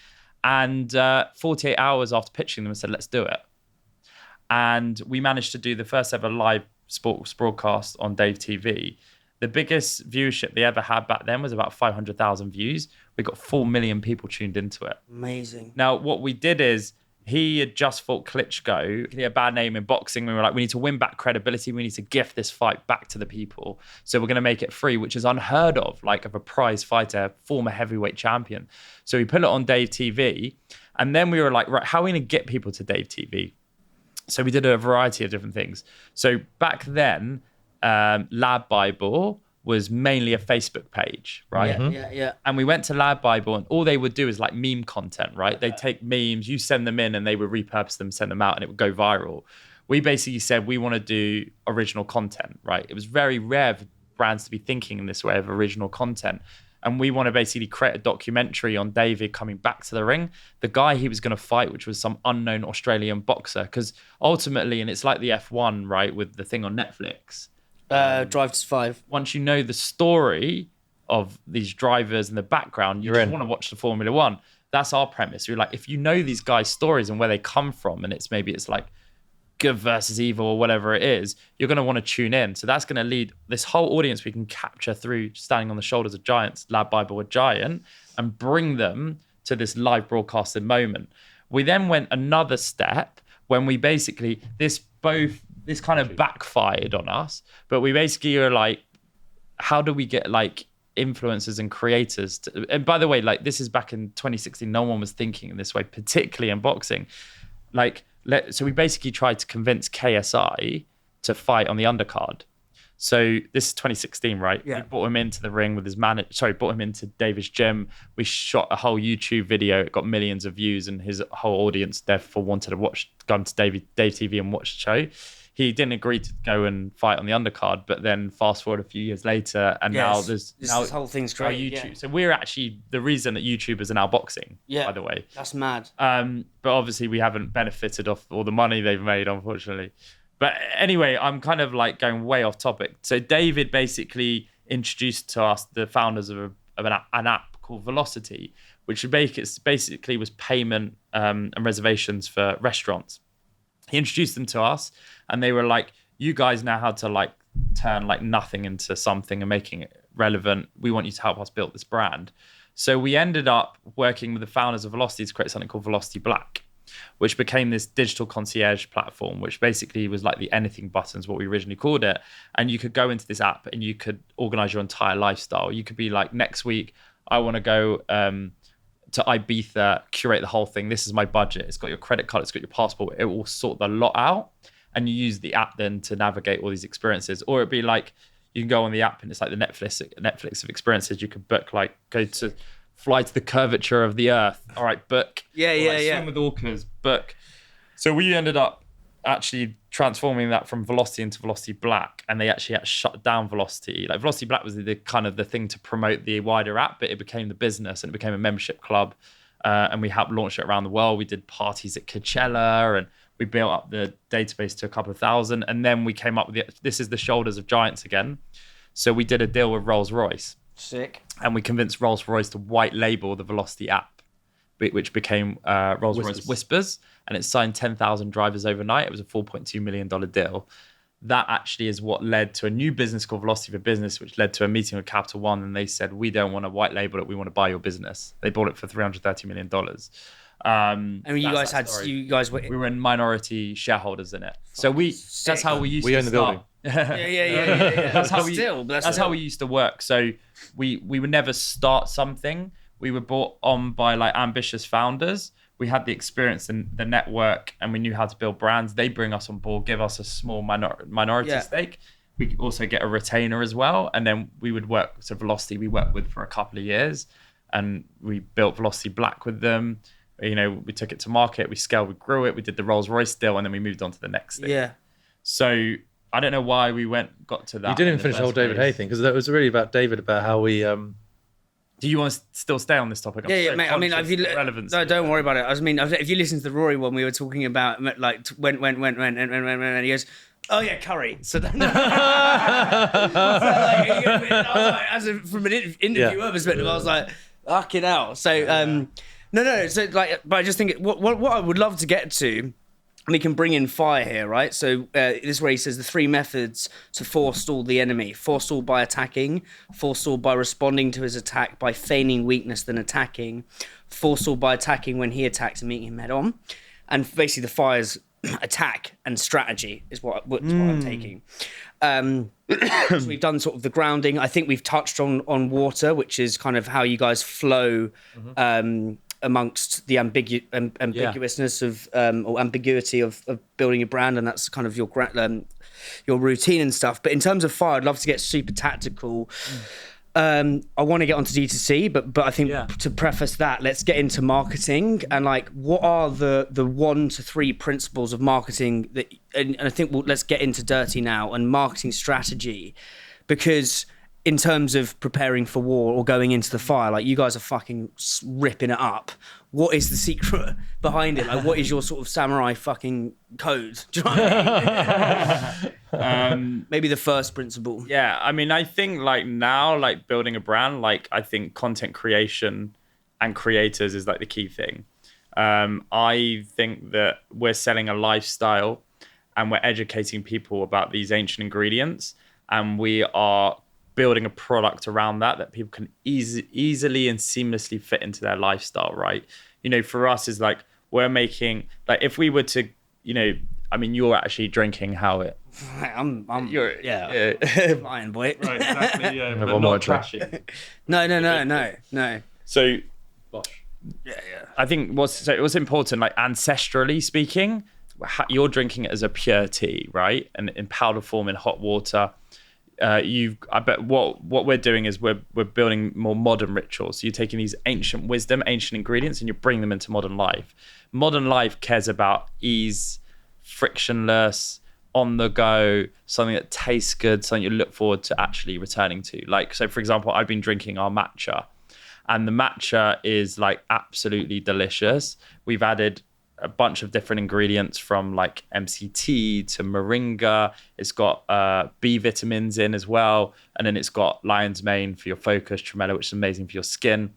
And 48 hours after pitching them, I said, let's do it. And we managed to do the first ever live sports broadcast on Dave TV. The biggest viewership they ever had back then was about 500,000 views. We got 4 million people tuned into it. Amazing. Now, what we did is, he had just fought Klitschko. He had a bad name in boxing. We were like, we need to win back credibility. We need to gift this fight back to the people. So we're going to make it free, which is unheard of, like of a prize fighter, former heavyweight champion. So we put it on Dave TV. And then we were like, right, how are we going to get people to Dave TV? So we did a variety of different things. So back then, Lab Bible was mainly a Facebook page, right? Yeah. And we went to Lab Bible and all they would do is like meme content, right? They'd take memes, you send them in and they would repurpose them, send them out, and it would go viral. We basically said we want to do original content, right? It was very rare for brands to be thinking in this way of original content. And we want to basically create a documentary on David coming back to the ring, the guy he was going to fight, which was some unknown Australian boxer. Because ultimately, and it's like the F1, right, with the thing on Netflix. Drive to Survive. Once you know the story of these drivers in the background, you just want to watch the Formula One. That's our premise. You're like, if you know these guys' stories and where they come from, and it's like good versus evil or whatever it is, you're going to want to tune in. So that's going to lead this whole audience we can capture through standing on the shoulders of giants, Lab Bible a giant, and bring them to this live broadcasted moment. We then went another step when we basically, this kind of backfired on us, but we basically were like, how do we get like influencers and creators to, and by the way, like this is back in 2016, no one was thinking in this way, particularly in boxing. So we basically tried to convince KSI to fight on the undercard. So this is 2016, right? Yeah. We brought him into the ring with his manager. Brought him into David's gym. We shot a whole YouTube video. It got millions of views, and his whole audience therefore wanted to come to Dave TV and watch the show. He didn't agree to go and fight on the undercard, but then fast forward a few years later, and now this whole thing's great. YouTube. Yeah. So we're actually the reason that YouTubers are now boxing. Yeah, by the way, that's mad. But obviously we haven't benefited off all the money they've made, unfortunately. But anyway, I'm kind of like going way off topic. So David basically introduced to us the founders of an app called Velocity, which basically was payment and reservations for restaurants. He introduced them to us, and they were like, you guys know how to like turn like nothing into something and making it relevant. We want you to help us build this brand. So we ended up working with the founders of Velocity to create something called Velocity Black, which became this digital concierge platform, which basically was like the anything buttons, what we originally called it. And you could go into this app and you could organize your entire lifestyle. You could be like, next week, I want to go to Ibiza, curate the whole thing. This is my budget. It's got your credit card. It's got your passport. It will sort the lot out. And you use the app then to navigate all these experiences. Or it'd be like, you can go on the app and it's like the Netflix of experiences. You could book, like, fly to the curvature of the earth. All right, book. Swim with orcas, book. So we ended up actually transforming that from Velocity into Velocity Black, and they actually had to shut down Velocity. Like, Velocity Black was the kind of the thing to promote the wider app, but it became the business and it became a membership club, and we helped launch it around the world. We did parties at Coachella, and we built up the database to a couple of thousand, and then we came up with this is the shoulders of giants again. So we did a deal with Rolls-Royce. Sick. And we convinced Rolls-Royce to white label the Velocity app, which became Rolls-Royce Whispers, and it signed 10,000 drivers overnight. It was a $4.2 million deal. That actually is what led to a new business called Velocity for Business, which led to a meeting with Capital One, and they said, we don't want to white label it, we want to buy your business. They bought it for $330 million. And we were in minority shareholders in it. So that's how we used to own the building. Yeah. That's how we used to work. So we would never start something. We were brought on by like ambitious founders. We had the experience and the network, and we knew how to build brands. They bring us on board, give us a small minority stake. We could also get a retainer as well. And then we would work. So Velocity, we worked with for a couple of years, and we built Velocity Black with them. You know, we took it to market, we scaled, we grew it, we did the Rolls-Royce deal, and then we moved on to the next thing. Yeah. So I don't know why we got to that. You didn't even finish the whole David Hay thing, because that was really about David, about how we... Do you want to still stay on this topic? Yeah, mate. I mean, if you don't worry about it. I mean, if you listen to the Rory one, we were talking about like when, and he goes, oh yeah, curry. So then, from an interviewer perspective, I was like, fucking hell. So no. So like, but I just think what I would love to get to, and we can bring in fire here, right? So this is where he says the three methods to forestall the enemy: forestall by attacking, forestall by responding to his attack by feigning weakness then attacking, forestall by attacking when he attacks and meeting him head on, and basically the fire's attack and strategy is what I'm taking. So we've done sort of the grounding. I think we've touched on water, which is kind of how you guys flow amongst the ambiguousness of or ambiguity of building a brand, and that's kind of your routine and stuff. But in terms of fire, I'd love to get super tactical. I want to get onto D2C, but I think to preface that, let's get into marketing and like what are the 1 to 3 principles of marketing that, and I think let's get into DIRTEA now and marketing strategy, because in terms of preparing for war or going into the fire, like you guys are fucking ripping it up. What is the secret behind it? Like, what is your sort of samurai fucking code? Do you know what I mean? Maybe the first principle. Yeah, I mean, I think like now, like building a brand, like I think content creation and creators is like the key thing. I think that we're selling a lifestyle and we're educating people about these ancient ingredients, and we are building a product around that people can easily and seamlessly fit into their lifestyle, right? You know, for us is like, we're making, like if we were to, you know, I mean, you're actually drinking how it. I'm flying, boy. Right, exactly, yeah. But not trashing. No. So, Bosh. Yeah. I think what's important, like ancestrally speaking, you're drinking it as a pure tea, right? And in powder form in hot water. I bet what we're doing is we're building more modern rituals. So you're taking these ancient wisdom, ancient ingredients, and you're bringing them into modern life. Modern life cares about ease, frictionless, on the go, something that tastes good, something you look forward to actually returning to. Like, so for example, I've been drinking our matcha, and the matcha is like absolutely delicious. We've added a bunch of different ingredients from like MCT to moringa. It's got B vitamins in as well. And then it's got lion's mane for your focus, tremella, which is amazing for your skin.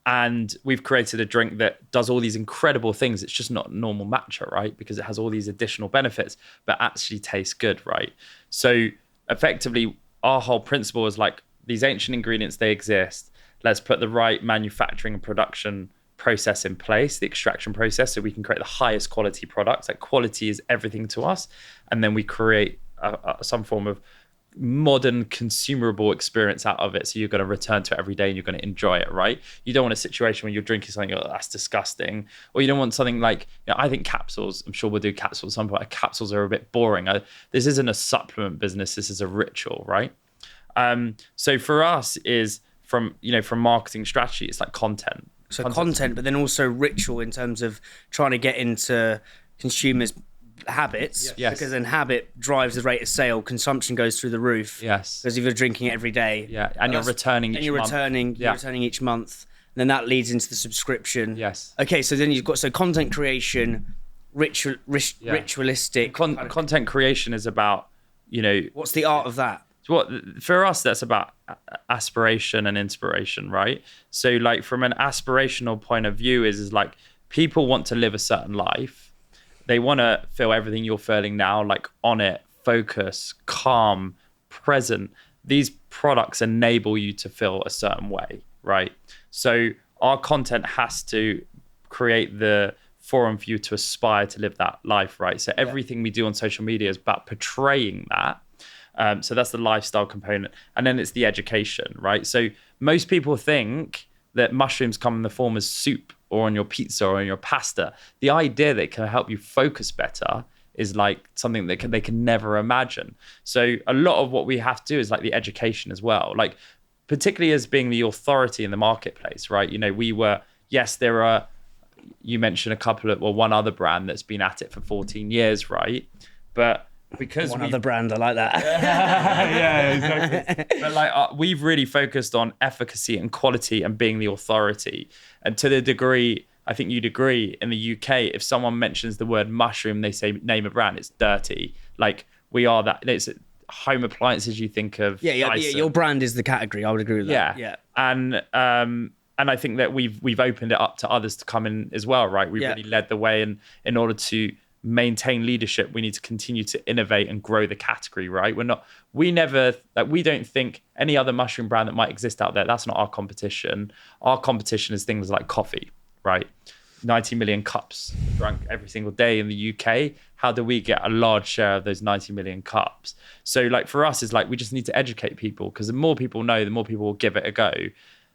And we've created a drink that does all these incredible things. It's just not normal matcha, right? Because it has all these additional benefits, but actually tastes good, right? So effectively, our whole principle is like, these ancient ingredients, they exist. Let's put the right manufacturing and production process in place, the extraction process, so we can create the highest quality products. Like, quality is everything to us. And then we create some form of modern consumable experience out of it, so you're going to return to it every day and you're going to enjoy it, right? You don't want a situation where you're drinking something that's disgusting, or you don't want something like, I think capsules, I'm sure we'll do capsules at some point. Capsules are a bit boring. This isn't a supplement business, this is a ritual, right? So for us is from marketing strategy, it's like content, but then also ritual in terms of trying to get into consumers' habits. Yes. Because then habit drives the rate of sale, consumption goes through the roof. Yes. Because if you're drinking it every day, and you're returning each month. You're returning each month, and then that leads into the subscription. Yes. Okay, so then you've got content creation, ritualistic content creation is about, what's the art of that? For us, that's about aspiration and inspiration, right? So like, from an aspirational point of view is like, people want to live a certain life. They want to feel everything you're feeling now, like on it, focus, calm, present. These products enable you to feel a certain way, right? So our content has to create the forum for you to aspire to live that life, right? So everything we do on social media is about portraying that. So that's the lifestyle component. And then it's the education, right? So most people think that mushrooms come in the form of soup or on your pizza or on your pasta. The idea that it can help you focus better is like something that they can never imagine. So a lot of what we have to do is like the education as well. Like, particularly as being the authority in the marketplace, right? You mentioned one other brand that's been at it for 14 years, right? But because other brand, I like that. Yeah, exactly. But like, we've really focused on efficacy and quality and being the authority. And to the degree, I think you'd agree, in the UK, if someone mentions the word mushroom, they say name a brand, it's DIRTEA. Like, we are that. It's home appliances. You think of your brand is the category. I would agree with that. Yeah. And I think that we've opened it up to others to come in as well, right? We've really led the way, and in order to maintain leadership, we need to continue to innovate and grow the category, right? We don't think any other mushroom brand that might exist out there, that's not our competition. Our competition is things like coffee, right? 90 million cups drunk every single day in the UK. How do we get a large share of those 90 million cups? So like, for us, it's like, we just need to educate people, because the more people know, the more people will give it a go.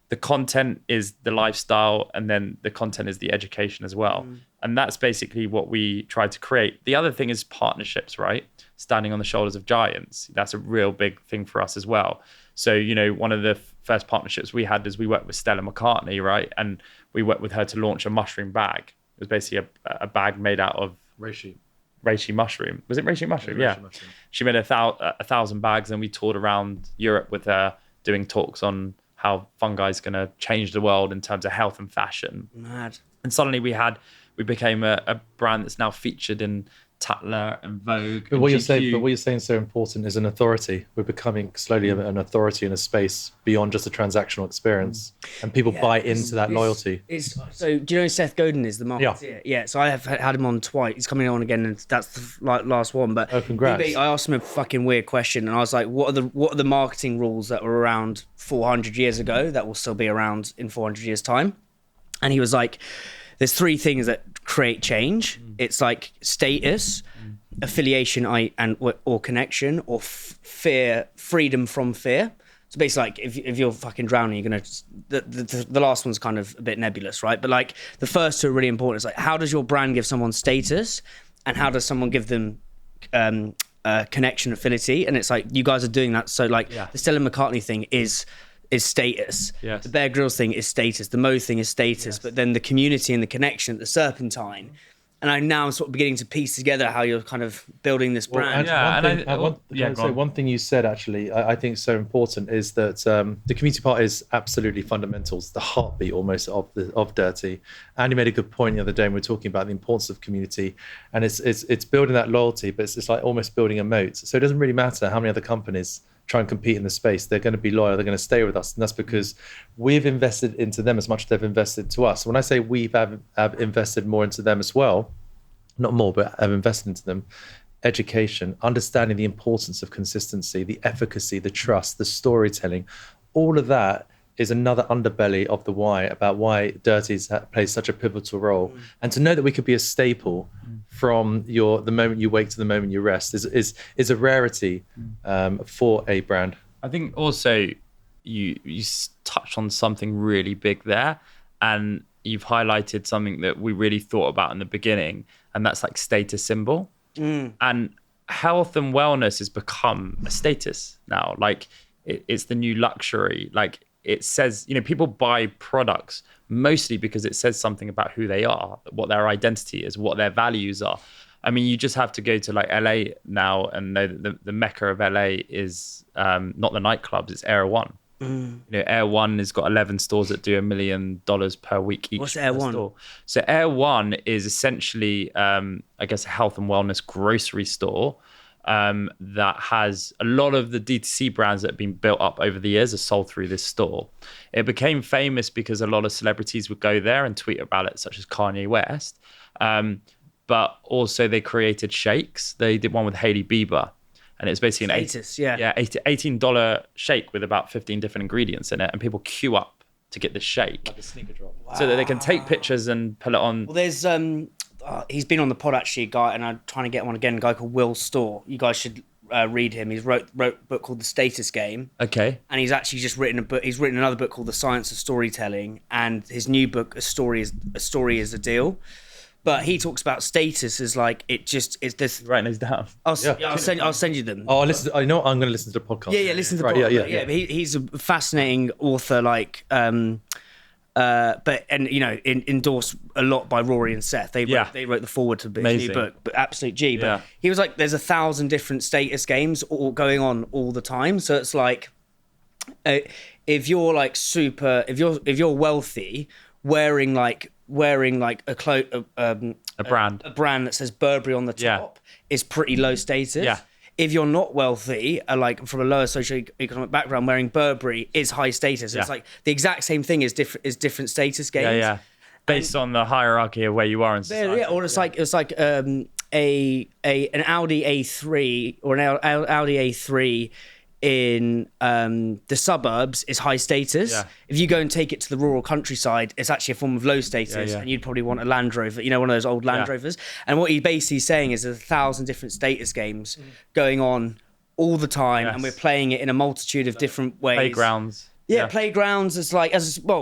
The content is the lifestyle, and then the content is the education as well. And that's basically what we try to create. The other thing is partnerships, right? Standing on the shoulders of giants. That's a real big thing for us as well. So, one of the first partnerships we had is we worked with Stella McCartney, right? And we worked with her to launch a mushroom bag. It was basically a bag made out of reishi mushroom. Was it reishi mushroom? Yeah. Mushroom. She made 1,000 bags, and we toured around Europe with her doing talks on how fungi is going to change the world in terms of health and fashion. Mad. And suddenly we became a brand that's now featured in Tatler and Vogue. But what you're saying is so important is an authority. We're becoming slowly an authority in a space beyond just a transactional experience, and people buy into that loyalty. So do you know Seth Godin is the marketeer? Yeah. So I have had him on twice. He's coming on again, and that's the last one. But congrats! I asked him a fucking weird question, and I was like, "What are the marketing rules that were around 400 years ago that will still be around in 400 years' time?" And he was like, there's three things that create change. It's like status, affiliation, or connection, or freedom from fear. So basically, like, if you're fucking drowning, you're gonna. The last one's kind of a bit nebulous, right? But like, the first two are really important. It's like, how does your brand give someone status, and how does someone give them connection, affinity? And it's like, you guys are doing that. So like, the Stella McCartney thing is status. Yes. The Bear Grylls thing is status. The Mo thing is status. Yes. But then the community and the connection, the Serpentine, And I'm now sort of beginning to piece together how you're kind of building this brand. One thing you said actually, I think is so important is that the community part is absolutely fundamental. It's the heartbeat almost of DIRTEA. And you made a good point the other day when we were talking about the importance of community, and it's building that loyalty, but it's like almost building a moat. So it doesn't really matter how many other companies try and compete in the space. They're going to be loyal. They're going to stay with us, and that's because we've invested into them as much as they've invested to us. When I say we've have invested more into them as well, not more, but have invested into them, education, understanding the importance of consistency, the efficacy, the trust, the storytelling, all of that is another underbelly of the why, about why DIRTEA plays such a pivotal role. And to know that we could be a staple from the moment you wake to the moment you rest is a rarity for a brand. I think also you touched on something really big there, and you've highlighted something that we really thought about in the beginning, and that's like status symbol. And health and wellness has become a status now. Like it's the new luxury. Like it says, people buy products mostly because it says something about who they are, what their identity is, what their values are. I mean, you just have to go to like LA now and know that the mecca of LA is not the nightclubs, it's Air One. Air One has got 11 stores that do $1 million per week each. What's Air One? Store. So Air One is essentially, I guess, a health and wellness grocery store that has a lot of the D2C brands that have been built up over the years are sold through this store. It became famous because a lot of celebrities would go there and tweet about it, such as Kanye West. But also they created shakes. They did one with Hailey Bieber. And it's basically an $18 shake with about 15 different ingredients in it. And people queue up to get this shake. Like a sneaker drop. Wow. So that they can take pictures and put it on. Well, there's he's been on the pod actually, a guy, and I'm trying to get one again, a guy called Will Storr. You guys should read him. He's wrote a book called The Status Game. Okay. And he's actually just written a book. He's written another book called The Science of Storytelling, and his new book, A Story is a Deal. But he talks about status as like it's this. Writing those down. I'll send you them. Oh, listen. I know. I'm going to listen to the podcast. Yeah, listen to the podcast. podcast. Yeah. But he's a fascinating author. Like, endorsed a lot by Rory and Seth. They wrote the forward to his new book, but absolute G. But he was like, there's 1,000 different status games all going on all the time. So it's like, if you're like if you're wealthy, wearing like a brand that says Burberry on the top is pretty low status. Yeah. If you're not wealthy, like from a lower socioeconomic background, wearing Burberry is high status. Yeah. It's like the exact same thing as different status games. Yeah. Based on the hierarchy of where you are in society. Yeah, or it's like an Audi A3 or an Audi A3 in the suburbs is high status. Yeah. If you go and take it to the rural countryside, it's actually a form of low status, and you'd probably want a Land Rover, one of those old Land Rovers. And what he's basically saying is there's 1,000 different status games going on all the time, and we're playing it in a multitude of different ways. Playgrounds. Yeah, playgrounds is like,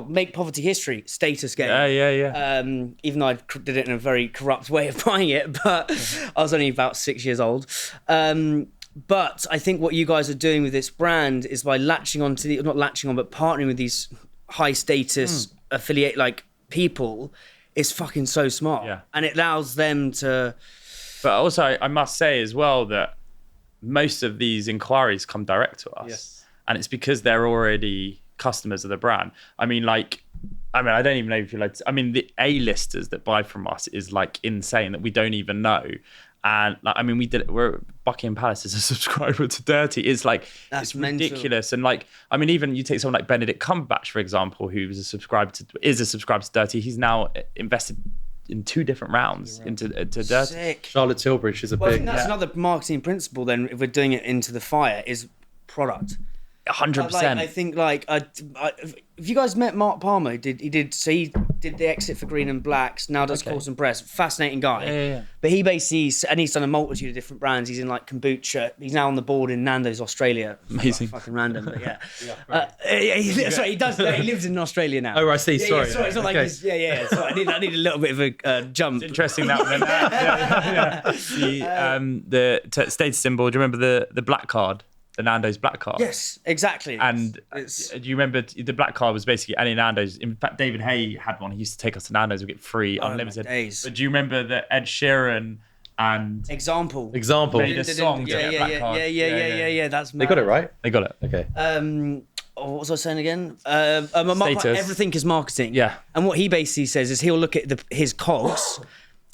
make poverty history, status game. Yeah. Even though I did it in a very corrupt way of buying it, but I was only about 6 years old. But I think what you guys are doing with this brand is by but partnering with these high status affiliate like people is fucking so smart. Yeah. And it allows them to. But also, I must say as well that most of these inquiries come direct to us. Yes. And it's because they're already customers of the brand. I don't even know if you like. The A-listers that buy from us is like insane that we don't even know. And we're Buckingham Palace is a subscriber to DIRTEA. It's like it's ridiculous. And like even you take someone like Benedict Cumberbatch, for example, who is a subscriber to DIRTEA. He's now invested in 2 different rounds into DIRTEA. Sick. Charlotte Tilbury, she's a big. I think that's another marketing principle. Then, if we're doing it into the fire, is product. 100%. I think if you guys met Mark Palmer, he did the exit for Green and Blacks, now does Course and Press. Fascinating guy. Yeah. But he basically, and he's done a multitude of different brands. He's in like kombucha. He's now on the board in Nando's Australia. Amazing. Fucking random, but yeah. Sorry, he does. He lives in Australia now. Oh, I see. Sorry. It's not like he's, So I need a little bit of a jump. It's interesting that one. The status symbol. Do you remember the black card? the Nando's black card. Yes, exactly. And do you remember the black card was basically any Nando's? In fact, David Hay had one. He used to take us to Nando's. We get free, unlimited. days. But do you remember that Ed Sheeran and Example. made a song to get a black card? Yeah. That's mad. They got it right. They got it. Okay. What was I saying again? Status. Everything is marketing. Yeah. And what he basically says is he'll look at his cogs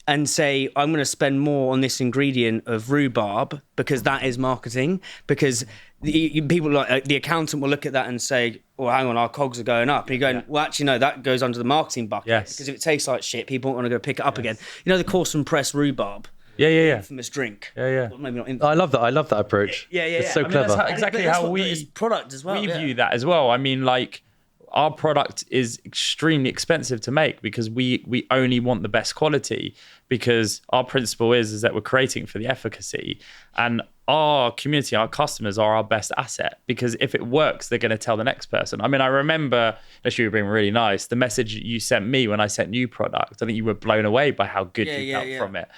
and say, I'm going to spend more on this ingredient of rhubarb because that is marketing. Because people like the accountant will look at that and say, well, hang on, our cogs are going up. And you're going, well, actually, no, that goes under the marketing bucket. Yes. Because if it tastes like shit, people won't want to go pick it up again. You know the Corson Press rhubarb? Yeah. Infamous drink. Yeah. Well, maybe not infamous. I love that approach. Yeah. It's so I mean, clever. that's exactly That's how what we it's product as well. we view that as well. I mean, like, our product is extremely expensive to make because we only want the best quality, because our principle is that we're creating for the efficacy, and our community, our customers are our best asset, because if it works, they're going to tell the next person. I mean, I remember, unless you were being really nice, the message you sent me when I sent you product, I think you were blown away by how good you felt from it.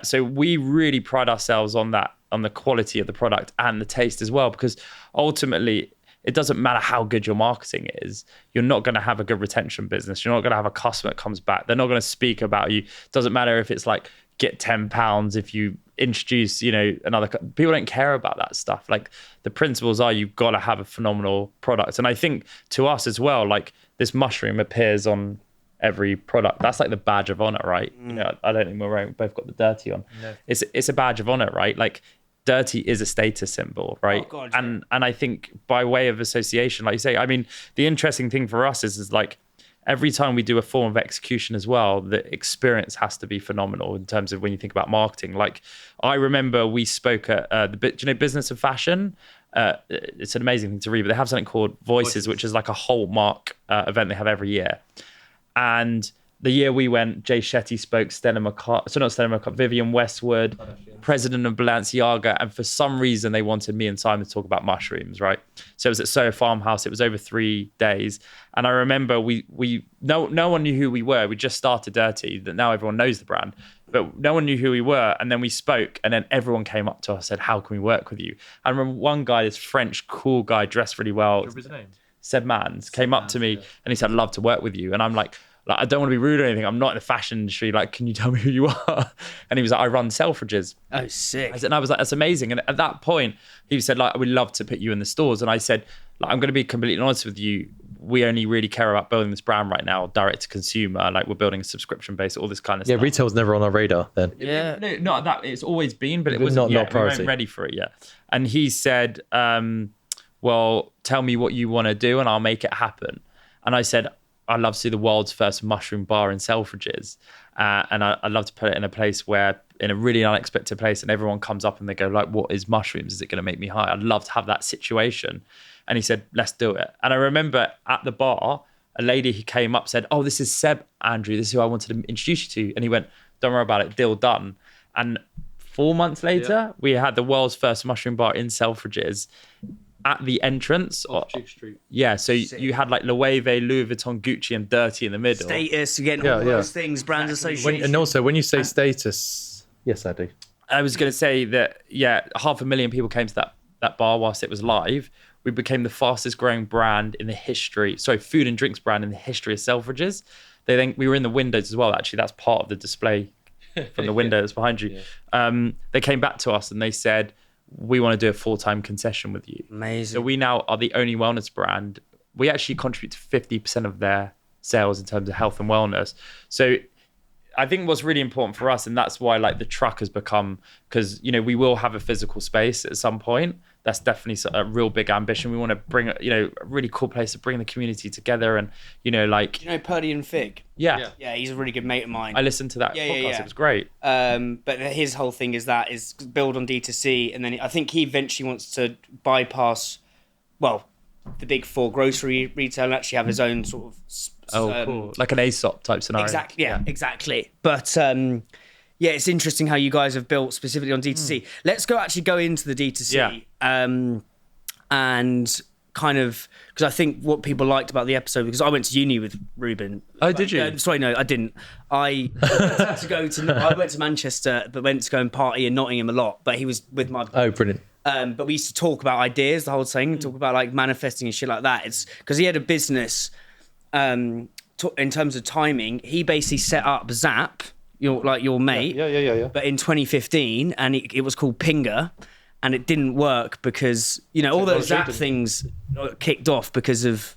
So we really pride ourselves on that, on the quality of the product and the taste as well, because ultimately it doesn't matter how good your marketing is, you're not going to have a good retention business. You're not going to have a customer that comes back. They're not going to speak about you. It doesn't matter if it's like, get £10 if you introduce, another. People don't care about that stuff. Like, the principles are, you've got to have a phenomenal product. And I think to us as well, like, this mushroom appears on every product. That's like the badge of honor, right? I don't think we've both got the DIRTEA on. No. It's a badge of honor, right? Like, DIRTEA is a status symbol, right? Oh, God, and I think by way of association, like you say, I mean, the interesting thing for us is like, every time we do a form of execution as well, the experience has to be phenomenal in terms of when you think about marketing. Like, I remember we spoke at Business of Fashion. It's an amazing thing to read, but they have something called Voices, which is like a Hallmark event they have every year. And the year we went, Jay Shetty spoke, Vivienne Westwood, president of Balenciaga, and for some reason they wanted me and Simon to talk about mushrooms, right? So it was at Soho Farmhouse. It was over 3 days, and I remember no one knew who we were. We just started DIRTEA, that now everyone knows the brand, but no one knew who we were. And then we spoke, and then everyone came up to us and said, "How can we work with you?" I remember one guy, this French cool guy, dressed really well. What was his name? Seb Mans came up to me and he said, "I'd love to work with you," and I'm like, I don't want to be rude or anything. I'm not in the fashion industry. Like, can you tell me who you are? And he was like, "I run Selfridges." Oh, sick. And I was like, "That's amazing." And at that point, he said, like, "We'd love to put you in the stores." And I said, like, "I'm going to be completely honest with you. We only really care about building this brand right now, direct to consumer. Like, we're building a subscrition base, all this kind of stuff." Yeah, retail's never on our radar then. Yeah. No, not that. It's always been, but it But wasn't not yet. priority. We weren't ready for it yet. And he said, "Well, tell me what you want to do and I'll make it happen." And I said, "I'd love to see the world's first mushroom bar in Selfridges. And I'd love to put it in a place in a really unexpected place, and everyone comes up and they go, like, what is mushrooms? Is it going to make me high? I'd love to have that situation." And he said, "Let's do it." And I remember at the bar, a lady who came up said, "Oh, this is Seb, Andrew. This is who I wanted to introduce you to." And he went, "Don't worry about it. Deal done." And 4 months later, we had the world's first mushroom bar in Selfridges at the entrance. Off Duke Street. Yeah, so you had like Loewe, Louis Vuitton, Gucci, and DIRTEA in the middle. Status, you're getting all those things, brand association. And also, when you say status, yes, I do. I was going to say that, 500,000 people came to that bar whilst it was live. We became the fastest growing brand in the history, food and drinks brand in the history of Selfridges. We were in the windows as well, actually. That's part of the display from the window that's behind you. They came back to us and they said, "We want to do a full-time concession with you." Amazing. So we now are the only wellness brand. We actually contribute to 50% of their sales in terms of health and wellness. So I think what's really important for us, and that's why like the truck has become, because we will have a physical space at some point. That's definitely a real big ambition. We want to bring a really cool place to bring the community together, and like. Do you know Purdy and Fig? Yeah, he's a really good mate of mine. I listened to that podcast. It was great. But his whole thing is build on D2C, and then I think he eventually wants to bypass, the big four grocery retail and actually have his own sort of. Cool. Like an ASOP type scenario. Exactly. Yeah, exactly. But it's interesting how you guys have built specifically on D2C. Let's go into the D2C. Yeah. And kind of, because I think what people liked about the episode, because I went to uni with Ruben. Oh, did you? Sorry, no, I didn't. I went to Manchester, but went to go and party in Nottingham a lot. But he was with my. Oh, brilliant. But we used to talk about ideas, the whole thing, talk about like manifesting and shit like that. It's because he had a business. In terms of timing, he basically set up Zap, your mate. Yeah. But in 2015, and it was called Pinger, and it didn't work because all those Zap things kicked off because of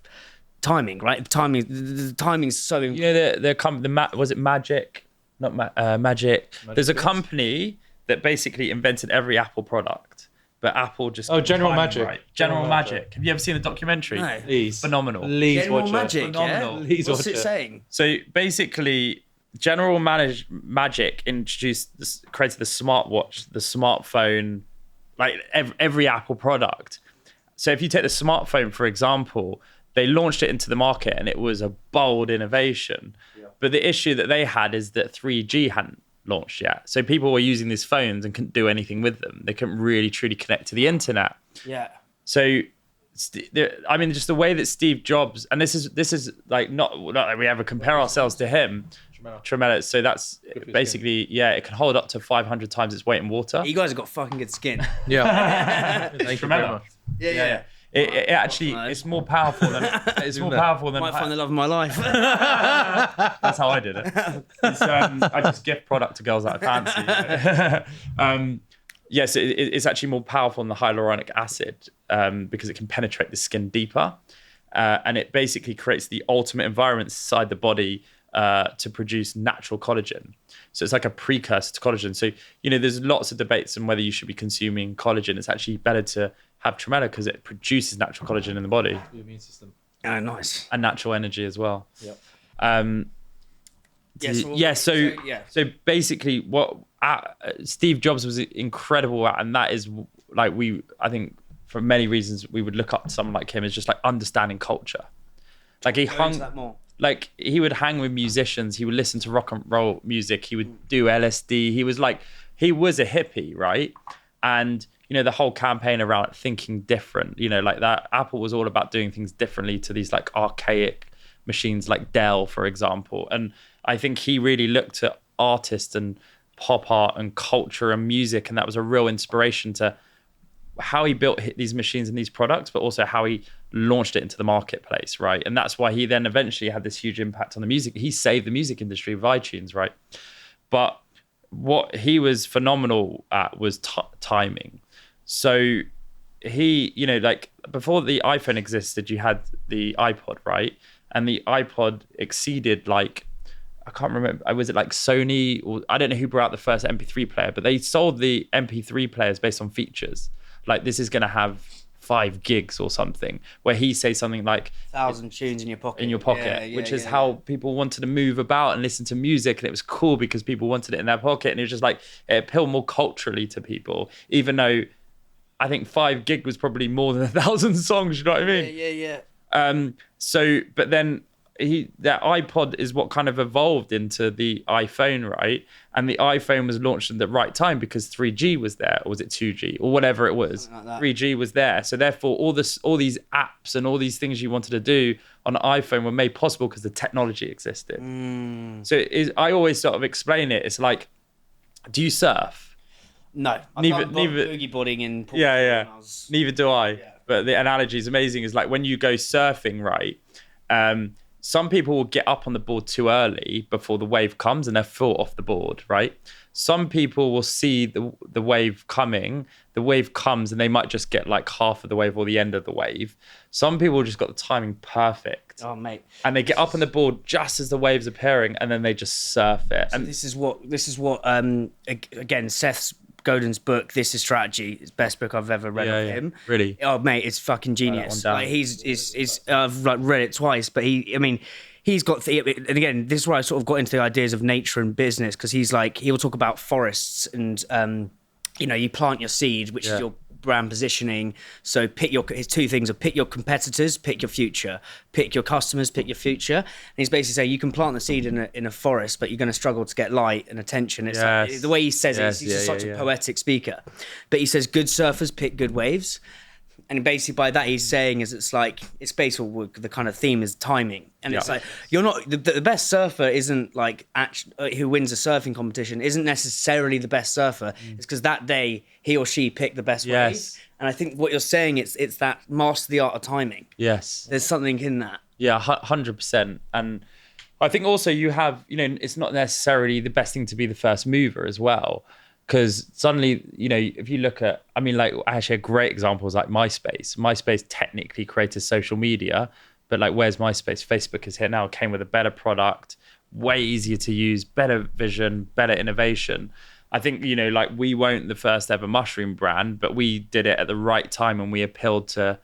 timing, right? The timing's so. Was it Magic? Not Magic. There's a company that basically invented every Apple product. But Apple just General Magic. Right. General Magic. Have you ever seen the documentary? No. Please. Phenomenal. Please General watch Magic, it. Phenomenal. yeah. Please What's watch it it. saying? So basically, Magic created the smartwatch, the smartphone, like every Apple product. So if you take the smartphone, for example, they launched it into the market and it was a bold innovation. Yeah. But the issue that they had is that 3G hadn't launched yet. So people were using these phones and couldn't do anything with them. They couldn't really truly connect to the internet. Yeah. So, I mean, just the way that Steve Jobs, and this is like not that we ever compare ourselves to him. Tremendous. So that's basically, it can hold up to 500 times its weight in water. You guys have got fucking good skin. Yeah. Thank you very much. Yeah. It actually, it's more powerful than Might find the love of my life. That's how I did it. I just gift product to girls that I fancy. Yes, it's actually more powerful than the hyaluronic acid because it can penetrate the skin deeper. And it basically creates the ultimate environment inside the body to produce natural collagen. So it's like a precursor to collagen. So, there's lots of debates on whether you should be consuming collagen. It's actually better to have tremella because it produces natural collagen in the body. The immune system. Oh, nice. And natural energy as well. Yep. So basically what Steve Jobs was incredible at, and that is like I think for many reasons we would look up to someone like him, is just like understanding culture. Like he would hang with musicians, he would listen to rock and roll music, he would do LSD, he was a hippie, right? And the whole campaign around thinking different, like that Apple was all about doing things differently to these like archaic machines like Dell, for example. And I think he really looked at artists and pop art and culture and music, and that was a real inspiration to how he built these machines and these products, but also how he launched it into the marketplace, right? And that's why he then eventually had this huge impact on the music. He saved the music industry with iTunes, right? But what he was phenomenal at was timing. So he, like before the iPhone existed, you had the iPod, right? And the iPod exceeded like, I can't remember, was it like Sony, or I don't know who brought out the first MP3 player, but they sold the MP3 players based on features. Like this is going to have 5 gigs or something, where he says something like 1,000 tunes in your pocket. Which is how people wanted to move about and listen to music. And it was cool because people wanted it in their pocket. And it was just like, it appealed more culturally to people, even though I think 5 gig was probably more than 1,000 songs, you know what I mean? Yeah. But then that iPod is what kind of evolved into the iPhone, right? And the iPhone was launched at the right time because 3G was there, or was it 2G or whatever it was? Like 3G was there, so therefore all these apps and all these things you wanted to do on an iPhone were made possible because the technology existed. So I always sort of explain it. It's like, do you surf? No, neither boogie boarding in Portugal. Neither do I. Yeah. But the analogy is amazing. Is like when you go surfing, right? Some people will get up on the board too early before the wave comes and they're full off the board, right? Some people will see the wave coming, the wave comes and they might just get like half of the wave or the end of the wave. Some people just got the timing perfect. Oh, mate. And they get up on the board just as the wave's appearing and then they just surf it. So and this is what again, Seth Godin's book, This Is Strategy, is the best book I've ever read of him. Really? Oh, mate, it's fucking genius. Like I've like read it twice, but he's got and again, this is where I sort of got into the ideas of nature and business, because he'll talk about forests and you plant your seed, which is your brand positioning. So his 2 things are pick your competitors, pick your future, pick your customers, pick your future. And he's basically saying you can plant the seed in a forest, but you're going to struggle to get light and attention. It's like, the way he says it, he's just such a poetic speaker. But he says good surfers pick good waves. And basically by that he's saying is it's basically the kind of theme is timing. And it's like, you're not, the best surfer isn't like, who wins a surfing competition isn't necessarily the best surfer. It's because that day he or she picked the best wave. And I think what you're saying, it's that master the art of timing. Yes. There's something in that. Yeah, 100%. And I think also you have, it's not necessarily the best thing to be the first mover as well. Because suddenly, if you look at, actually a great example is like MySpace. MySpace technically created social media, but like, where's MySpace? Facebook is here now, came with a better product, way easier to use, better vision, better innovation. I think, we weren't the first ever mushroom brand, but we did it at the right time and we appealed to,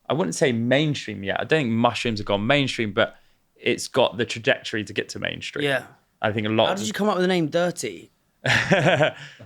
I wouldn't say mainstream yet. I don't think mushrooms have gone mainstream, but it's got the trajectory to get to mainstream. Yeah. I think a lot. How did you come up with the name Dirty?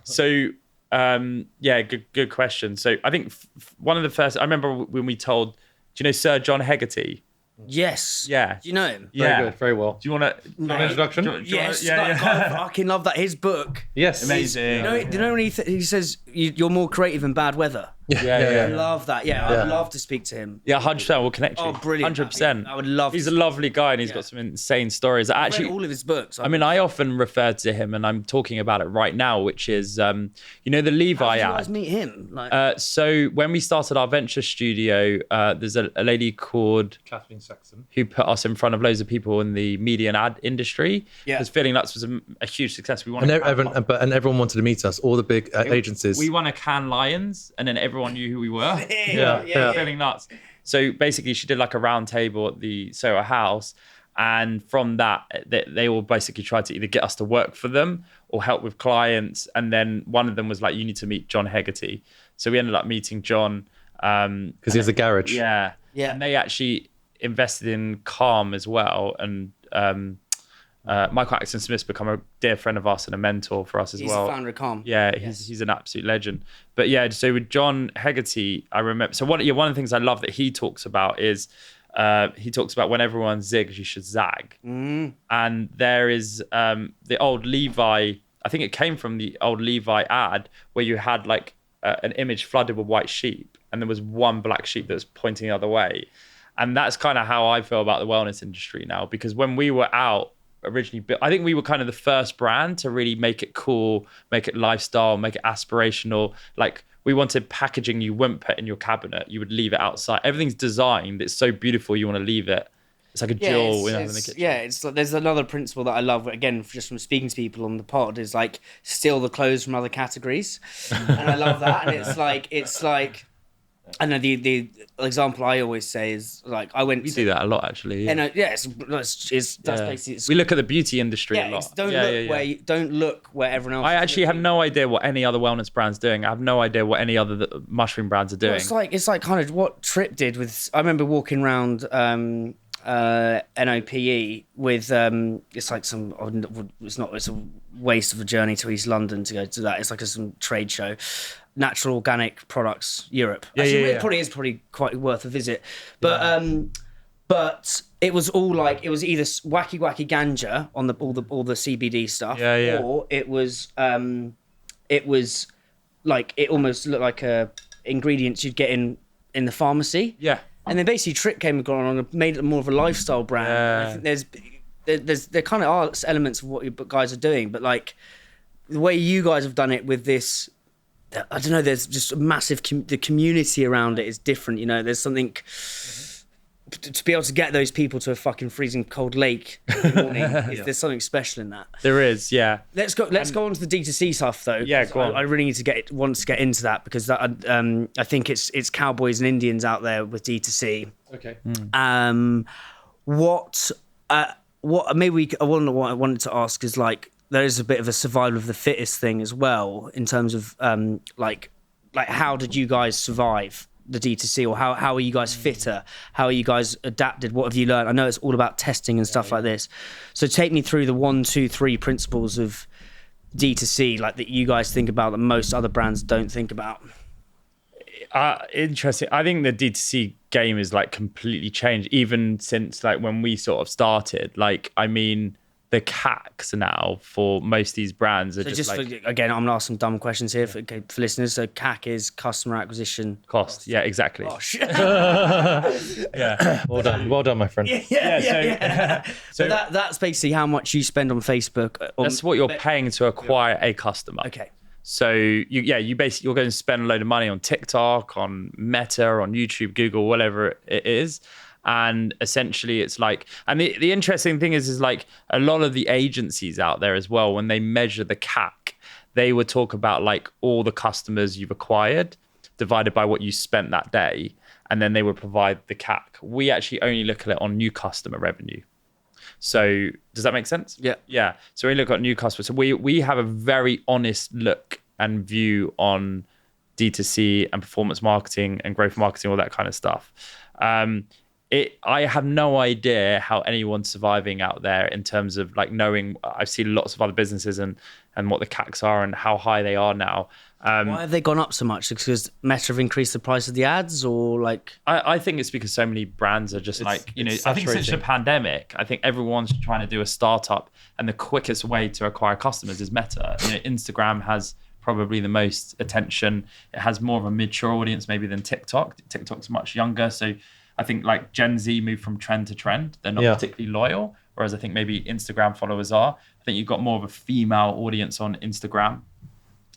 So good question. So I think one of the first, I remember when we told, do you know Sir John Hegarty? Yes. Yeah. Do you know him? Yeah. Very good, very well. Do you want An introduction? Yes. I fucking love that. His book. Yes. Amazing. Do you know when he says you're more creative in bad weather? Yeah. I love that. Yeah, I'd love to speak to him. Yeah, 100%. We'll connect you. Oh, brilliant. 100%. I would love He's to. a lovely guy and he's got some insane stories. I've Actually, read all of his books. I often refer to him and I'm talking about it right now, which is, the Levi How did you ad. guys meet him? So when we started our venture studio, there's a lady called Kathleen Saxon, who put us in front of loads of people in the media and ad industry. Yeah. Because Feeling Nuts was a huge success. We won and everyone wanted to meet us. All the big agencies. We won a Cannes Lions, and then everyone knew who we were. Yeah. Feeling Nuts. So basically, she did like a round table at the Soho House, and from that, they all basically tried to either get us to work for them or help with clients. And then one of them was like, "You need to meet John Hegarty." So we ended up meeting John because he has a garage. Yeah. Yeah. And they actually invested in Calm as well, and Michael Axton Smith's become a dear friend of ours and a mentor for us as He's well. the founder of Calm. Yeah, he's an absolute legend. But yeah, so with John Hegarty, I remember. So one of the things I love that he talks about is he talks about when everyone zigs, you should zag. And there is the old Levi. I think it came from the old Levi ad where you had like an image flooded with white sheep, and there was one black sheep that was pointing the other way. And that's kind of how I feel about the wellness industry now, because when we were out originally, I think we were kind of the first brand to really make it cool, make it lifestyle, make it aspirational. Like, we wanted packaging you wouldn't put in your cabinet, you would leave it outside. Everything's designed, it's so beautiful, you want to leave it. It's like a jewel in the kitchen. Yeah, it's like, there's another principle that I love, again, just from speaking to people on the pod, is like steal the clothes from other categories. And I love that. And it's like I know the example I always say is like I went. We do that a lot, actually. And that's basically. We look at the beauty industry a lot. Don't look where everyone else. I actually have no idea what any other wellness brand's doing. I have no idea what any other mushroom brands are doing. Well, it's like kind of what Trip did with. I remember walking around NOPE with it's like some. It's a waste of a journey to East London to go to that. It's like some trade show. Natural Organic Products Europe. It probably is quite worth a visit. But it was all like, it was either wacky ganja on all the CBD stuff, or it was like, it almost looked like ingredients you'd get in the pharmacy. Yeah. And then basically Trick came along and made it more of a lifestyle brand. I think there kind of are elements of what you guys are doing, but like the way you guys have done it with this, I don't know, there's just a massive, the community around it is different, you know, there's something, to be able to get those people to a fucking freezing cold lake in the morning, there's something special in that. There is, yeah. Let's go on to the D2C stuff though. Yeah, go on. I really need to want to get into that, because that, I think it's cowboys and Indians out there with D2C. Okay. What I wanted to ask is, like, there is a bit of a survival of the fittest thing as well, in terms of like how did you guys survive the D2C, or how are you guys fitter? How are you guys adapted? What have you learned? I know it's all about testing and stuff like this. So take me through the 1, 2, 3 principles of D2C, like that you guys think about that most other brands don't think about. Interesting. I think the D2C game is like completely changed, even since like when we sort of started. Like, I mean, the CACs now for most of these brands are So just like again, I'm gonna ask some dumb questions here for listeners. So CAC is customer acquisition cost. Yeah, exactly. Gosh. Yeah. Well done, my friend. So That's basically how much you spend on Facebook. that's what you're paying to acquire a customer. Okay. So you basically you're going to spend a load of money on TikTok, on Meta, on YouTube, Google, whatever it is. And essentially it's like, and the interesting thing is like a lot of the agencies out there as well, when they measure the CAC, they would talk about like all the customers you've acquired divided by what you spent that day. And then they would provide the CAC. We actually only look at it on new customer revenue. So does that make sense? Yeah. Yeah. So we look at new customers. So we have a very honest look and view on D2C and performance marketing and growth marketing, all that kind of stuff. I have no idea how anyone's surviving out there in terms of like knowing. I've seen lots of other businesses and what the CACs are and how high they are now. Why have they gone up so much? Because Meta have increased the price of the ads, or like? I think it's because so many brands are just I think since the pandemic, I think everyone's trying to do a startup, and the quickest way to acquire customers is Meta. Instagram has probably the most attention. It has more of a mature audience maybe than TikTok. TikTok's much younger, so I think like Gen Z move from trend to trend. They're not particularly loyal, whereas I think maybe Instagram followers are. I think you've got more of a female audience on Instagram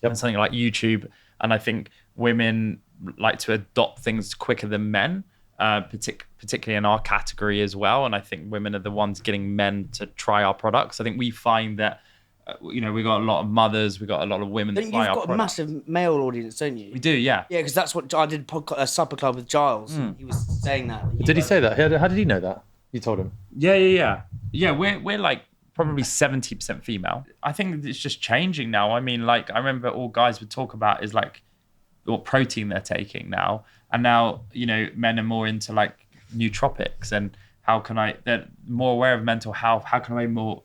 and something like YouTube. And I think women like to adopt things quicker than men, particularly in our category as well. And I think women are the ones getting men to try our products. I think we find that we got a lot of mothers, we got a lot of women that buy our products. You've got a massive male audience, don't you? We do, yeah. Yeah, because that's what I did a supper club with Giles. He was saying that. Did he say that? How did he know that? You told him? Yeah. We're like probably 70% female. I think it's just changing now. I mean, like I remember all guys would talk about is like what protein they're taking now, and now men are more into like nootropics and they're more aware of mental health. How can I make more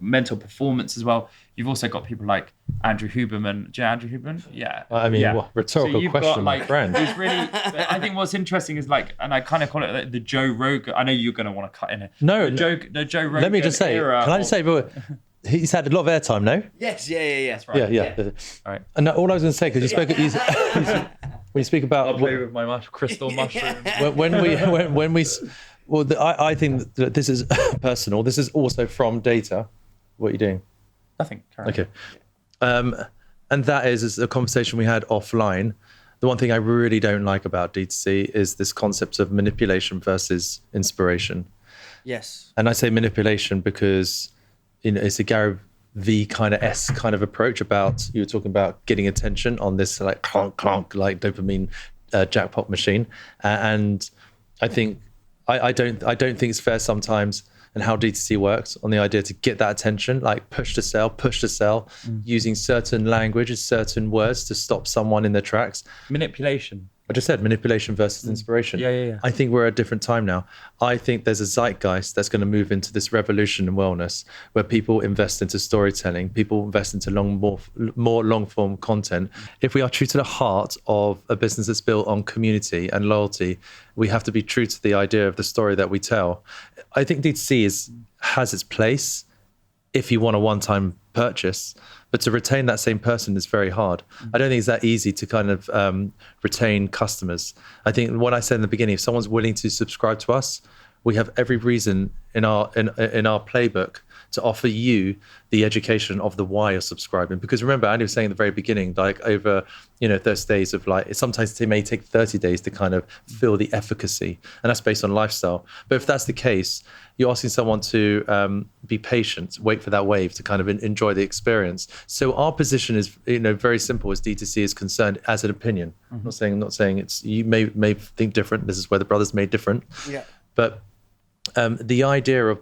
mental performance as well? You've also got people like Andrew Huberman. Do you know Andrew Huberman? Yeah. I mean, what rhetorical question, my friend. It's really, I think what's interesting is like, and I kind of call it like the Joe Rogan. I know you're going to want to cut in it. No, the Joe Rogan. Let me just say, can I just say, he's had a lot of airtime, no? Yes, yeah. That's right. Yeah. All right. And all I was going to say, because you spoke, when you speak about, I'll play with my crystal mushroom. when we. Well, I think that this is personal. This is also from data. What are you doing? Nothing. Okay. And that is a conversation we had offline. The one thing I really don't like about D2C is this concept of manipulation versus inspiration. Yes. And I say manipulation because it's a Gary V kind of approach about, you were talking about getting attention on this like clonk, clonk, like dopamine jackpot machine. And I think, I don't think it's fair sometimes, and how D2C works on the idea to get that attention, like push to sell, using certain languages, certain words to stop someone in their tracks. Manipulation. I just said manipulation versus inspiration. Yeah. I think we're at a different time now. I think there's a zeitgeist that's going to move into this revolution in wellness, where people invest into storytelling, people invest into more long form content. If we are true to the heart of a business that's built on community and loyalty, we have to be true to the idea of the story that we tell. I think D2C has its place if you want a one-time purchase, but to retain that same person is very hard. I don't think it's that easy to kind of retain customers. I think what I said in the beginning, if someone's willing to subscribe to us, we have every reason in our playbook to offer you the education of the why of subscribing. Because remember, Andy was saying at the very beginning, like over, those days of like, sometimes it may take 30 days to kind of feel the efficacy, and that's based on lifestyle. But if that's the case, you're asking someone to be patient, wait for that wave to kind of enjoy the experience. So our position is, very simple as D2C is concerned, as an opinion. I'm not saying it's, you may think different. This is where the brothers made different. Yeah. But the idea of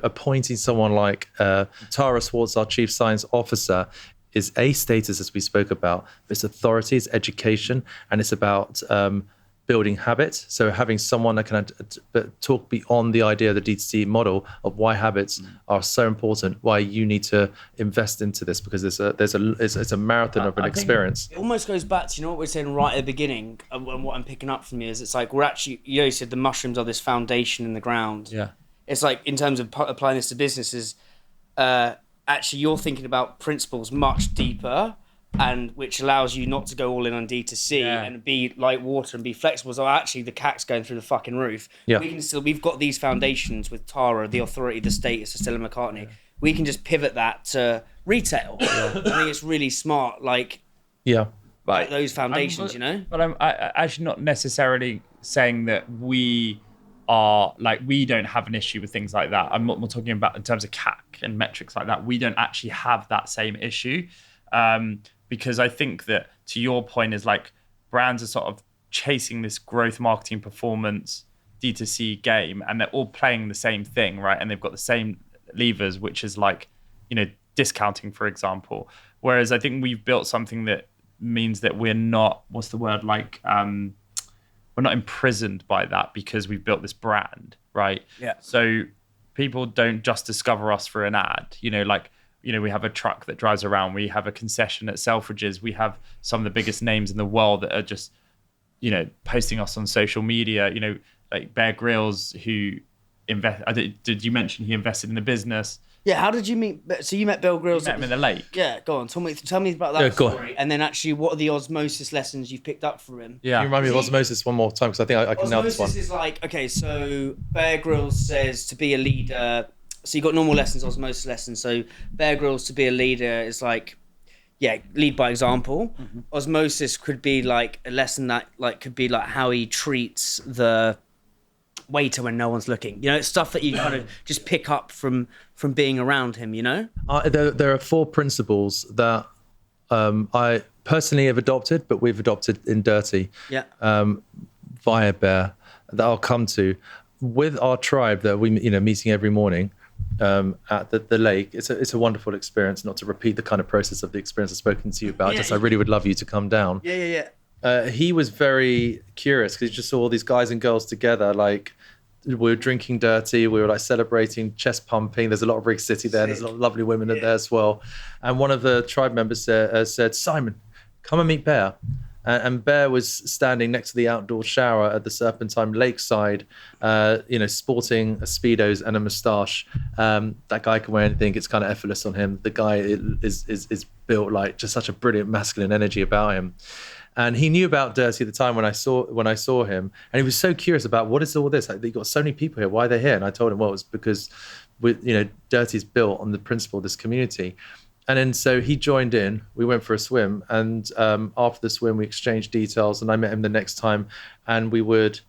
appointing someone like Tara Swartz, our Chief Science Officer, is a status, as we spoke about. It's authority, it's education, and it's about building habits. So having someone that can talk beyond the idea of the D2C model of why habits are so important, why you need to invest into this, because it's a marathon of an experience. It almost goes back to what we we're saying right at the beginning, and what I'm picking up from you is it's like we're actually, you said the mushrooms are this foundation in the ground. Yeah. It's like in terms of applying this to businesses, actually you're thinking about principles much deeper, and which allows you not to go all in on D2C and be like water and be flexible. So actually the CAC's going through the fucking roof. Yeah. We've got these foundations with Tara, the authority, the status of Stella McCartney. Yeah. We can just pivot that to retail. I think it's really smart, like those foundations, you know? But I'm actually not necessarily saying that we are like, we don't have an issue with things like that. I'm not talking about in terms of CAC and metrics like that. We don't actually have that same issue. Because I think that, to your point, is like brands are sort of chasing this growth marketing performance D2C game, and they're all playing the same thing, right? And they've got the same levers, which is like, you know, discounting, for example. Whereas I think we've built something that means that we're not, what's the word, like, we're not imprisoned by that because we've built this brand, right? Yeah. So people don't just discover us for an ad, you know, like, you know, we have a truck that drives around. We have a concession at Selfridges. We have some of the biggest names in the world that are just, you know, posting us on social media. You know, like Bear Grylls, who did you mention he invested in the business? Yeah. How did you meet? So you met Bear Grylls? Met him in the lake. Yeah. Go on. Tell me about that story. And then actually, what are the osmosis lessons you've picked up from him? Yeah. Can you remind me of osmosis one more time, because I think I can nail this one. Osmosis is like, okay, so Bear Grylls says to be a leader. So you got normal lessons, osmosis lessons. So Bear Grylls, to be a leader is like, lead by example. Mm-hmm. Osmosis could be like a lesson that like could be like how he treats the waiter when no one's looking. You know, it's stuff that you kind of just pick up from being around him. You know, there are 4 principles that I personally have adopted, but we've adopted in DIRTEA. Yeah. Via Bear, that I'll come to with our tribe that we meeting every morning. At the lake, it's a wonderful experience. Not to repeat the kind of process of the experience I've spoken to you about, I really would love you to come down. He was very curious because he just saw all these guys and girls together, like we were drinking DIRTEA, we were like celebrating, chest pumping. There's a lot of Rig City there. There's a lot of lovely women there as well. And one of the tribe members said, Simon, come and meet Bear. And Bear was standing next to the outdoor shower at the Serpentine Lakeside, sporting a Speedos and a moustache. That guy can wear anything. It's kind of effortless on him. The guy is built like just such a brilliant masculine energy about him. And he knew about DIRTEA at the time when I saw him. And he was so curious about, what is all this? Like, you've got so many people here. Why are they here? And I told him, well, it's because DIRTEA is built on the principle of this community. And then so he joined in, we went for a swim, and after the swim we exchanged details, and I met him the next time, and we would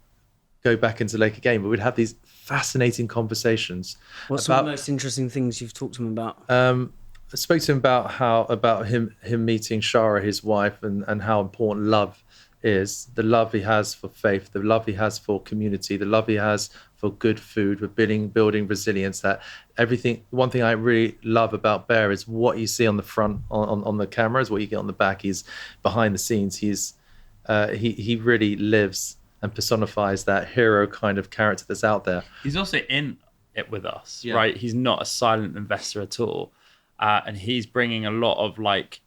go back into the lake again, but we'd have these fascinating conversations. What's some of the most interesting things you've talked to him about? I spoke to him about him meeting Shara, his wife, and how important love is, the love he has for faith, the love he has for community, the love he has for good food, for building resilience. That everything. One thing I really love about Bear is what you see on the front on the cameras, what you get on the back. He's behind the scenes. He really lives and personifies that hero kind of character that's out there. He's also in it with us, right? He's not a silent investor at all, and he's bringing a lot of like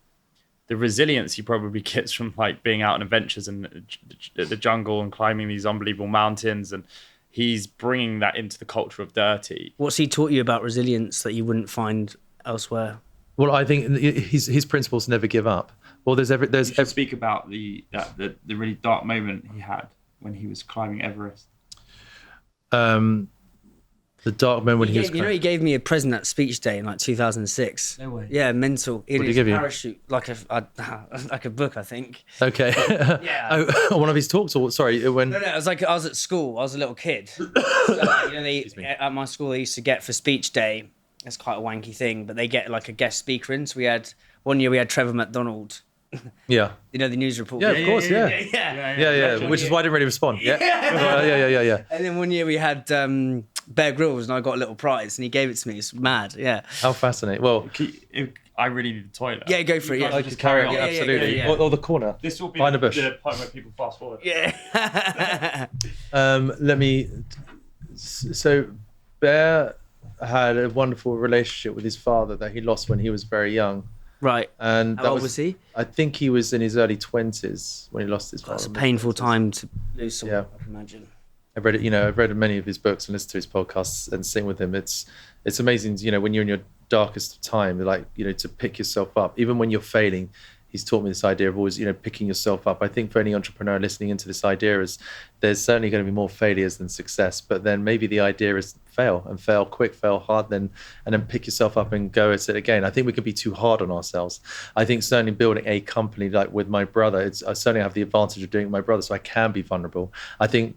the resilience he probably gets from like being out on adventures in the jungle and climbing these unbelievable mountains, and he's bringing that into the culture of DIRTEA. What's he taught you about resilience that you wouldn't find elsewhere? Well, I think his principles never give up. Well, you should speak about the really dark moment he had when he was climbing Everest. The dark moment when he was... he gave me a present at speech day in like 2006. No way. Yeah, mental. What did he give you? Parachute, like a book, I think. Okay. Yeah. One of his talks, or sorry, when... No, it was like I was at school. I was a little kid. So, at my school, they used to get for speech day, it's quite a wanky thing, but they get like a guest speaker in. So one year we had Trevor McDonald. Yeah. You know, the news report. Yeah, of course, yeah. Which is why I didn't really respond. Yeah. Yeah. And then one year we had Bear Grylls, and I got a little prize, and he gave it to me. It's mad, yeah. How fascinating. Well, I really need a toilet. Yeah, go for it. I could carry on, absolutely. Yeah. Or the corner. This will be behind the bush. The point where people fast forward. Yeah. So Bear had a wonderful relationship with his father that he lost when he was very young. Right. And how old was he? I think he was in his early 20s when he lost his father. That's a painful time to lose someone, I can imagine. I've read many of his books and listened to his podcasts and sing with him. It's amazing, when you're in your darkest of time, like, to pick yourself up, even when you're failing. He's taught me this idea of always, picking yourself up. I think for any entrepreneur listening into this idea is there's certainly going to be more failures than success, but then maybe the idea is fail quick, fail hard, and then pick yourself up and go at it again. I think we can be too hard on ourselves. I think certainly building a company like with my brother, I certainly have the advantage of doing it with my brother, so I can be vulnerable. I think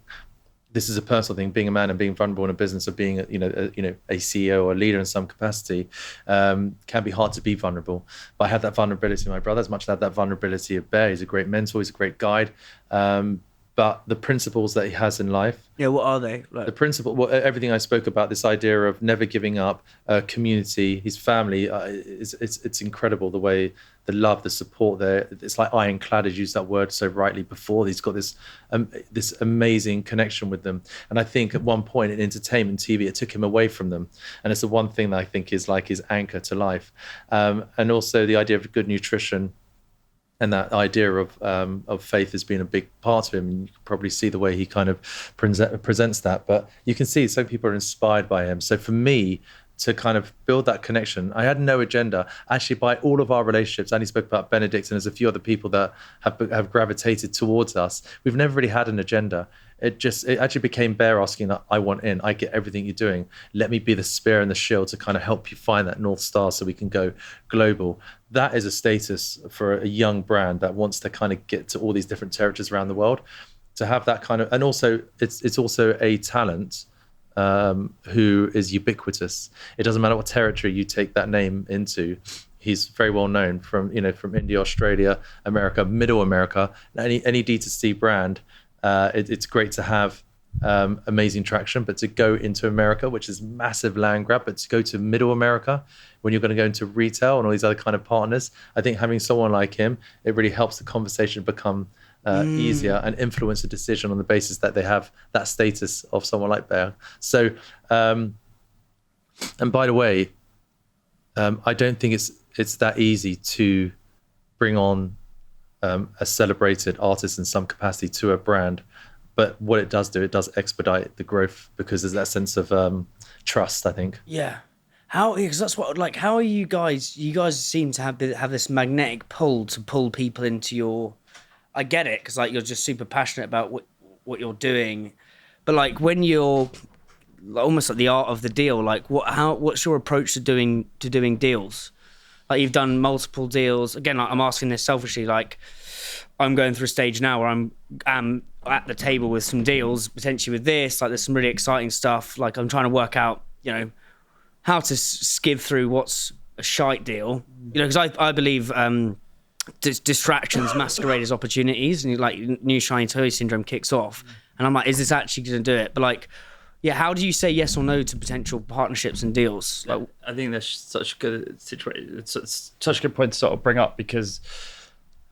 this is a personal thing, being a man and being vulnerable in a business, of being a CEO or a leader in some capacity, can be hard to be vulnerable. But I have that vulnerability of my brother as much as I have that vulnerability of Bear. He's a great mentor, he's a great guide. But the principles that he has in life. Yeah, what are they? The principle, well, everything I spoke about, this idea of never giving up, community, his family, it's incredible the way, the love, the support there. It's like ironclad, has used that word so rightly before. He's got this amazing connection with them. And I think at one point in entertainment TV, it took him away from them. And it's the one thing that I think is like his anchor to life. And also the idea of good nutrition. And that idea of faith has been a big part of him. And you can probably see the way he kind of presents that. But you can see some people are inspired by him. So for me to kind of build that connection, I had no agenda. Actually, by all of our relationships, Andy spoke about Benedict, and there's a few other people that have gravitated towards us. We've never really had an agenda. It actually became Bear asking that, I want in, I get everything you're doing. Let me be the spear and the shield to kind of help you find that North Star so we can go global. That is a status for a young brand that wants to kind of get to all these different territories around the world. To have that kind of, and also it's also a talent who is ubiquitous. It doesn't matter what territory you take that name into. He's very well known from India, Australia, America, Middle America, any D2C brand. It's great to have amazing traction, but to go into America, which is massive land grab, but to go to Middle America when you're going to go into retail and all these other kind of partners, I think having someone like him, it really helps the conversation become easier and influence a decision on the basis that they have that status of someone like Bear. So, and by the way, I don't think it's that easy to bring on a celebrated artist in some capacity to a brand. But what it does do, it does expedite the growth because there's that sense of trust, I think. Yeah. Because that's what, like, how are you guys? You guys seem to have this magnetic pull to pull people into your. I get it, because like you're just super passionate about what you're doing, but like when you're almost like the art of the deal, like what's your approach to doing deals? Like you've done multiple deals. Again, like I'm asking this selfishly. Like I'm going through a stage now where I'm at the table with some deals, potentially with this. Like there's some really exciting stuff. Like I'm trying to work out, how to skive through what's a shite deal. Because I believe distractions masquerade as opportunities, and like new shiny toy syndrome kicks off. And I'm like, is this actually going to do it? But like, yeah, how do you say yes or no to potential partnerships and deals? Like, I think that's such a good situation. It's such a good point to sort of bring up, because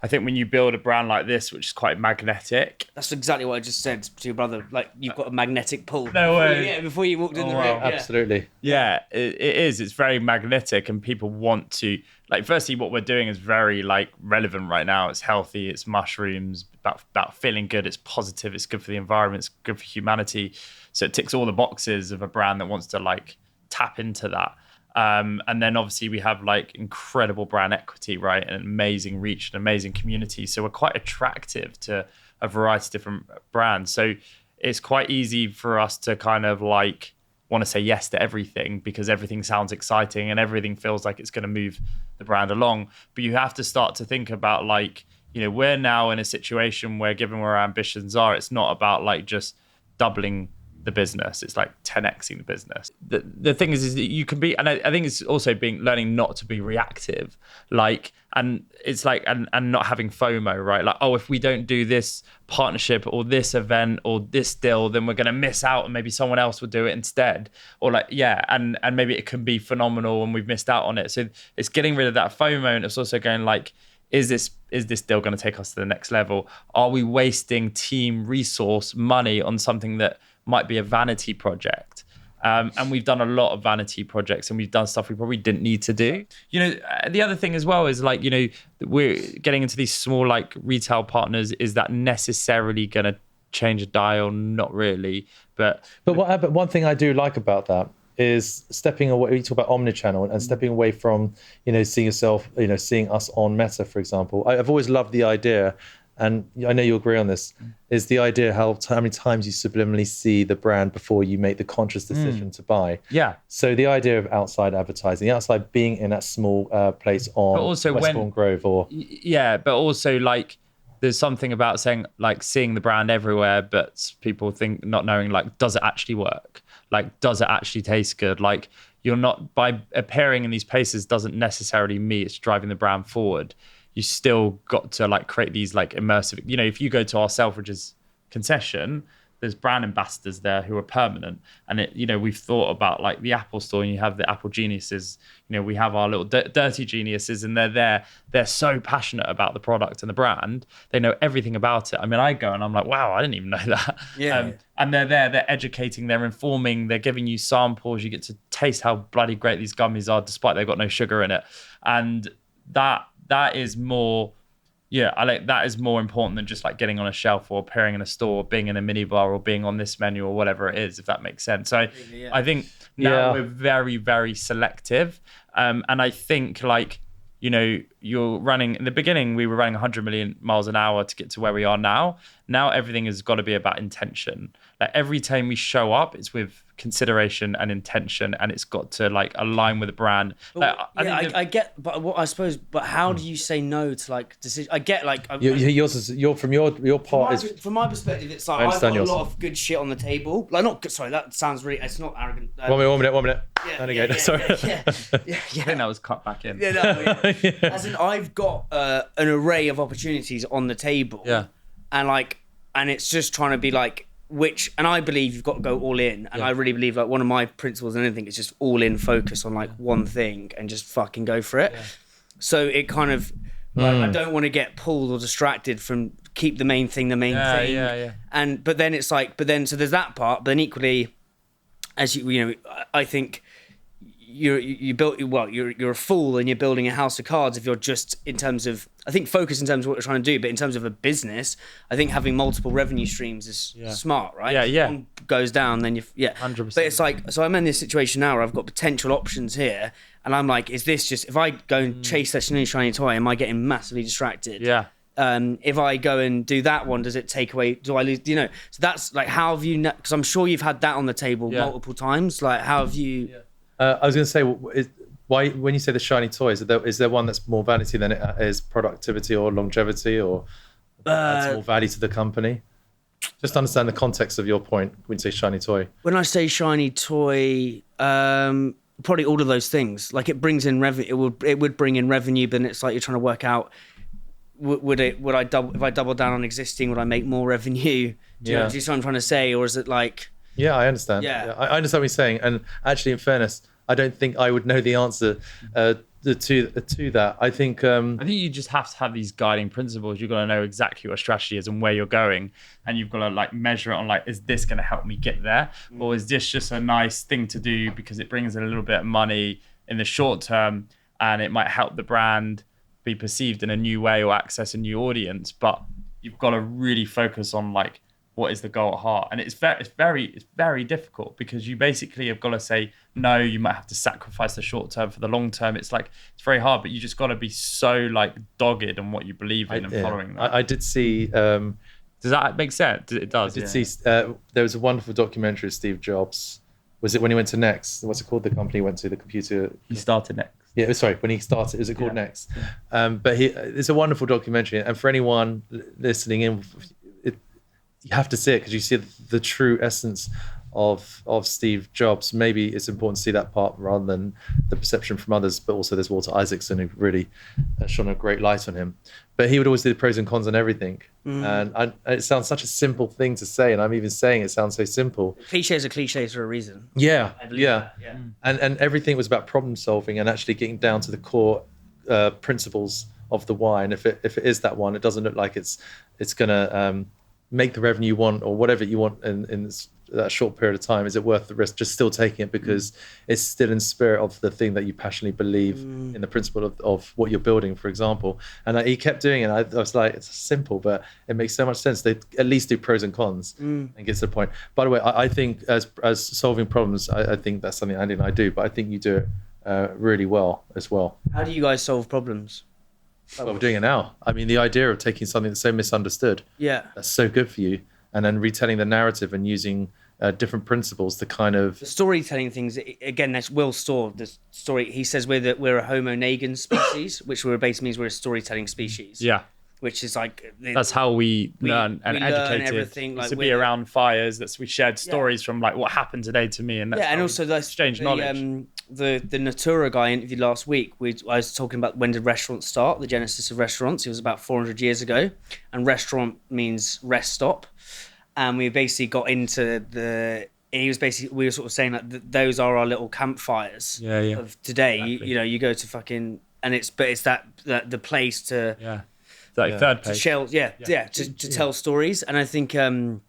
I think when you build a brand like this, which is quite magnetic. That's exactly what I just said to your brother. Like you've got a magnetic pull. No way. Yeah, before you walked in the room. Wow. Absolutely. Yeah, it is. It's very magnetic, and people want to, like, firstly, what we're doing is very like relevant right now. It's healthy, it's mushrooms, about feeling good, it's positive, it's good for the environment, it's good for humanity. So it ticks all the boxes of a brand that wants to like tap into that. And then obviously we have like incredible brand equity, right? And amazing reach and amazing community. So we're quite attractive to a variety of different brands. So it's quite easy for us to kind of like want to say yes to everything, because everything sounds exciting and everything feels like it's going to move the brand along. But you have to start to think about like, we're now in a situation where, given where our ambitions are, it's not about like just doubling the business, it's like 10xing the business. The thing is that you can be, and I think it's also learning not to be reactive, like, and it's like, and not having FOMO, right? Like, oh, if we don't do this partnership or this event or this deal, then we're going to miss out and maybe someone else will do it instead. Or like, yeah, and maybe it can be phenomenal and we've missed out on it. So it's getting rid of that FOMO, and it's also going like, is this deal going to take us to the next level? Are we wasting team resource, money on something that might be a vanity project? And we've done a lot of vanity projects, and we've done stuff we probably didn't need to do. The other thing as well is like, we're getting into these small like retail partners. Is that necessarily going to change a dial? Not really. But one thing I do like about that is stepping away. You talk about omnichannel and stepping away from, seeing yourself, seeing us on Meta, for example. I've always loved the idea, and I know you agree on this, is the idea how many times you subliminally see the brand before you make the conscious decision to buy. Yeah. So the idea of outside advertising, outside being in that small place on Westbourne Grove or... Yeah, but also like there's something about saying like seeing the brand everywhere, but people think not knowing like, does it actually work? Like, does it actually taste good? Like, you're not, by appearing in these places doesn't necessarily mean it's driving the brand forward. You still got to like create these like immersive, if you go to our Selfridges concession, there's brand ambassadors there who are permanent. And we've thought about like the Apple store, and you have the Apple geniuses, we have our little dirty geniuses, and they're there. They're so passionate about the product and the brand. They know everything about it. I mean, I go and I'm like, wow, I didn't even know that. Yeah. And they're there, they're educating, they're informing, they're giving you samples. You get to taste how bloody great these gummies are, despite they've got no sugar in it. And that is more, that is more important than just like getting on a shelf or appearing in a store, or being in a minibar, or being on this menu, or whatever it is, if that makes sense. So I think now we're very, very selective. And I think like, you're running, in the beginning, we were running 100 million miles an hour to get to where we are now. Now everything has got to be about intention. Like every time we show up, it's with consideration and intention, and it's got to like align with the brand. Like, I get, but what I suppose, but how do you say no to like decision? I get like yours is from your part from my perspective, it's like I've got a lot of good shit on the table. Like not good. Sorry, that sounds really. It's not arrogant. 1 minute. Sorry. Yeah. I think that was cut back in. As in, I've got an array of opportunities on the table. Yeah. And it's just trying to be like, and I believe you've got to go all in. And I really believe like one of my principles and anything is just all in focus on like one thing and just fucking go for it. Yeah. So it kind of, like, I don't want to get pulled or distracted from keep the main thing. Yeah. But then it's like, so there's that part, but then equally, as I think you're a fool and you're building a house of cards if you're just in terms of, I think, focus in terms of what you're trying to do, but in terms of a business, I think having multiple revenue streams is smart, right? Yeah. If one goes down, then 100%. But it's like, so I'm in this situation now where I've got potential options here, and I'm like, is this just, if I go and chase that new shiny toy, am I getting massively distracted? Yeah. If I go and do that one, does it take away? Do I lose? So that's like, how have you? Because I'm sure you've had that on the table multiple times. Like, how have you? Yeah. I was going to say, why when you say the shiny toys, is there one that's more vanity than it is productivity or longevity, or adds more value to the company? Just to understand the context of your point when you say shiny toy. When I say shiny toy, probably all of those things. Like it brings in revenue. It would bring in revenue, but it's like you're trying to work out. Would I double, if I double down on existing? Would I make more revenue? Do you know what I'm trying to say, or is it like? Yeah, I understand. Yeah. I understand what you're saying. And actually, in fairness, I don't think I would know the answer to that. I think you just have to have these guiding principles. You've got to know exactly what strategy is and where you're going, and you've got to like measure it on like, is this going to help me get there, or is this just a nice thing to do because it brings in a little bit of money in the short term, and it might help the brand be perceived in a new way or access a new audience. But you've got to really focus on like, what is the goal at heart? And it's very difficult, because you basically have got to say no. You might have to sacrifice the short term for the long term. It's very hard, but you just got to be so like dogged on what you believe in and following that. I did see. Does that make sense? It does. I did see. There was a wonderful documentary of Steve Jobs. Was it when he went to Next? What's it called? The company he went to, the computer. He started Next. Yeah, sorry. When he started, is it called Next? But it's a wonderful documentary, and for anyone listening in, you have to see it because you see the true essence of Steve Jobs. Maybe it's important to see that part rather than the perception from others. But also there's Walter Isaacson, who really shone a great light on him. But he would always do the pros and cons on everything. And it sounds such a simple thing to say, and I'm even saying it sounds so simple. Cliches are cliches for a reason. Yeah. Yeah. And everything was about problem solving and actually getting down to the core principles of the why. And if it is that one, it doesn't look like it's gonna make the revenue you want or whatever you want in that short period of time? Is it worth the risk just still taking it because it's still in spirit of the thing that you passionately believe in, the principle of what you're building, for example? And he kept doing it. I was like, it's simple, but it makes so much sense. They at least do pros and cons and get to the point. By the way, I think as solving problems, I think that's something Andy and I do, but I think you do it really well as well. How do you guys solve problems? Well, we're doing it now. I mean, the idea of taking something that's so misunderstood, that's so good for you, and then retelling the narrative and using different principles to kind of... The storytelling things, again, that's Will Storr. The story, he says we're a homo nagans species, which basically means we're a storytelling species. Yeah. Which is like... That's how we learn and educate everything. Like, to be around fires. We shared stories from like what happened today to me. And also exchange knowledge. The Natura guy I interviewed last week, I was talking about when did restaurants start, the genesis of restaurants. It was about 400 years ago. And restaurant means rest stop. And we basically got into we were sort of saying that those are our little campfires of today. Exactly. You go to fucking, and it's that the place to... Yeah. Like third page. To tell stories. And I think, what's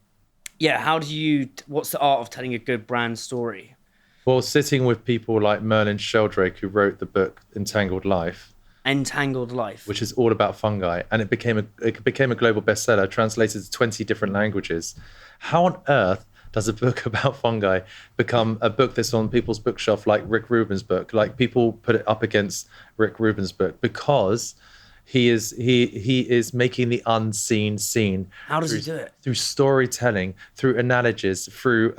the art of telling a good brand story? Well, sitting with people like Merlin Sheldrake, who wrote the book Entangled Life, which is all about fungi, and it became a global bestseller, translated to 20 different languages. How on earth does a book about fungi become a book that's on people's bookshelf like Rick Rubin's book? Like, people put it up against Rick Rubin's book because he is making the unseen seen. How does he do it? Through storytelling, through analogies, through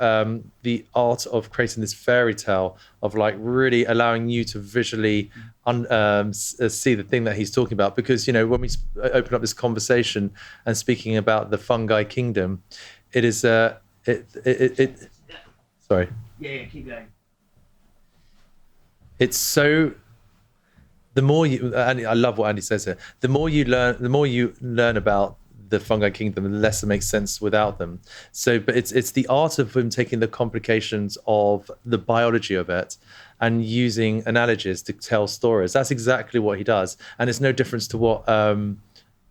the art of creating this fairy tale of like really allowing you to visually see the thing that he's talking about. Because, when we open up this conversation and speaking about the fungi kingdom, it is sorry. Yeah, keep going. It's so... The more Andy, I love what Andy says here. The more you learn about the fungi kingdom, the less it makes sense without them. So, but it's the art of him taking the complications of the biology of it and using analogies to tell stories. That's exactly what he does, and it's no difference to what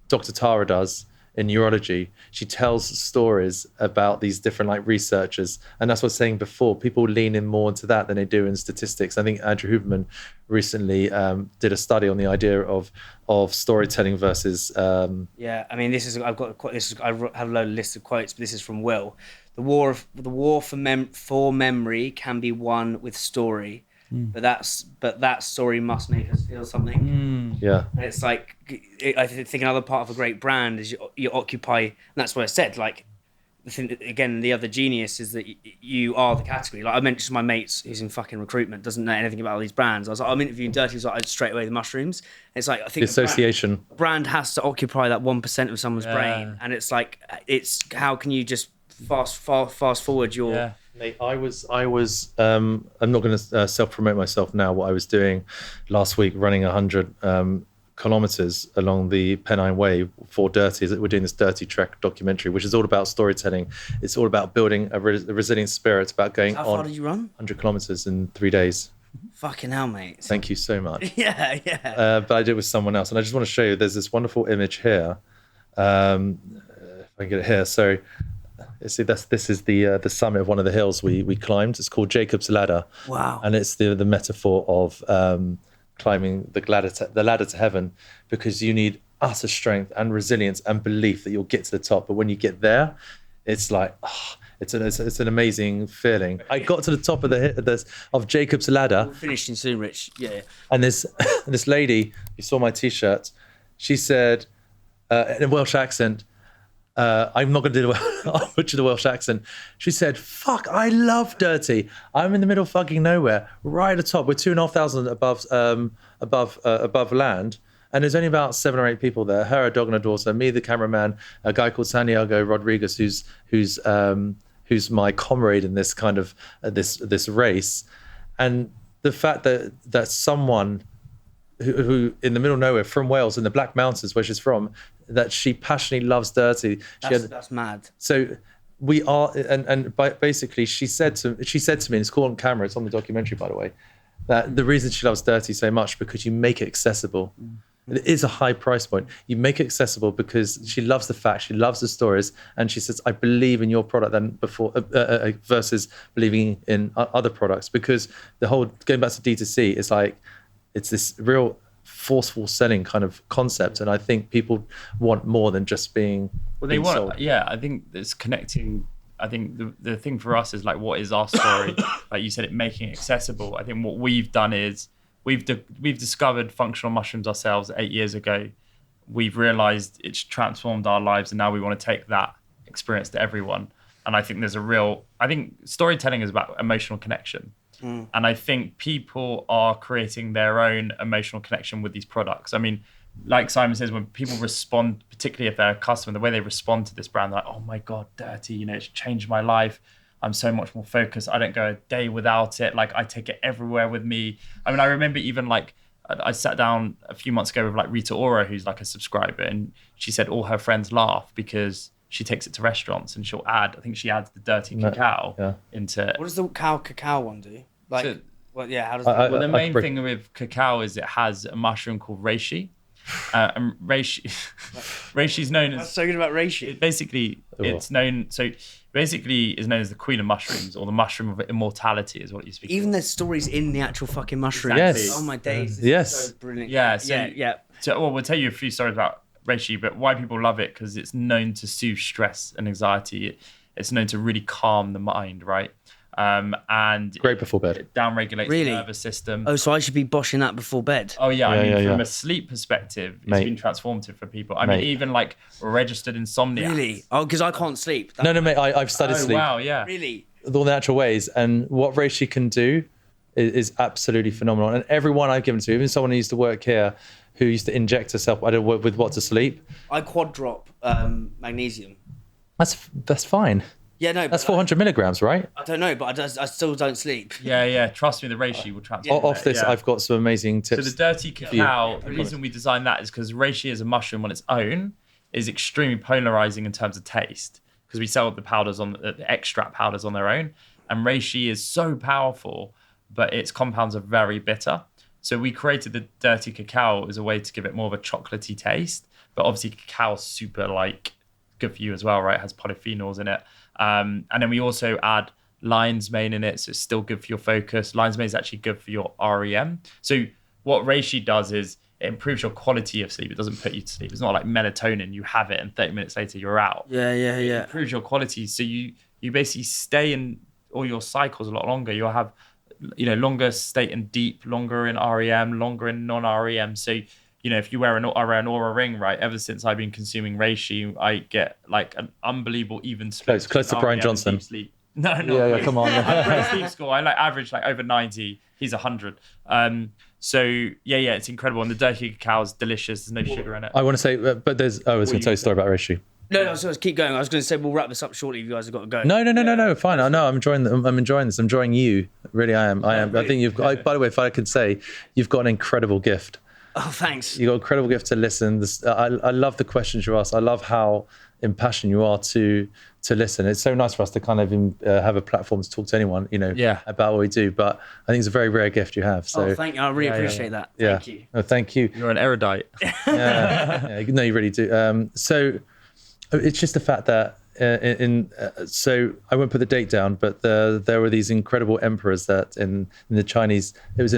Dr. Tara does in neurology. She tells stories about these different like researchers, and that's what I was saying before. People lean in more into that than they do in statistics. I think Andrew Huberman recently did a study on the idea of storytelling versus. I mean, I have a load of list of quotes, but this is from Will. The war for memory can be won with story. But that story must make us feel something. Yeah, and it's like I think another part of a great brand is you occupy, and that's what I said. Like, the thing again, the other genius is that you are the category. Like, I mentioned my mates who's in fucking recruitment, doesn't know anything about all these brands. I was like, I'm interviewing DIRTEA. He was like, straight away the mushrooms. It's like, I think the association brand has to occupy that 1% of someone's brain, and it's like, how can you just fast forward your. Yeah. Mate, I was. I'm not going to self-promote myself now. What I was doing last week, running 100 kilometers along the Pennine Way for DIRTEA, is that we're doing this DIRTEA Trek documentary, which is all about storytelling. It's all about building a resilient spirit. It's about going on. How far did you run? 100 kilometers in 3 days. Fucking hell, mate. Thank you so much. Yeah. But I did it with someone else, and I just want to show you. There's this wonderful image here. If I can get it here. So. See, this is the summit of one of the hills we climbed. It's called Jacob's Ladder. Wow! And it's the metaphor of climbing the ladder to heaven, because you need utter strength and resilience and belief that you'll get to the top. But when you get there, it's like it's an amazing feeling. I got to the top of Jacob's Ladder. We're finishing soon, Rich. Yeah. And this lady, you saw my T-shirt. She said in a Welsh accent. I'm not going to do the Welsh accent. She said, "Fuck, I love DIRTEA. I'm in the middle of fucking nowhere, right at the top. We're 2,500 above land, and there's only about 7 or 8 people there. Her, a dog, and a daughter. Me, the cameraman, a guy called Santiago Rodriguez, who's my comrade in this kind of this race, and the fact that someone who in the middle of nowhere from Wales in the Black Mountains where she's from, that she passionately loves DIRTEA. That's mad. So we are, and basically she said to me, and it's caught on camera, it's on the documentary by the way, that the reason she loves DIRTEA so much because you make it accessible. It is a high price point. You make it accessible because she loves the facts, she loves the stories, and she says, I believe in your product than before versus believing in other products. Because the whole, going back to D2C, is like, it's this real forceful selling kind of concept. And I think people want more than just being sold. I think it's connecting. I think the thing for us is like, what is our story? Like you said, it making it accessible. I think what we've done is we've discovered functional mushrooms ourselves 8 years ago. We've realized it's transformed our lives, and now we want to take that experience to everyone. And I think I think storytelling is about emotional connection. And I think people are creating their own emotional connection with these products. I mean, like Simon says, when people respond, particularly if they're a customer, the way they respond to this brand, they're like, oh my God, DIRTEA, it's changed my life. I'm so much more focused. I don't go a day without it. Like, I take it everywhere with me. I mean, I remember even like, I sat down a few months ago with like Rita Ora, who's like a subscriber, and she said all her friends laugh because she takes it to restaurants and she'll add, I think she adds the DIRTEA cacao into. What does the cacao one do? Like, So- well, yeah, how does that Well, the main thing with cacao is it has a mushroom called reishi. And reishi's known as. What's so good about reishi? Basically, it's known. So basically, is known as the queen of mushrooms, or the mushroom of immortality, is what you speak. Even there's stories in the actual fucking mushroom. Exactly. Yes. Oh my days. Yes. So brilliant. Yeah. So, well, we'll tell you a few stories about reishi, but why people love it, because it's known to soothe stress and anxiety. It's known to really calm the mind, right? And Great before bed. it downregulates Really? the nervous system. Oh, so I should be boshing that before bed. Oh yeah, I mean, from yeah. a sleep perspective, it's Mate. been transformative for people. I Mate. mean, even like registered insomnia. Really? Oh, because I can't sleep. No, mate, I've studied Oh sleep wow, yeah. Really? with all the natural ways, and what reishi can do is absolutely phenomenal. And everyone I've given to, even someone who used to work here, who used to inject herself, I don't know with what to sleep. I quad drop magnesium. That's fine. Yeah, no. That's but 400 milligrams, right? I don't know, but I still don't sleep. Yeah. Trust me, the reishi will transform. Off this, Yeah. I've got some amazing So tips. the DIRTEA cacao, the reason we designed that is because reishi as a mushroom on its own is extremely polarizing in terms of taste, because we sell the powders on the extract powders on their own, and reishi is so powerful, but its compounds are very bitter. So we created the DIRTEA cacao as a way to give it more of a chocolatey taste, but obviously cacao is super like good for you as well, right? It has polyphenols in it. And then we also add lion's mane in it, so it's still good for your focus. Lion's mane is actually good for your REM. So what reishi does is it improves your quality of sleep. It doesn't put you to sleep. It's not like melatonin. You have it and 30 minutes later you're out. Yeah. It improves your quality. So you basically stay in all your cycles a lot longer. You'll have, longer state in deep, longer in REM, longer in non-REM. So, if you wear an Aura ring, right, ever since I've been consuming reishi, I get like an unbelievable even split. Close to between Brian REM and Johnson. deep sleep. No. Yeah, come on. Great sleep score. I average over 90. He's 100. So it's incredible. And the DIRTEA cacao is delicious. There's no sugar in it. I want to say, but I was going to tell you a story about reishi. No, so let's keep going. I was going to say we'll wrap this up shortly if you guys have got to go. No. Fine. I know. I'm enjoying this. I'm enjoying you. Really, I am. I think you've. By the way, if I could say, you've got an incredible gift. Oh, thanks. You've got an incredible gift to listen. I love the questions you ask. I love how impassioned you are to listen. It's so nice for us to kind of have a platform to talk to anyone, about what we do. But I think it's a very rare gift you have. So thank you. I really appreciate that. yeah. Thank you. No, thank you. You're an erudite. Yeah, no, you really do. So it's just the fact that so I won't put the date down, but there were these incredible emperors that in the Chinese, it was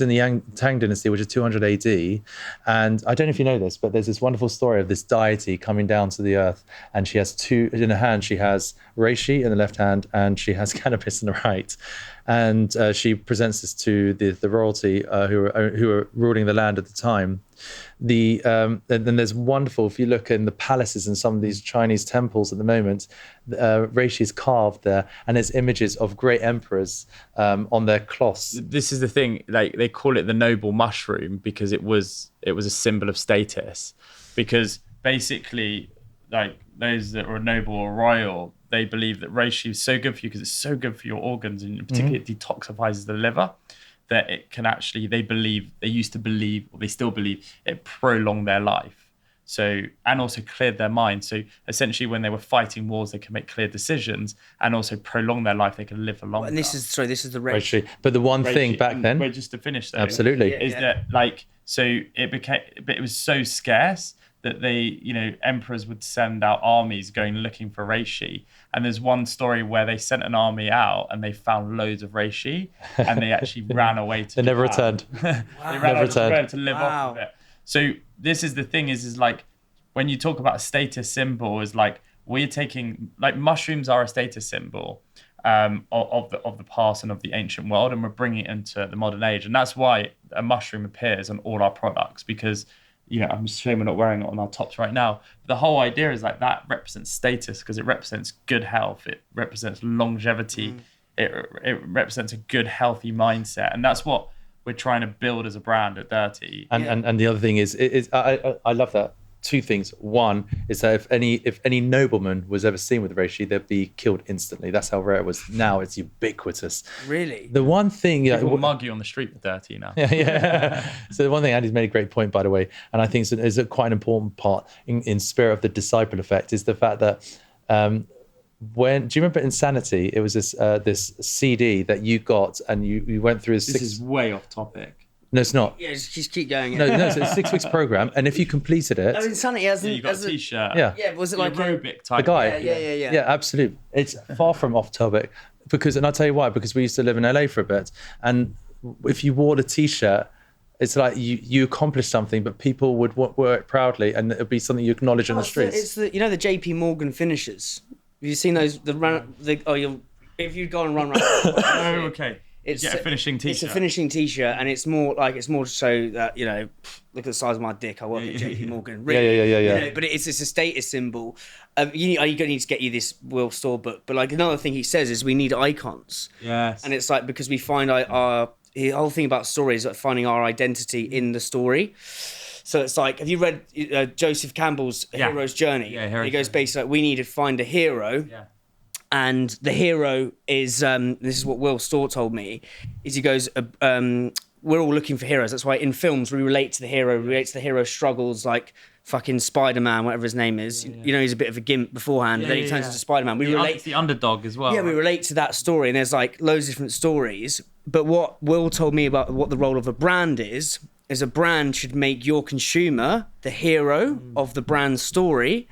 in the Tang Dynasty, which is 200 AD, and I don't know if you know this, but there's this wonderful story of this deity coming down to the earth, and she has in her hand she has reishi in the left hand, and she has cannabis in the right. And she presents this to the royalty who were ruling the land at the time. Then there's wonderful, if you look in the palaces in some of these Chinese temples at the moment, reishi is carved there, and there's images of great emperors on their cloths. This is the thing, like they call it the noble mushroom because it was a symbol of status. Because basically, like those that were noble or royal, they believe that reishi is so good for you because it's so good for your organs, and particularly it detoxifies the liver, that it can actually, they used to believe, or they still believe, it prolonged their life. So, and also cleared their mind. So essentially when they were fighting wars, they could make clear decisions and also prolong their life. They could live for longer. And this is the reishi. But the one thing back then, Wait, just to finish though, absolutely, is that like, So but it was so scarce that emperors would send out armies going looking for reishi. And there's one story where they sent an army out and they found loads of reishi, and they actually ran away to They never Japan. returned. They ran out to Japan to live Wow. off of it. So this is the thing is like, when you talk about a status symbol, is like, we're taking, like, mushrooms are a status symbol of the past and of the ancient world, and we're bringing it into the modern age. And that's why a mushroom appears on all our products, because I'm ashamed we're not wearing it on our tops right now. The whole idea is like that represents status, because it represents good health, it represents longevity, it represents a good, healthy mindset, and that's what we're trying to build as a brand at Dirty. And the other thing is I love that. Two things. One is that if any nobleman was ever seen with reishi, they'd be killed instantly. That's how rare it was. Now it's ubiquitous. Really? The one thing, People will mug you on the street with Dirty now. yeah. So the one thing, Andy's made a great point, by the way, and I think is quite an important part in spirit of the disciple effect, is the fact that do you remember Insanity? It was this CD that you got, and you went through This is way off topic. No, it's not. Yeah, just keep going. No, it's a 6 weeks program, and if you completed it, Oh, Insanity hasn't. You got a t-shirt. yeah, Yeah, was it The like aerobic type. the guy, Yeah. absolutely. It's far from off topic, and I'll tell you why. Because we used to live in LA for a bit, and if you wore the t-shirt, it's like you accomplished something, but people would wear it proudly, and it would be something you acknowledge on the streets. It's the the JP Morgan finishers. Have you seen those? If you go and run. Oh, okay. It's a finishing t-shirt. It's a finishing t-shirt, and it's more to show that look at the size of my dick. I work at JP Morgan. Really. Yeah. But it's a status symbol. You need to get you this Will Store book. But like another thing he says is we need icons. Yes. And it's like, because we find the whole thing about stories, like finding our identity in the story. So it's like, have you read Joseph Campbell's Hero's Journey? Yeah, Hero's He goes Journey. basically like, we need to find a hero. Yeah. And the hero is, this is what Will Storr told me, is he goes, we're all looking for heroes. That's why in films we relate to the hero, hero's struggles, like fucking Spider-Man, whatever his name is. He's a bit of a gimp beforehand, then he turns into Spider-Man. We relate It's the underdog as well. Yeah, we relate to that story, and there's like loads of different stories. But what Will told me about what the role of a brand is a brand should make your consumer the hero of the brand story,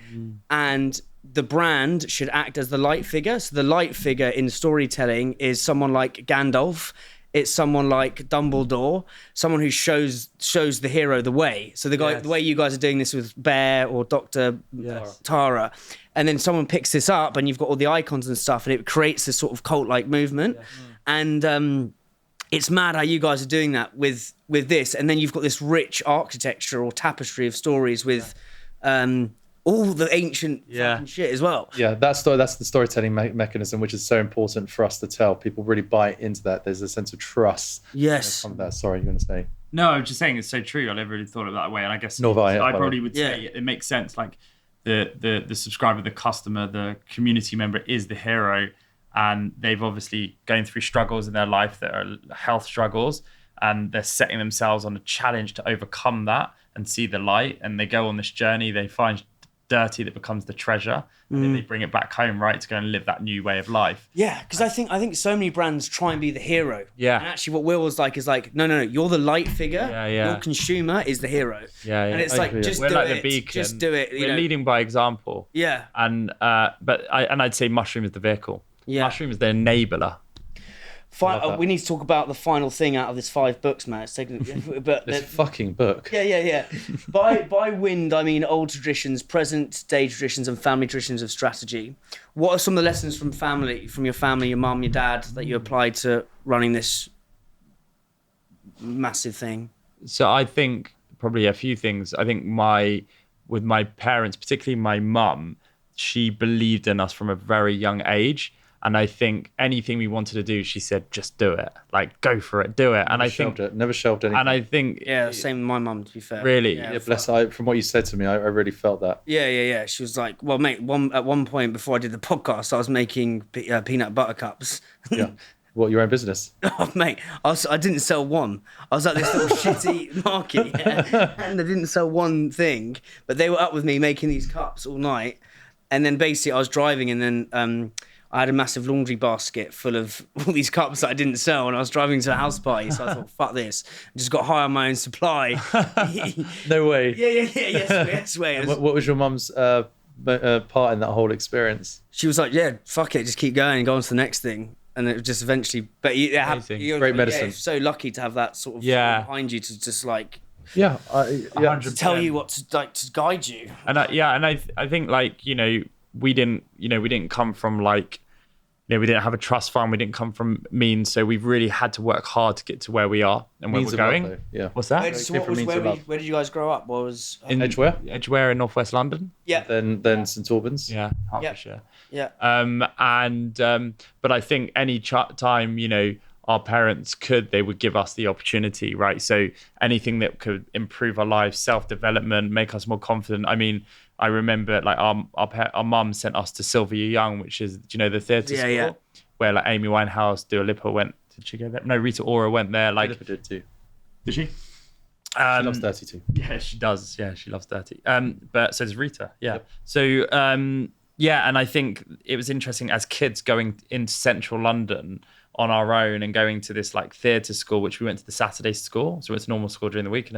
and the brand should act as the light figure. So the light figure in storytelling is someone like Gandalf. It's someone like Dumbledore, someone who shows the hero the way. So the way you guys are doing this with Bear or Dr. Tara, and then someone picks this up, and you've got all the icons and stuff, and it creates this sort of cult-like movement. And it's mad how you guys are doing that with this, and then you've got this rich architecture or tapestry of stories with all the ancient fucking shit as well. Yeah, that's the storytelling mechanism, which is so important for us to tell. People really buy into that. There's a sense of trust. Yes. From that. Sorry, you're going to say. No, I'm just saying it's so true. I never really thought of it that way, and I guess Nor have I probably would say it makes sense. Like the subscriber, the customer, the community member is the hero, and they've obviously going through struggles in their life that are health struggles, and they're setting themselves on a challenge to overcome that and see the light. And they go on this journey. They find Dirty that becomes the treasure, and then they bring it back home, right, to go and live that new way of life. Yeah, because I think so many brands try and be the hero. Yeah. And actually what Will was like is like, no, you're the light figure. Yeah. Your consumer is the hero. Yeah. And it's like, just We're do like it. the beacon. Just do it. We're leading by example. Yeah. And I'd say mushroom is the vehicle. Yeah. Mushroom is the enabler. We need to talk about the final thing out of this 5 books, man. It's taken, but This fucking book. Yeah. By wind, I mean old traditions, present day traditions, and family traditions of strategy. What are some of the lessons from your family, your mum, your dad, that you applied to running this massive thing? So I think probably a few things. I think with my parents, particularly my mum, she believed in us from a very young age. And I think anything we wanted to do, she said, just do it. Like, go for it, do it. And Never shelved anything. And I think... Yeah, same with my mum, to be fair. Really? Yeah, bless her. From what you said to me, I really felt that. Yeah. She was like, well, mate, at one point before I did the podcast, I was making peanut butter cups. Yeah. What, your own business? Oh, mate, I didn't sell one. I was at this little shitty market, and I didn't sell one thing. But they were up with me making these cups all night. And then basically I was driving, and then I had a massive laundry basket full of all these cups that I didn't sell, and I was driving to a house party. So I thought, fuck this. I just got high on my own supply. No way. Yes way. It was- What was your mum's part in that whole experience? She was like, yeah, fuck it, just keep going and go on to the next thing. And it was just eventually, but Amazing. you're Great medicine. you're so lucky to have that sort of Yeah. behind you to just like Yeah. to tell you what to like to guide you. And I think like, you know, we didn't come from like, you know, we didn't have a trust fund, we didn't come from means, so we've really had to work hard to get to where we are and where Means we're of going. love, though. Yeah. What's that? Where did you guys grow up? What was In Edgware in northwest London. yeah. Then St Albans. Yeah, Hertfordshire. Yeah. But I think any time, you know, our parents they would give us the opportunity, right? So anything that could improve our lives, self-development, make us more confident. I mean, I remember like our mum sent us to Sylvia Young, which is, do you know, the theatre school where like Amy Winehouse, Dua Lipa went. Did she go there? No, Rita Ora went there. Like, Lipa did too. did she? She loves Dirty too. Yeah, she does. Yeah, she loves Dirty. But so does Rita. Yeah. Yep. So yeah, and I think it was interesting as kids going into central London on our own and going to this like theatre school, which we went to the Saturday school. So we went to normal school during the week,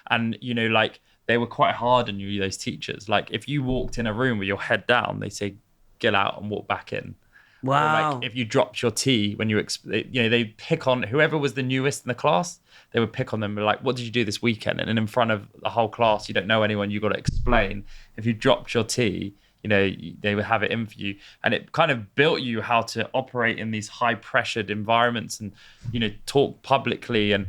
and you know, like they were quite hard on you, those teachers. Like if you walked in a room with your head down, they say get out and walk back in. Wow. Or like if you dropped your tea when you know, they pick on whoever was the newest in the class. They would pick on them, like, what did you do this weekend? And then in front of the whole class, you don't know anyone, you got to explain. If you dropped your tea, you know, they would have it in for you. And it kind of built you how to operate in these high pressured environments and, you know, talk publicly and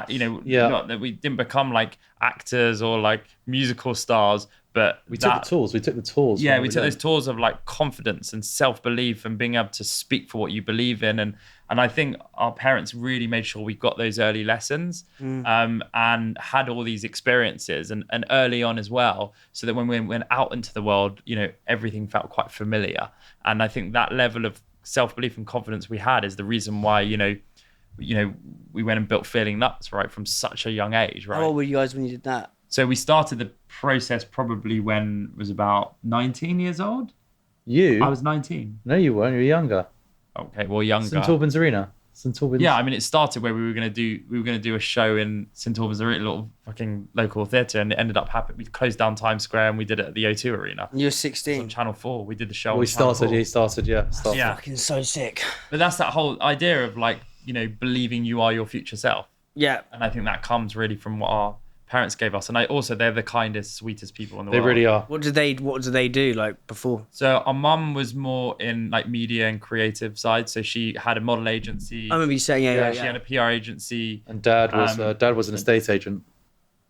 you know, not that we didn't become like actors or like musical stars, but We took the tools. Yeah, we took those tools of like confidence and self-belief and being able to speak for what you believe in. And I think our parents really made sure we got those early lessons and had all these experiences and early on as well, so that when we went out into the world, you know, everything felt quite familiar. And I think that level of self-belief and confidence we had is the reason why, you know, we went and built Feeling Nuts, right, from such a young age, right? How old were you guys when you did that? So we started the process probably when I was about 19 years old. You? I was 19. No, you weren't. You were younger. Okay, well, younger. St Albans Arena. St Albans. Yeah, I mean, it started where we were gonna do a show in St Albans Arena, a little fucking local theatre, and it ended up happening. We closed down Times Square and we did it at the O2 Arena. You were On 16. Channel 4, we did the show. Well, on Channel 4. he started. Yeah. Yeah. Fucking so sick. But that's that whole idea of like, you know, believing you are your future self. Yeah. And I think that comes really from what our parents gave us. And they're the kindest, sweetest people in the world. They really are. What did they do like before? So our mum was more in like media and creative side. So she had a model agency. I remember you saying, yeah. She had a PR agency. And Dad was an estate agent.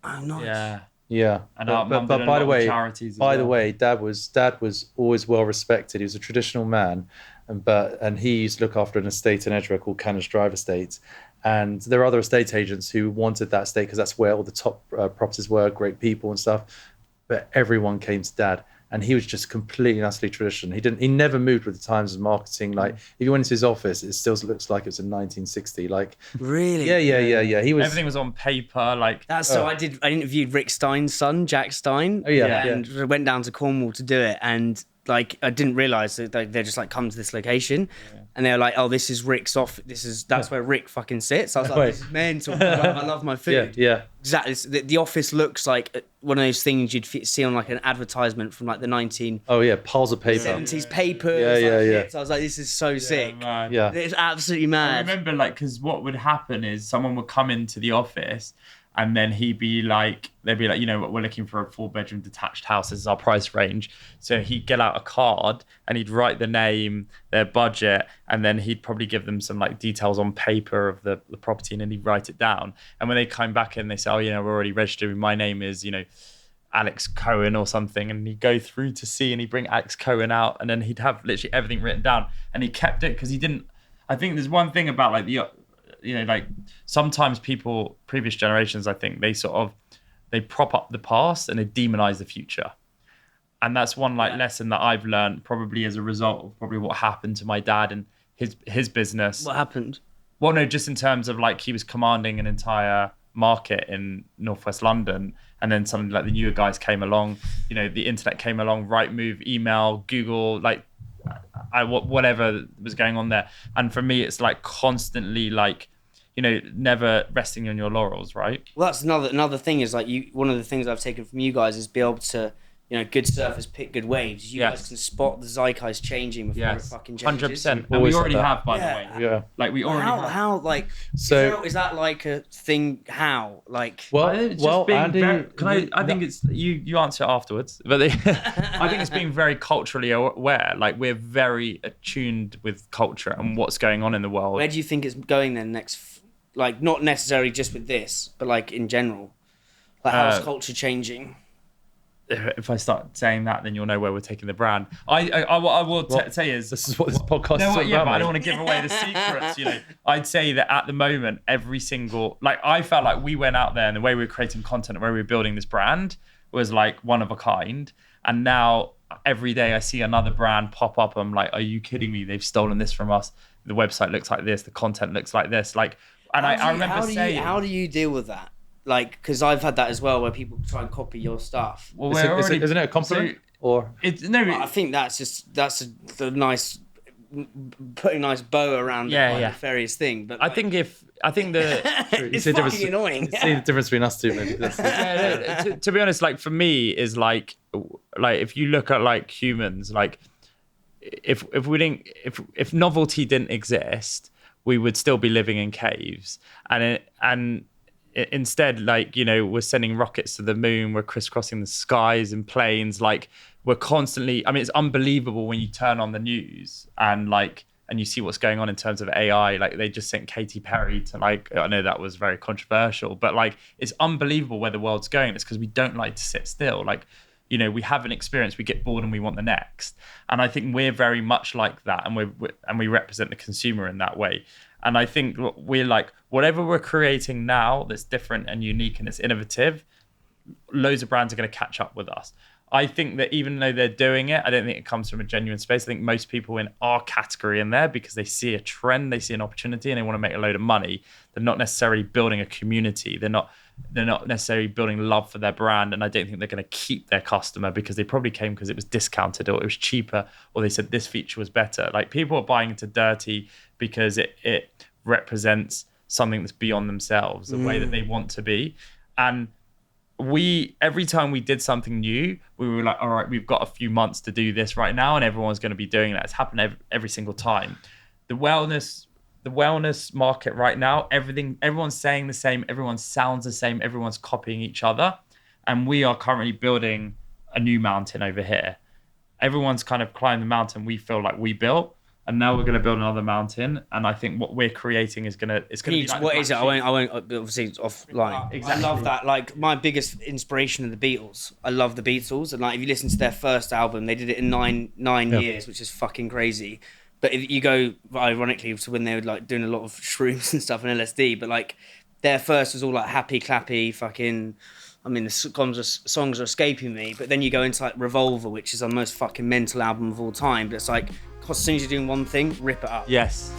Oh, nice. Yeah. Yeah. And our mum but did a by lot the of way, charities as by the well. way, Dad was always well respected. He was a traditional man, and he used to look after an estate in Edgware called Cannock Drive Estate. And there are other estate agents who wanted that estate because that's where all the top properties were, great people and stuff. But everyone came to Dad, and he was just completely and utterly traditional. He never moved with the times of marketing. Like if you went into his office, it still looks like it was in 1960. Like Really? yeah. He was. Everything was on paper. Like That's so I interviewed Rick Stein's son, Jack Stein. Oh, yeah. And went down to Cornwall to do it. And like I didn't realise that they're just like come to this location, and they're like, oh, this is Rick's off. That's where Rick fucking sits. I was like, this is mental. I love my food. Yeah. Exactly. The office looks like one of those things you'd see on like an advertisement from like the 1970s Oh yeah, piles of paper. papers. Yeah. So I was like, this is so sick. man. Yeah. It's absolutely I mad. remember like, because what would happen is someone would come into the office and then they'd be like, you know, we're looking for a 4-bedroom detached house. This is our price range. So he'd get out a card and he'd write the name, their budget, and then he'd probably give them some like details on paper of the property, and then he'd write it down. And when they came back in, they say, oh, you know, we're already registered. My name is, you know, Alex Cohen or something. And he'd go through to see, and he'd bring Alex Cohen out, and then he'd have literally everything written down. And he kept it because he didn't, I think there's one thing about like you know, like sometimes people, previous generations, I think they prop up the past and they demonize the future. And that's one like lesson that I've learned probably as a result of probably what happened to my dad and his business. What happened? Well, no, just in terms of like he was commanding an entire market in northwest London, and then something like the newer guys came along, you know, the internet came along, Rightmove, email, Google, like whatever was going on there. And for me, it's like constantly like, never resting on your laurels, right? Well, that's another thing is like one of the things I've taken from you guys is be able to, good surfers pick good waves. You guys can spot the zeitgeist changing before it fucking changes. 100%. And we already have, by the way. Yeah. Like we already have. How like, So is that like a thing? How like? Andy, I think it's you answer it afterwards, but I think it's being very culturally aware. Like we're very attuned with culture and what's going on in the world. Where do you think it's going then next? Like not necessarily just with this, but like in general, like how's culture changing? If I start saying that, then you'll know where we're taking the brand. I will say is this is what this podcast is about. Yeah, but I don't want to give away the secrets. I'd say that at the moment, every single I felt like we went out there and the way we were creating content and where we were building this brand was like one of a kind. And now every day I see another brand pop up. I'm like, are you kidding me? They've stolen this from us. The website looks like this. The content looks like this. I remember saying, how do you deal with that? Like, because I've had that as well, where people try and copy your stuff. Well, isn't it a compliment? I think that's the nice putting a nice bow around the nefarious thing. But I think the it's fucking annoying. See the difference between us two, maybe. To be honest, like for me, is like if you look at like humans, like if if novelty didn't exist, we would still be living in caves, and instead, like, we're sending rockets to the moon, we're crisscrossing the skies in planes, like we're constantly, it's unbelievable when you turn on the news and you see what's going on in terms of AI. Like they just sent Katy Perry to I know that was very controversial, but like it's unbelievable where the world's going. It's because we don't like to sit still. Like, we have an experience, we get bored and we want the next. And I think we're very much like that, and we represent the consumer in that way. And I think we're like, whatever we're creating now that's different and unique and it's innovative, loads of brands are going to catch up with us. I think that even though they're doing it, I don't think it comes from a genuine space. I think most people in our category in there, because they see a trend, they see an opportunity, and they want to make a load of money. They're not necessarily building a community. They're not necessarily building love for their brand. And I don't think they're going to keep their customer because they probably came because it was discounted or it was cheaper, or they said this feature was better. Like people are buying into DIRTEA because it represents something that's beyond themselves, the way that they want to be. And every time we did something new, we were like, all right, we've got a few months to do this right now, and everyone's going to be doing that. It's happened every single time. The wellness market right now, everyone's saying the same, everyone sounds the same, everyone's copying each other. And we are currently building a new mountain over here. Everyone's kind of climbed the mountain we feel like we built. And now we're going to build another mountain, and I think what we're creating is going to be like what is it? I won't obviously offline. Exactly. I love that. Like my biggest inspiration are the Beatles. I love the Beatles, and like if you listen to their first album, they did it in nine years, which is fucking crazy. But if you go ironically to when they were like doing a lot of shrooms and stuff and LSD, but like their first was all like happy clappy fucking. The songs are escaping me, but then you go into like Revolver, which is our most fucking mental album of all time. But it's like, as soon as you're doing one thing, rip it up. Yes.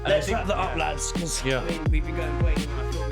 Let's wrap that up, lads, because we've been going way too long.